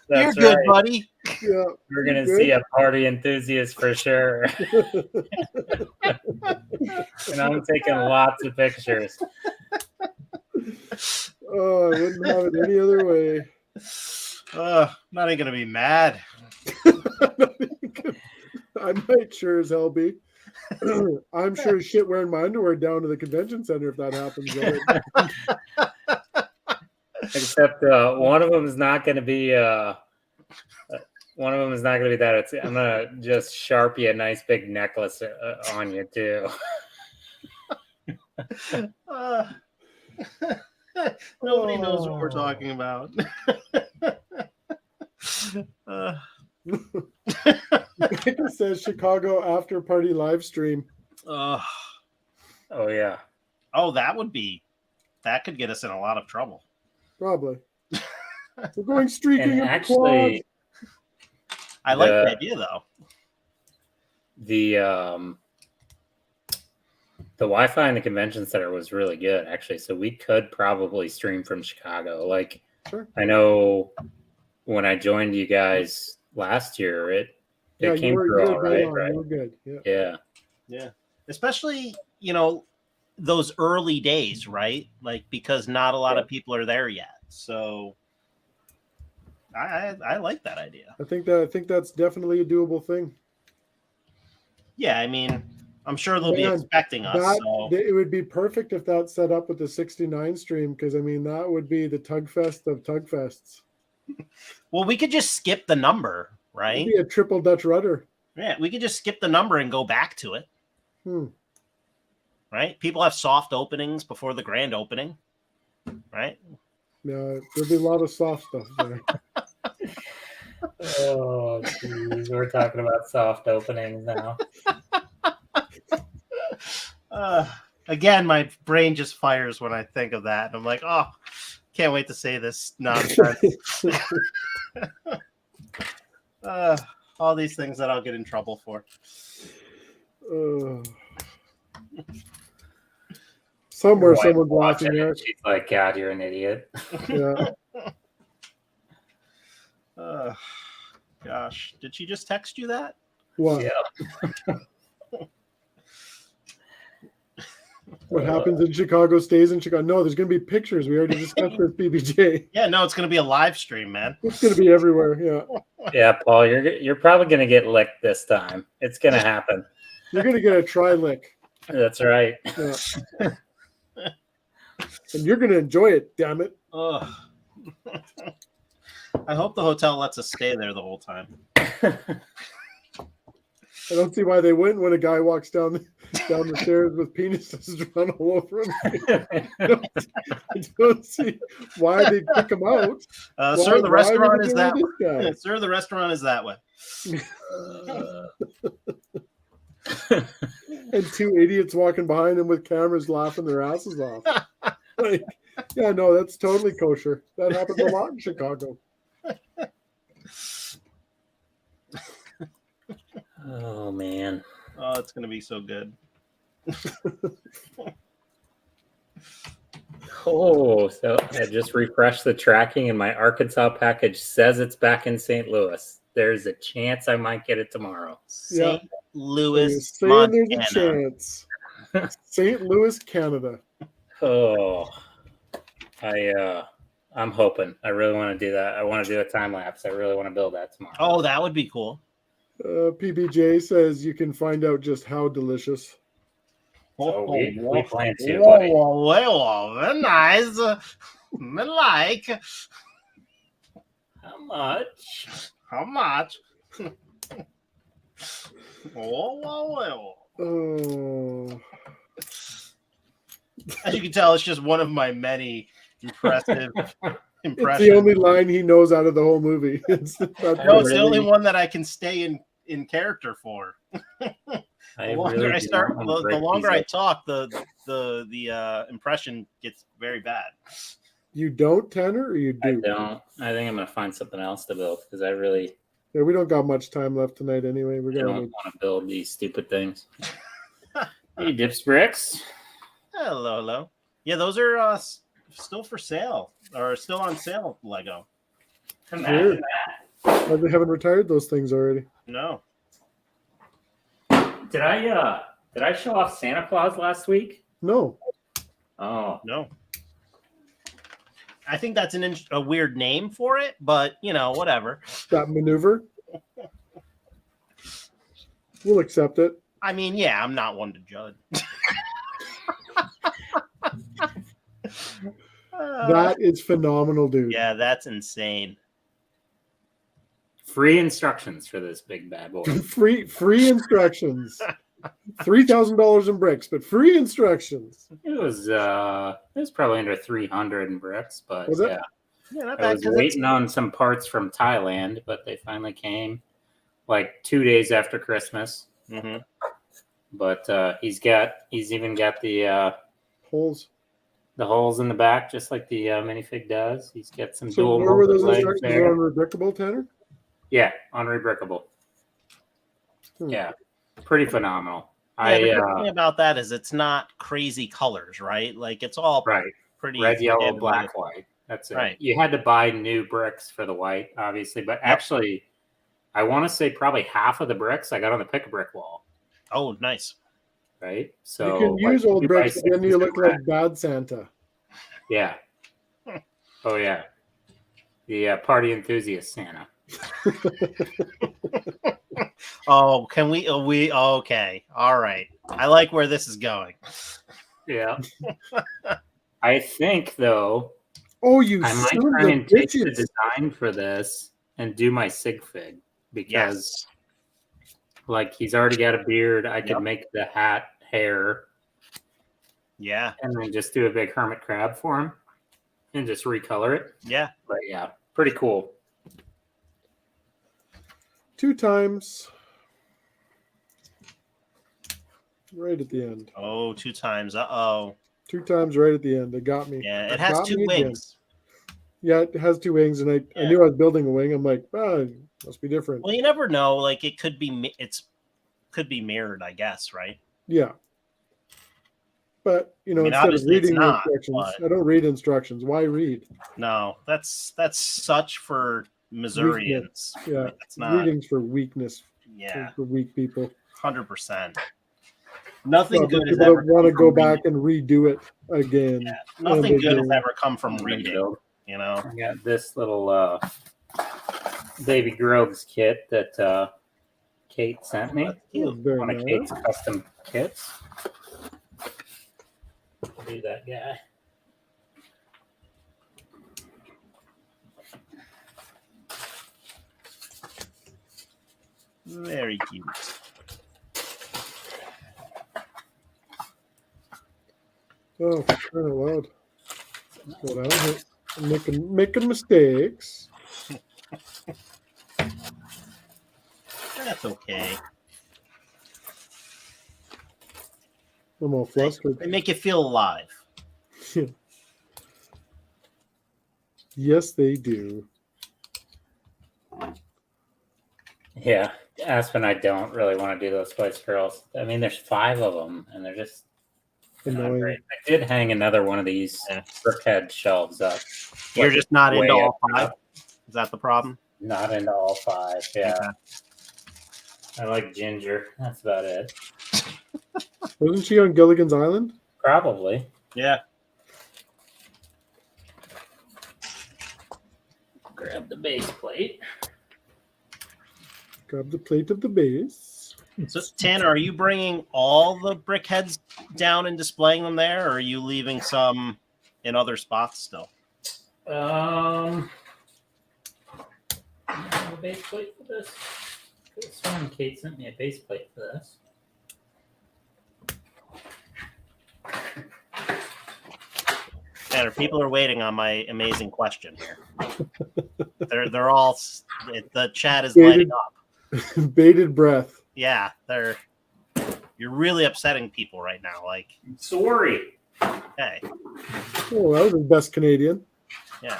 You're good, buddy. Yeah, we're going to see a party enthusiast for sure. And I'm taking lots of pictures. Oh, I wouldn't have it any other way. Not even going to be mad. I might sure as hell be. I'm sure as shit wearing my underwear down to the convention center if that happens. Except one of them is not going to be that. I'm going to just Sharpie a nice big necklace on you too. Nobody knows what we're talking about. It says Chicago after party live stream. Oh yeah. Oh, that could get us in a lot of trouble. Probably. We're going streaking in actually, I like the idea though. The Wi-Fi in the convention center was really good, actually. So we could probably stream from Chicago. Like, sure. I know when I joined you guys last year, it came through all right. You were good. Yeah. Especially, those early days, right? Like, because not a lot of people are there yet. So I like that idea. I think that's definitely a doable thing. Yeah, I mean, I'm sure they'll be expecting us. It would be perfect if that's set up with the 69 stream, because I mean that would be the Tugfest of Tugfests. Well, we could just skip the number, right? It'd be a triple Dutch rudder. Yeah, we could just skip the number and go back to it. Right? People have soft openings before the grand opening, right? Yeah, there'd be a lot of soft stuff there. Oh, geez, we're talking about soft openings now. Again, my brain just fires when I think of that. And I'm like, oh, can't wait to say this nonsense. All these things that I'll get in trouble for. Somewhere, Your wife someone's watching laughing it, there. she's like, God, you're an idiot. Yeah. Gosh, did she just text you that? What? Yeah. What happens in Chicago stays in Chicago. No, there's going to be pictures. We already discussed this, BBJ. Yeah, no, it's going to be a live stream, man. It's going to be everywhere. Yeah. Yeah, Paul, you're probably gonna get licked this time. It's gonna happen. You're going to get a tri-lick. That's right. Yeah. And you're going to enjoy it, damn it. Ugh. I hope the hotel lets us stay there the whole time. I don't see why they wouldn't when a guy walks down the stairs with penises run all over him. I don't see why they kick him out. Sir, the restaurant is that way. way. Sir, the restaurant is that way. And two idiots walking behind him with cameras laughing their asses off. Like, yeah, no, that's totally kosher. That happens a lot in Chicago. Oh man. Oh, it's going to be so good. Oh, so I just refreshed the tracking and my Arkansas package says it's back in St. Louis. There's a chance I might get it tomorrow. St. Louis, saying Montana. There's a chance. St. Louis, Canada. Oh, I'm hoping. I really want to do that. I want to do a time lapse. I really want to build that tomorrow. Oh, that would be cool. PBJ says you can find out just how delicious. So we plan to, buddy. Very nice. Me like. How much? How much? Well. Oh. As you can tell, it's just one of my many impressive It's impressions. the only line he knows out of the whole movie. No, it's the only one that I can stay in character for. The longer I start, the longer I talk, the impression gets very bad. You don't, Tanner, or you do? I don't. I think I'm gonna find something else to build because I really Yeah, we don't got much time left tonight anyway. We're don't gonna want to build these stupid things. Hey, Dips Bricks. Hello. Yeah, those are still for sale or still on sale. Lego. Imagine They haven't retired those things already. No. that. Did I show off Santa Claus last week? No. Oh, No. I think that's a weird name for it, but whatever. That maneuver. We'll accept it. I mean, yeah, I'm not one to judge. That is phenomenal, dude. Yeah, that's insane. free instructions for this big bad boy. Free instructions. $3,000 in bricks, but free instructions. It was probably under 300 in bricks, but Was it? yeah. Yeah, not I bad. was waiting on some parts from Thailand, but they finally came like 2 days after Christmas. Mm-hmm. But he's even got the Holes. holes in the back, just like the minifig does. He's got some So dual where were those legs instructions? there. They're on Rebrickable, Tanner? Yeah, on rebrickable. Hmm. Yeah, pretty phenomenal. Yeah, the good thing about that is it's not crazy colors, right? Like it's all Right, pretty red, yellow, standard. black, white. That's it. Right. You had to buy new bricks for the white, obviously, but actually, I want to say probably half of the bricks I got on the pick-a-brick wall. Oh, nice. Right, so You can use old 2 by bricks, and then 6s you in look black. like Bad Santa. Yeah. Oh yeah. The party enthusiast Santa. Oh, can we? Okay. All right. I like where this is going. Yeah. I think though Oh, you I might son try of and take the bitches. design for this and do my sig fig because like he's already got a beard. I could Yep. make the hat hair Yeah. and then just do a big hermit crab for him and just recolor it. Yeah. But yeah, pretty cool. 2 times. Right at the end. Oh, 2 times. Uh-oh. 2 times right at the end. They got me. Yeah, They it has got 2 me again. wings. Yeah, it has 2 wings, and I Yeah. knew I was building a wing. I'm like, it must be different. Well, you never know. Like it could be mirrored, I guess, right? Yeah. But, I mean, instead of obviously it's reading the not, instructions, but I don't read instructions. Why read? no, that's such for Missourians. Yeah. Like, it's not. Reading's for weakness, Yeah, for weak people. 100%. Nothing Well, for good has people ever that want to come go from back reading. and redo it again. Yeah, nothing and good has again. ever come from I'm gonna reading. build. You know, I got this little baby Groves kit that Kate sent me. that's cute. Very One of nice. Kate's custom kits. Do that guy. Very cute. Oh, for crying out loud. Slow down here. I'm making mistakes. That's okay. I'm all flustered. They make you feel alive. Yes, they do. Yeah, Aspen, I don't really want to do those Spice Girls. I mean, there's 5 of them, and they're just not Annoying. great. I did hang another one of these Yeah. Brickhead shelves up. You're Like, just not into way all up 5. top. Is that the problem? Not into all 5. Yeah, Okay. I like Ginger. That's about it. Wasn't she on Gilligan's Island? Probably. Yeah. Grab the base plate. Grab the plate of the base. So, Tanner, are you bringing all the brickheads down and displaying them there, or are you leaving some in other spots still? The base plate for this. This one, Kate sent me a base plate for this. Tanner, people are waiting on my amazing question here. they're all the chat is lighting up. Bated breath. Yeah, you're really upsetting people right now. Like, Sorry. hey, Oh, that was the best Canadian. yeah.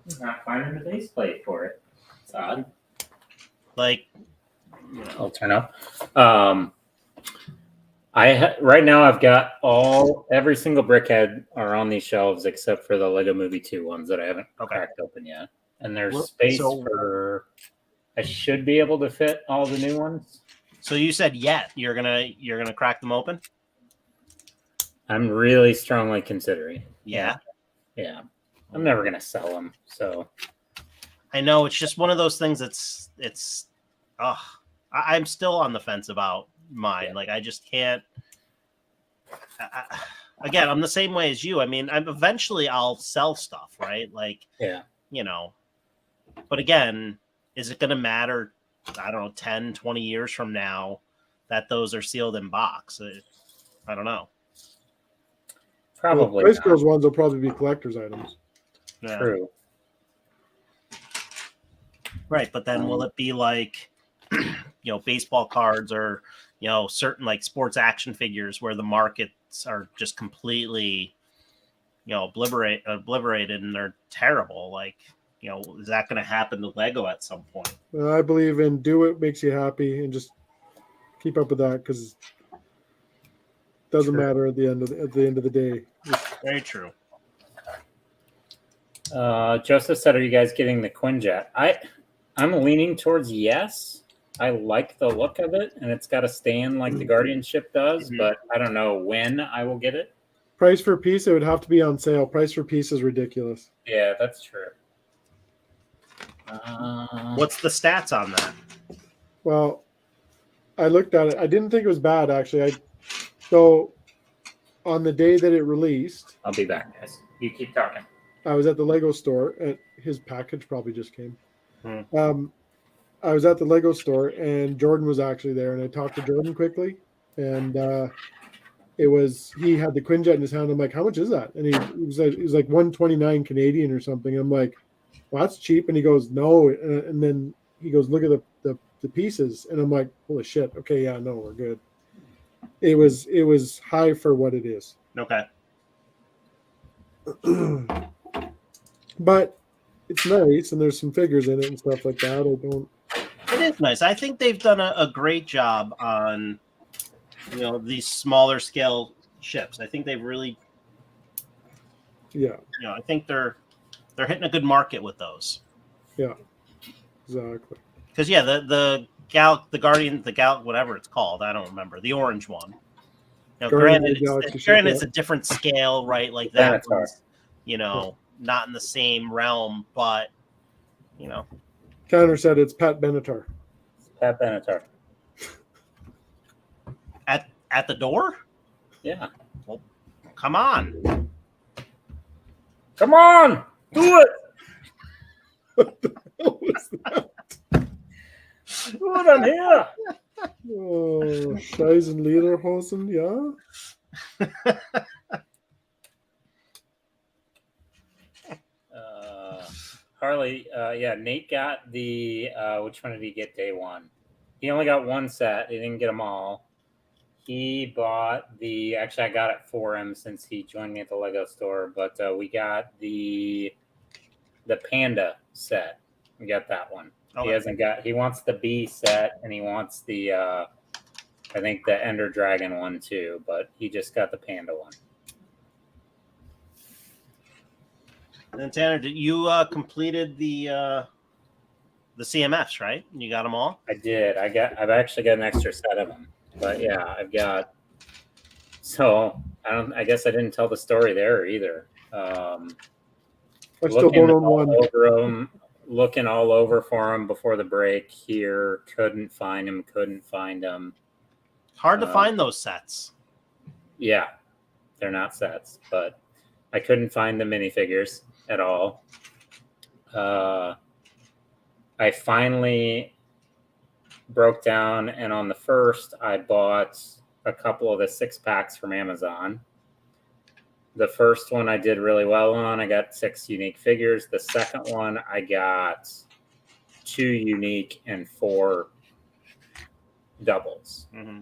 He's not finding the base plate for it. It's odd. Like, I'll turn up. Right now I've got every single brickhead are on these shelves except for the Lego Movie 2 ones that I haven't cracked open yet. And there's space for. I should be able to fit all the new ones. So you said you're gonna crack them open? I'm really strongly considering. Yeah. Yeah. I'm never gonna sell them. So I know it's just one of those things I'm still on the fence about mine. Yeah. Like I just can't. Again, I'm the same way as you. I mean, eventually I'll sell stuff, right? Like, yeah. But again, is it going to matter? I don't know, 10, 20 years from now that those are sealed in box? I don't know. Probably. Well, Spice Girls ones will probably be collector's items. Yeah. True. Right, but then will it be like, baseball cards or, certain like sports action figures where the markets are just completely, obliterated and they're terrible? Like, is that going to happen to Lego at some point? I believe in do what makes you happy and just keep up with that because it doesn't matter at the end of the day. Very true. Joseph said, "Are you guys getting the Quinjet?" I'm leaning towards yes. I like the look of it, and it's got a stand like the Guardianship does, but I don't know when I will get it. Price per piece, it would have to be on sale. Price per piece is ridiculous. Yeah, that's true. What's the stats on that? Well, I looked at it. I didn't think it was bad, actually. So on the day that it released, I'll be back, guys. You keep talking. I was at the Lego store, and his package probably just came. Hmm. I was at the Lego store, and Jordan was actually there, and I talked to Jordan quickly, and he had the Quinjet in his hand. I'm like, how much is that? And he was like 129 Canadian or something. I'm like, well, that's cheap. And he goes, no. And then he goes, look at the pieces. And I'm like, holy shit. Okay, yeah, no, we're good. It was high for what it is. Okay. But it's nice, and there's some figures in it and stuff like that. It is nice. I think they've done a great job on, these smaller scale ships. I think they've really, yeah, I think they're hitting a good market with those. Yeah, exactly. Because the Guardian, whatever it's called, I don't remember, the orange one. Granted, it's a different scale, right? Like that one's, not in the same realm, but Tanner said it's Pat Benatar. Pat Benatar. At the door? Yeah. Well, come on. Come on! Do it! What the hell was that? Do it, I'm here! Oh, Scheisen Lederhosen, yeah? Harley, Nate got the, which one did he get day one? He only got one set. He didn't get them all. He bought actually I got it for him since he joined me at the Lego store, but we got the Panda set. We got that one. Okay. He wants the B set, and he wants the, I think the Ender Dragon one too, but he just got the Panda one. And then Tanner, did you completed the CMFs, right? You got them all? I did. I've actually got an extra set of them. But yeah, I've got. So I guess I didn't tell the story there either. I still don't own one. Looking all over for him before the break here. Couldn't find him. Hard to find those sets. Yeah, they're not sets, but I couldn't find the minifigures at all. I finally broke down, and on the first, I bought a couple of the 6-packs from Amazon. The first one I did really well on. I got 6 unique figures. The second one, I got 2 unique and 4 doubles. Mm-hmm.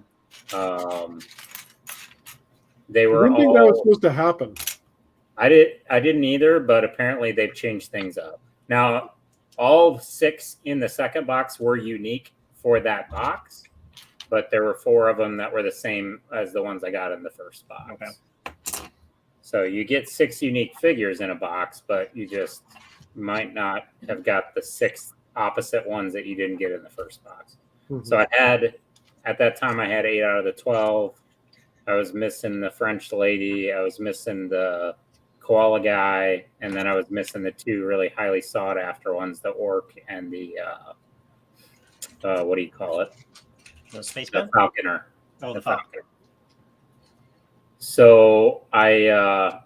They were I didn't think that was supposed to happen. I didn't either, but apparently they've changed things up. Now, all 6 in the second box were unique for that box, but there were 4 of them that were the same as the ones I got in the first box. Okay. So you get 6 unique figures in a box, but you just might not have got the 6 opposite ones that you didn't get in the first box. Mm-hmm. So at that time, I had 8 out of the 12. I was missing the French lady. I was missing the koala guy, and then I was missing the 2 really highly sought after ones, the orc and the what do you call it? The spaceman? The falconer. Oh, the falconer. So I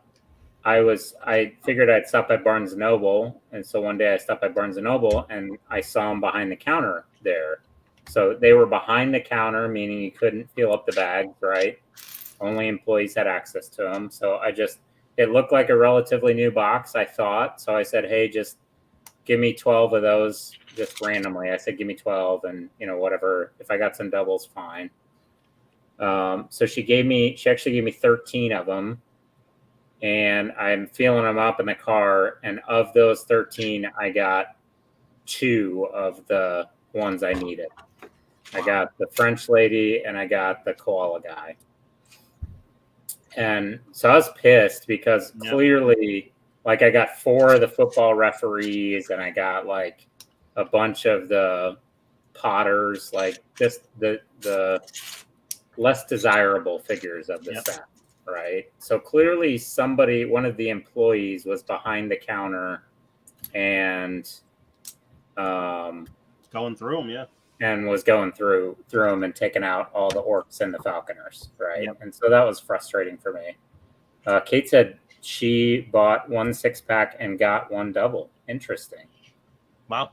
figured I'd stop at Barnes & Noble, and so one day I stopped at Barnes & Noble, and I saw them behind the counter there. So they were behind the counter, meaning you couldn't fill up the bags, right? Only employees had access to them. So it looked like a relatively new box, I thought. So I said, hey, just give me 12 of those just randomly. I said, give me 12 and, whatever. If I got some doubles, fine. So she actually gave me 13 of them, and I'm feeling them up in the car. And of those 13, I got 2 of the ones I needed. I got the French lady and I got the koala guy. And so I was pissed because clearly, I got 4 of the football referees, and I got a bunch of the Potters, just the less desirable figures of the set, right? So clearly one of the employees was behind the counter and going through them, and was going through them and taking out all the orcs and the falconers, right? Yep. And so that was frustrating for me. Kate said she bought 1 6-pack and got 1 double. Interesting. Wow.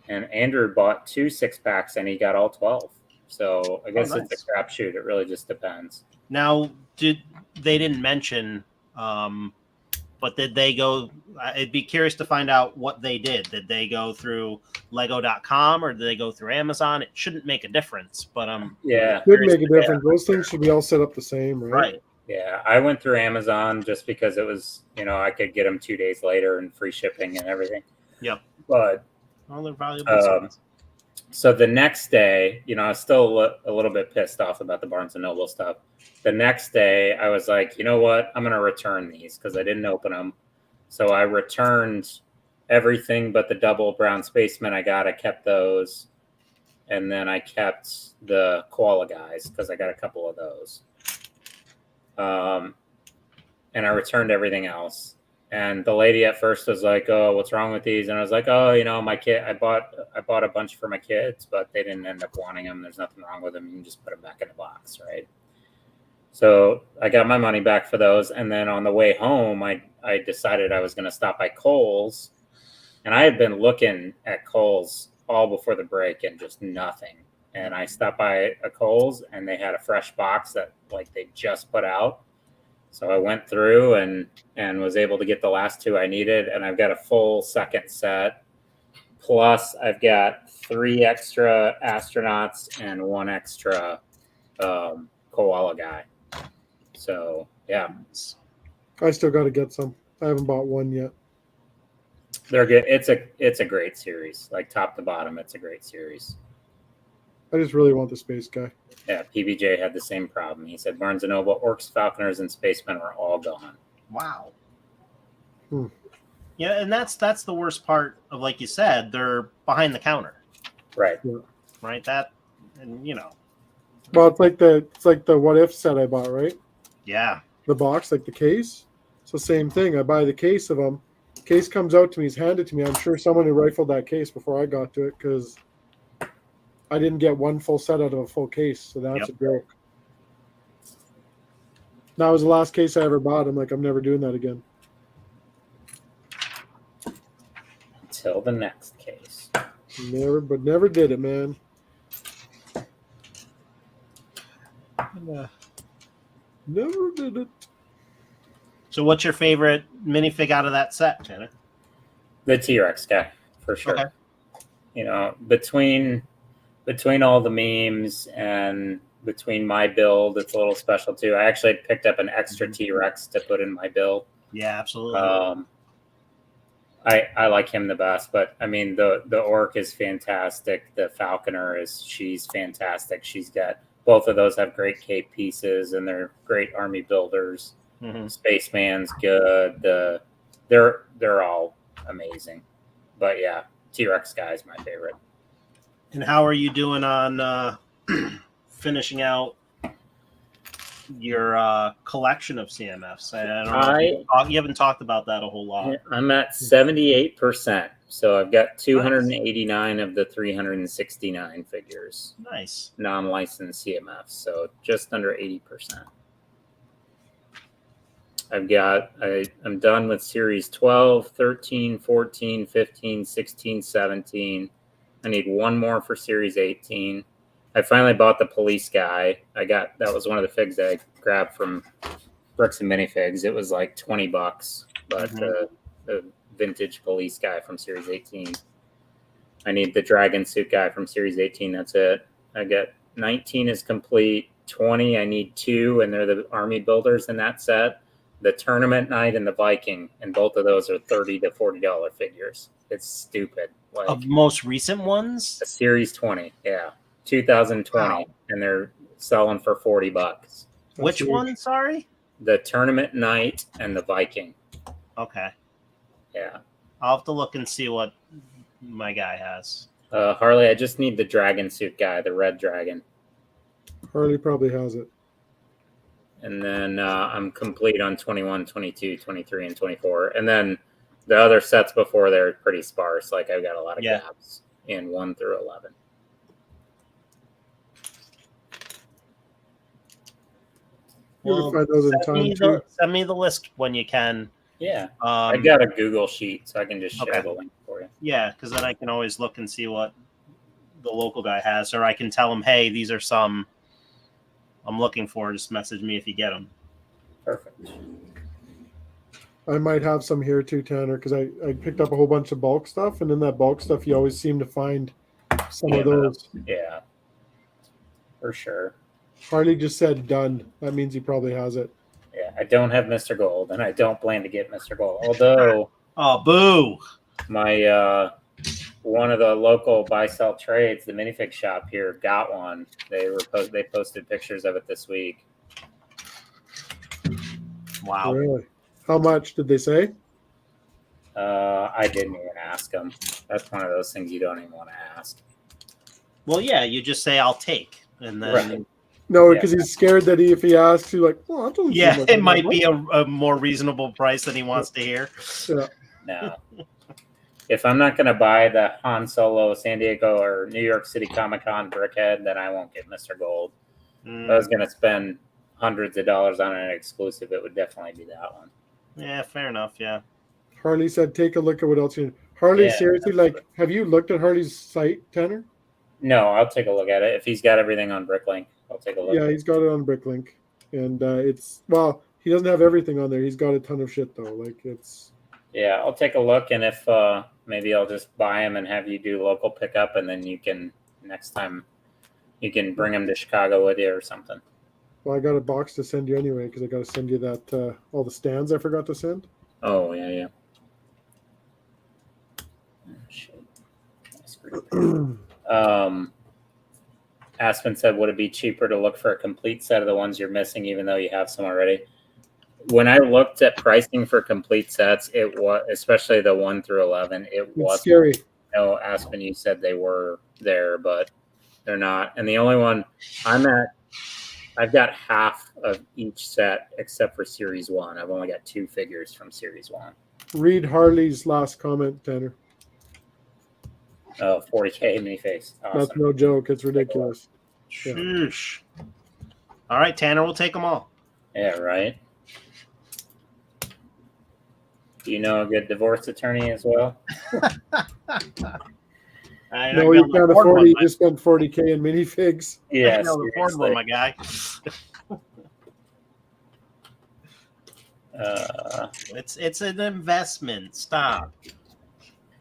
And Andrew bought 2 6-packs and he got all 12. So I guess It's a crapshoot. It really just depends. Now, they didn't mention, but did they go? I'd be curious to find out what they did. Did they go through Lego.com or did they go through Amazon? It shouldn't make a difference, but it should make a difference. Those things should be all set up the same, right? Yeah, I went through Amazon just because it was, I could get them 2 days later and free shipping and everything. Yep. But All they're valuable. so the next day, I was still a little bit pissed off about the Barnes and Noble stuff. The next day, I was like, you know what? I'm going to return these because I didn't open them. So I returned everything but the double brown spacemen I got. I kept those. And then I kept the koala guys because I got a couple of those. And I returned everything else. And the lady at first was like, "Oh, what's wrong with these?" And I was like, "Oh, my kid. I bought a bunch for my kids, but they didn't end up wanting them. There's nothing wrong with them. You can just put them back in the box, right?" So I got my money back for those. And then on the way home, I decided I was going to stop by Kohl's, and I had been looking at Kohl's all before the break and just nothing. And I stopped by a Kohl's, and they had a fresh box that they just put out. So I went through and was able to get the last two I needed, and I've got a full second set. Plus, I've got 3 extra astronauts and 1 extra koala guy. So yeah, I still got to get some. I haven't bought one yet. they're good. It's a great series, top to bottom. It's a great series. I just really want the space guy. Yeah, PBJ had the same problem. He said Barnes & Noble, Orcs, Falconers, and Spacemen were all gone. Wow. Yeah, and that's the worst part of, like you said, they're behind the counter. Right. Yeah. Right? That, and Well, it's like the What If set I bought, right? Yeah. The box, the case. So same thing. I buy the case of them. Case comes out to me, he's handed to me. I'm sure someone who rifled that case before I got to it because I didn't get one full set out of a full case, so that's a joke. That was the last case I ever bought. I'm like, I'm never doing that again. Until the next case. Never did it, man. Never did it. So what's your favorite minifig out of that set, Tanner? The T-Rex guy, for sure. Okay. Between all the memes and between my build, it's a little special too. I actually picked up an extra T-Rex to put in my build. Yeah, absolutely. I like him the best, but I mean the Orc is fantastic. The Falconer she's fantastic. She's got both of those have great cape pieces and they're great army builders. Mm-hmm. Spaceman's good. They're all amazing. But yeah, T-Rex guy is my favorite. And how are you doing on finishing out your collection of CMFs? I don't know. You haven't talked about that a whole lot. I'm at 78%. So I've got 289 of the 369 figures. Nice. Non-licensed CMFs. So just under 80%. I'm done with series 12, 13, 14, 15, 16, 17. I need one more for series 18. I finally bought the police guy. That was one of the figs that I grabbed from Bricks and Minifigs. It was like $20, but the vintage police guy from series 18. I need the dragon suit guy from series 18. That's it. I got 19 is complete. 20, I need 2, and they're the army builders in that set. The Tournament Knight and the Viking, and both of those are $30 to $40 figures. It's stupid. Of most recent ones? Series 20, yeah. 2020, wow. And they're selling for $40. Which one, sorry? The Tournament Knight and the Viking. Okay. Yeah. I'll have to look and see what my guy has. Harley, I just need the dragon suit guy, the red dragon. Harley probably has it. And then I'm complete on 21, 22, 23, and 24. And then the other sets before they're pretty sparse. I've got a lot of gaps in 1 through 11. Well, send me the list when you can. Yeah. I got a Google sheet, so I can just share the link for you. Yeah, because then I can always look and see what the local guy has, or I can tell him, hey, these are some I'm looking for. Just message me if you get them. Perfect. I might have some here too, Tanner, because I picked up a whole bunch of bulk stuff, and in that bulk stuff, you always seem to find some of those. Yeah, for sure. Harley just said done. That means he probably has it. I don't have Mr. Gold, and I don't plan to get Mr. Gold. Although, Oh, boo! my one of the local buy sell trades, the minifig shop here, got one. They posted pictures of it this week. Wow. Really? How much did they say? I didn't even ask them. That's one of those things you don't even want to ask. Well, yeah, you just say I'll take, and then Right. No, Yeah. because he's scared that if he asks, he's like, well, that doesn't seem yeah, like it that might much. be a more reasonable price than he wants to hear. Yeah. No. If I'm not going to buy the Han Solo San Diego or New York City Comic Con brickhead, then I won't get Mr. Gold. If I was going to spend hundreds of dollars on an exclusive, it would definitely be that one. Yeah, fair enough. Yeah. Harley said, take a look at what else you. Harley, Yeah, seriously, like, have you looked at Harley's site, Tanner? No, I'll take a look at it. If he's got everything on Bricklink, I'll take a look. Yeah, he's got it on Bricklink, and he doesn't have everything on there. He's got a ton of shit though. Like it's. Yeah, I'll take a look, and if maybe I'll just buy him and have you do local pickup, and then you can next time you can bring him to Chicago with you or something. Well, I got a box to send you anyway because I got to send you that all the stands I forgot to send. Oh yeah. Oh, shit. Aspen said, would it be cheaper to look for a complete set of the ones you're missing, even though you have some already? When I looked at pricing for complete sets, it was, especially the 1 through 11, it was scary. No, Aspen, you said they were there, but they're not. And the only one I've got half of each set except for Series 1. I've only got 2 figures from Series 1. Read Harley's last comment, Tanner. Oh, 40K miniface. Awesome. That's no joke. It's ridiculous. Sheesh. All right, Tanner, we'll take them all. Yeah, right. Do you know a good divorce attorney as well? No, you can't afford it. You just spent 40K in minifigs. Yeah, afford one, my guy. It's an investment. Stop.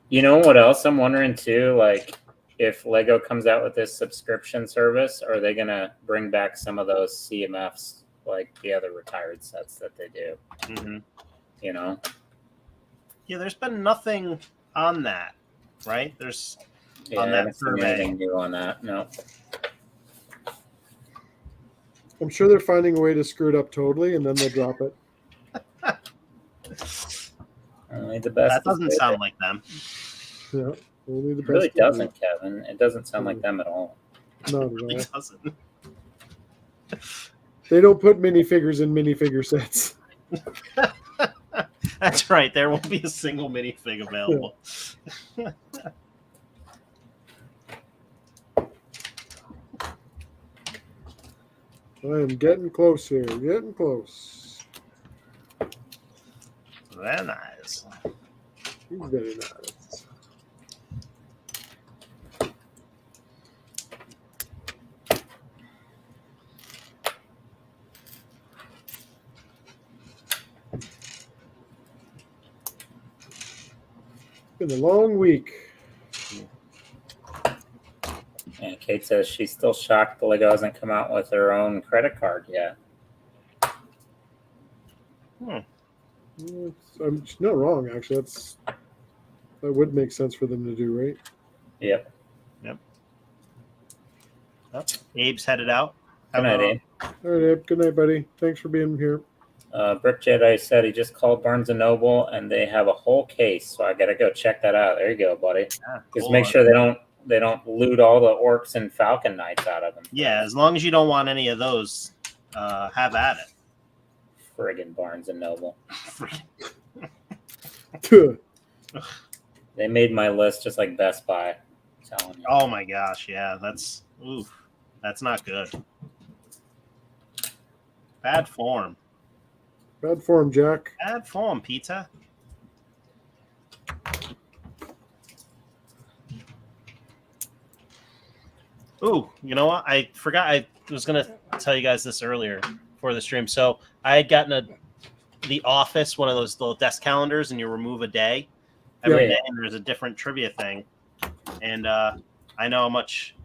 You know what else I'm wondering too? Like, if Lego comes out with this subscription service, are they gonna bring back some of those CMFs, like the other retired sets that they do? Mm-hmm. You know? Yeah, there's been nothing on that, right? There's on I that haven't seen survey. anything new on that. No. I'm sure they're finding a way to screw it up totally, and then they'll drop it. Only the best. That doesn't sound like them. Yeah, only the It best. really doesn't, Kevin. It doesn't sound like them at all. Not at It all. doesn't. They don't put minifigures in minifigure sets. That's right. There won't be a single minifig available. I am getting close here. Getting close. Very nice. He's very nice. Been a long week. And Kate says she's still shocked the Lego hasn't come out with their own credit card yet. She's not wrong, actually. That would make sense for them to do, right? Yep. Oh, Abe's headed out. Good night, Abe. All right, Abe. Good night, buddy. Thanks for being here. Brick Jedi said he just called Barnes & Noble and they have a whole case, so I got to go check that out. There you go, buddy. Just make sure they don't loot all the Orcs and Falcon Knights out of them. Yeah, as long as you don't want any of those, have at it. Friggin' Barnes & Noble. Tuh. They made my list just like Best Buy. I'm telling you. Oh my gosh, yeah, that's not good. Bad form. Bad form, Jack. Bad form, pizza. Ooh, you know what? I forgot. I was gonna tell you guys this earlier for the stream. So I had gotten the Office, one of those little desk calendars, and you remove a day every day, and there's a different trivia thing. And I know how much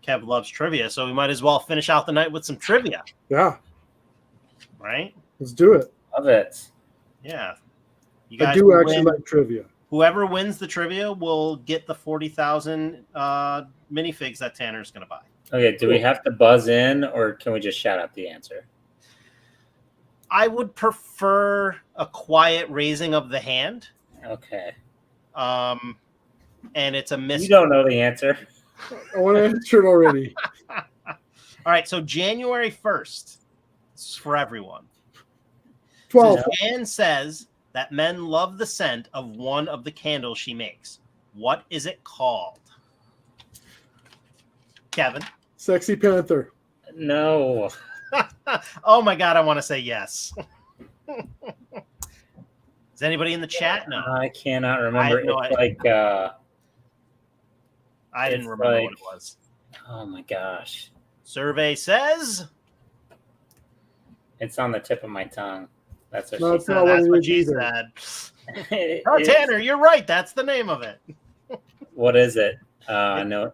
Kev loves trivia, so we might as well finish out the night with some trivia. Yeah. Right? Let's do it. Love it. Yeah. You I guys do will actually win. like trivia. Whoever wins the trivia will get the 40,000 minifigs that Tanner's going to buy. Okay, do we have to buzz in, or can we just shout out the answer? I would prefer a quiet raising of the hand. Okay. And it's a mystery. You don't know the answer. I want to answer it already. All right, so January 1st. This is for everyone. 12. So Jan says that men love the scent of one of the candles she makes. What is it called? Kevin? Sexy Panther. No. Oh my God, I want to say yes. Is anybody in the chat? No. I cannot remember. I didn't remember what it was. Oh my gosh. Survey says it's on the tip of my tongue. That's what No, she it's not that's what it she is either. said. Oh, Tanner, you're right. That's the name of it. What is it? No.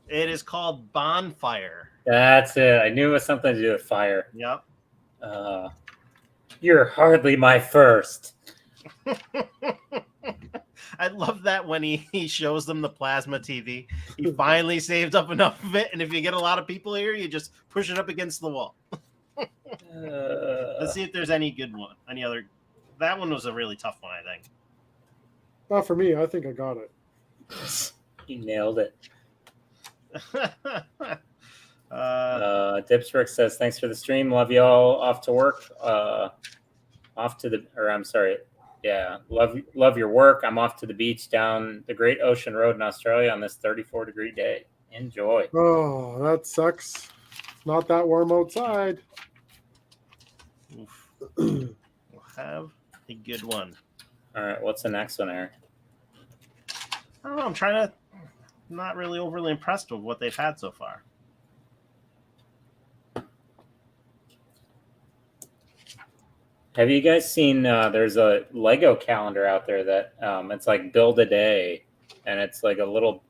It is called bonfire. That's it. I knew it was something to do with fire. Yep. You're hardly my first. I love that when he shows them the plasma TV. He finally saved up enough of it, and if you get a lot of people here, you just push it up against the wall. Let's see if there's any good one. Any other? That one was a really tough one, I think. Not for me. I think I got it. You nailed it. Dipsbrick says, thanks for the stream. Love y'all. Off to work. Yeah, love your work. I'm off to the beach down the Great Ocean Road in Australia on this 34-degree day. Enjoy. Oh, that sucks. It's not that warm outside. We'll have a good one. All right, what's the next one, Eric? I don't know. I'm trying to. Not really overly impressed with what they've had so far. Have you guys seen? There's a Lego calendar out there that it's like build a day, and it's like a little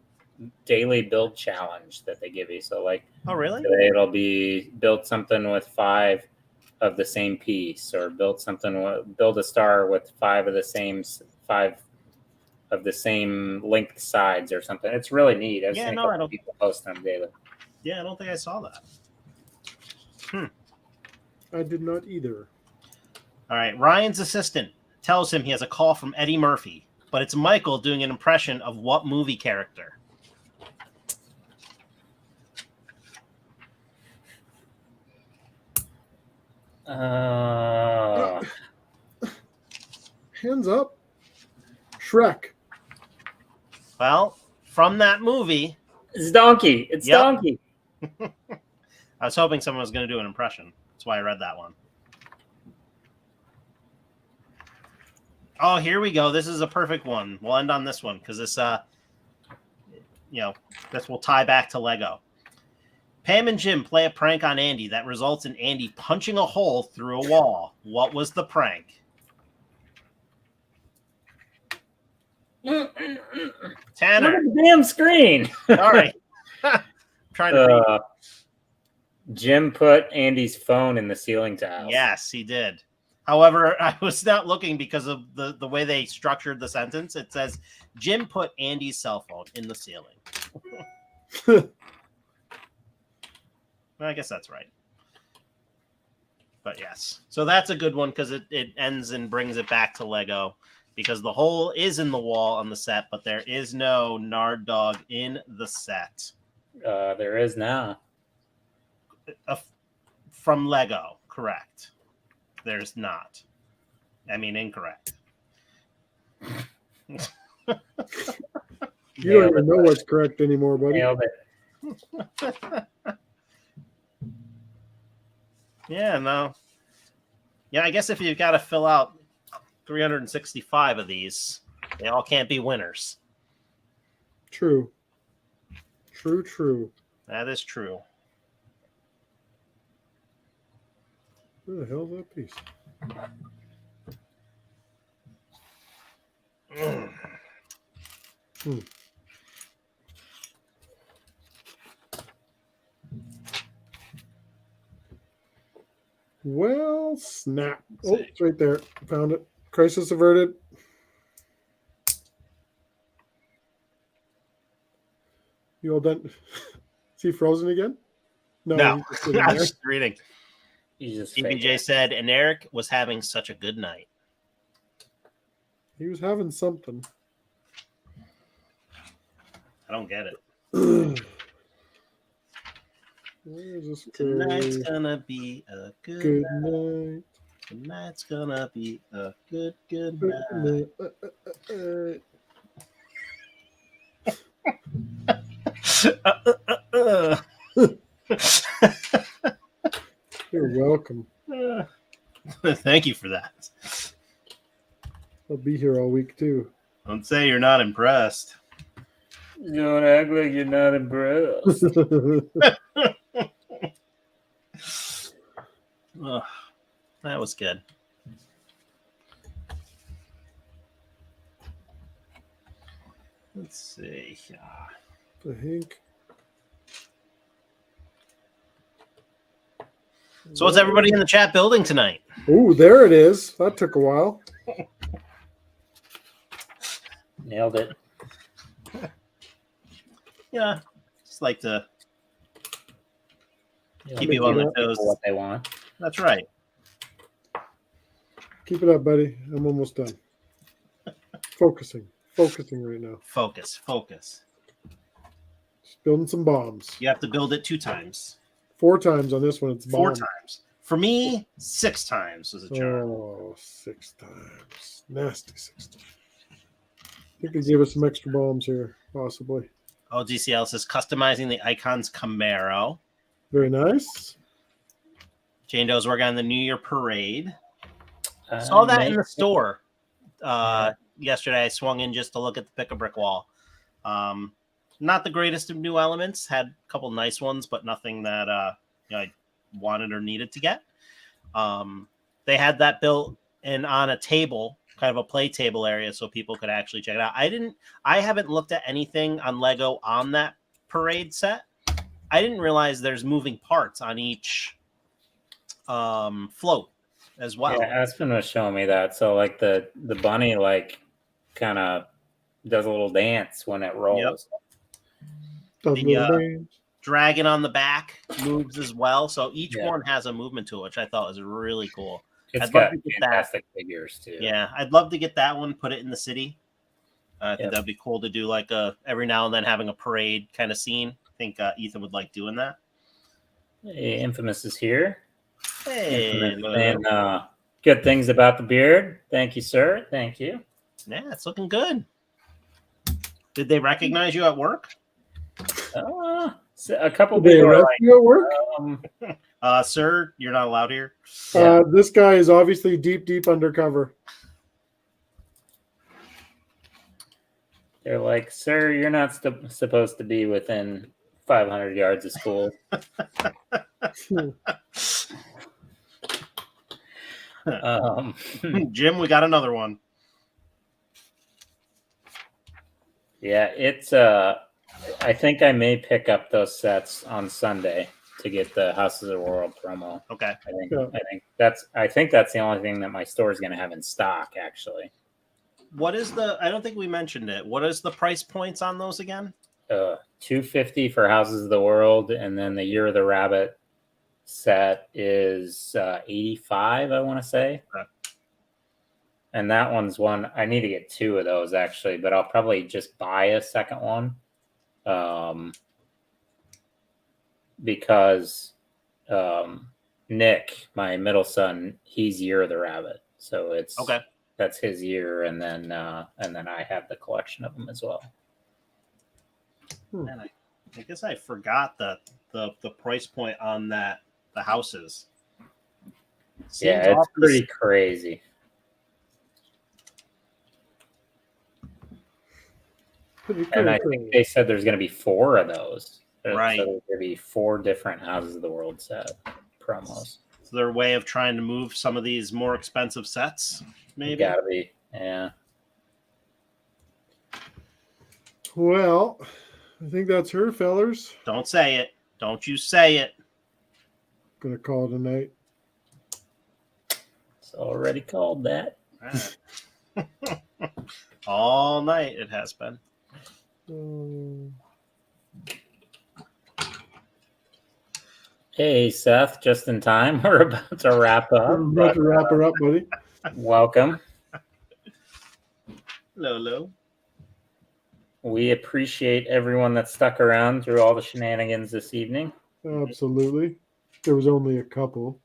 daily build challenge that they give you. So like, oh really? Today it'll be build something with 5 of the same piece, or build a star with 5 of the same length sides or something. It's really neat. I've seen a couple people post them daily. Yeah, I don't think I saw that. I did not either. All right, Ryan's assistant tells him he has a call from Eddie Murphy, but it's Michael doing an impression of what movie character? Hands up. Shrek. Well, from that movie. It's Donkey. It's Donkey. I was hoping someone was going to do an impression. That's why I read that one. Oh, here we go. This is a perfect one. We'll end on this one because this, this will tie back to Lego. Pam and Jim play a prank on Andy that results in Andy punching a hole through a wall. What was the prank? Tanner. Look at the damn screen. All right. Trying to read. Jim put Andy's phone in the ceiling tile. Yes, he did. However, I was not looking because of the way they structured the sentence. It says, Jim put Andy's cell phone in the ceiling. I guess that's right. But yes. So that's a good one because it ends and brings it back to Lego because the hole is in the wall on the set, but there is no Nard Dog in the set. There is now. From Lego, correct. There's not. I mean, incorrect. You don't even know what's correct anymore, buddy. Nailed it. Yeah, no. Yeah, I guess if you've got to fill out 365 of these, they all can't be winners. True. True. That is true. Where the hell is that piece? Well, snap. Oh, it's right there. Found it. Crisis averted. You all done? Is he frozen again? No, he's just sitting I was there. just reading. He's just DBJ faking it. said, and Eric was having such a good night. He was having something. I don't get it. Where is this Tonight's guy? gonna be a good Good night. night. Tonight's gonna be a good Good night. night. You're welcome. Thank you for that. I'll be here all week too. Don't say you're not impressed. Don't act like you're not impressed. Ugh, that was good. Let's see. I think. So what's everybody in the chat building tonight? Oh, there it is. That took a while. Nailed it. Yeah, just like to You keep know, you on the people toes. what they want. That's right. Keep it up, buddy. I'm almost done. Focusing right now. Focus. Just building some bombs. You have to build it 2 times. 4 times on this one. It's 4 bomb. times. For me, 6 times was a charm. Oh, 6 times. Nasty 6 times. I think they gave us some extra bombs here, possibly. Oh, DCL says customizing the icons Camaro. Very nice. Jane Doe's working on the New Year parade. Saw that in the store yesterday. I swung in just to look at the pick-a-brick wall. Not the greatest of new elements. Had a couple nice ones, but nothing that I wanted or needed to get. They had that built and on a table, kind of a play table area, so people could actually check it out. I haven't looked at anything on Lego on that parade set. I didn't realize there's moving parts on each float as well. Yeah, Aspen was showing me that. So like the bunny like kind of does a little dance when it rolls. The dragon on the back moves as well. So each Yeah. one has a movement to it, which I thought was really cool. It's I'd got love to get fantastic figures too. Yeah, I'd love to get that one, put it in the city. I think Yep. that'd be cool to do like every now and then having a parade kind of scene. I think Ethan would like doing that. Hey, Infamous is here. Hey, Infamous, and good things about the beard. Thank you, sir. Thank you. yeah, it's looking good. Did they recognize you at work? A couple Did they people are arrest you at work? Sir, you're not allowed here. This guy is obviously deep undercover. They're like, sir, you're not supposed to be within 500 yards of school. Jim, we got another one. Yeah, it's I think I may pick up those sets on Sunday to get the Houses of the World promo. Okay. I think that's the only thing that my store is going to have in stock, actually. What is I don't think we mentioned it. What is the price points on those again? $250 for Houses of the World, and then the Year of the Rabbit set is $85, I want to say. Okay. And that one's one I need to get 2 of those actually, but I'll probably just buy a second one, because Nick, my middle son, he's Year of the Rabbit, so it's okay. That's his year, and then I have the collection of them as well. And I guess I forgot the price point on the houses. Yeah, it's pretty crazy. And I think they said there's going to be 4 of those. Right. So there's going to be 4 different Houses of the World set promos. So their way of trying to move some of these more expensive sets, maybe? Gotta be, yeah. Well, I think that's her, fellers. Don't say it. Don't you say it. Gonna call it a night. It's already called that. All night it has been. Hey, Seth, just in time. We're about to wrap up. We're about to wrap her up, buddy. Welcome. Lolo. We appreciate everyone that stuck around through all the shenanigans this evening. Absolutely. There was only a couple.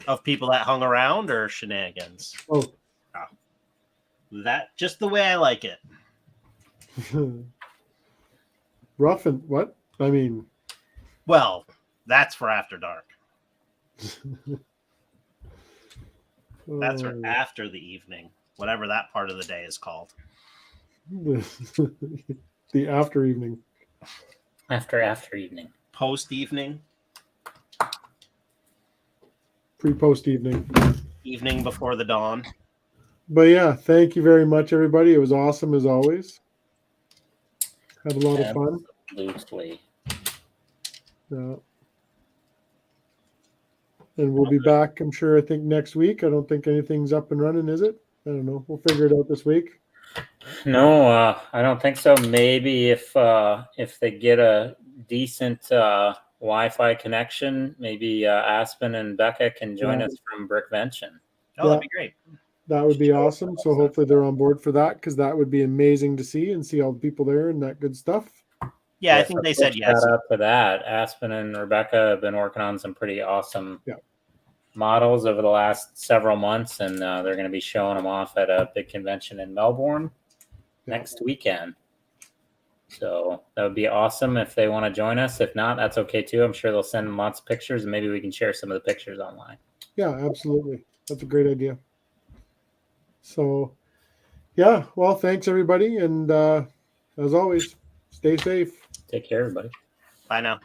Of people that hung around or shenanigans? Oh. That just the way I like it. Rough and what? I mean. Well, that's for after dark. That's for after the evening, whatever that part of the day is called. The after evening. After evening. Post evening. Pre-post evening. Evening before the dawn. But yeah, thank you very much, everybody. It was awesome as always. Had a lot of fun. Absolutely. Yeah. And we'll be back, I'm sure, I think next week. I don't think anything's up and running, is it? I don't know. We'll figure it out this week. No, I don't think so. Maybe if they get a decent Wi-Fi connection, maybe Aspen and Becca can join us from Brickmania. Oh, that'd be great. That would be awesome. So hopefully they're on board for that, because that would be amazing to see all the people there and that good stuff. Yeah, I think they said yes. Shout out to that. Aspen and Rebecca have been working on some pretty awesome models over the last several months, and they're going to be showing them off at a big convention in Melbourne next weekend. So that would be awesome if they want to join us. If not, that's okay too. I'm sure they'll send lots of pictures, and maybe we can share some of the pictures online. Yeah, absolutely. That's a great idea. So, yeah, well, thanks everybody. And as always, stay safe. Take care, everybody. Bye now.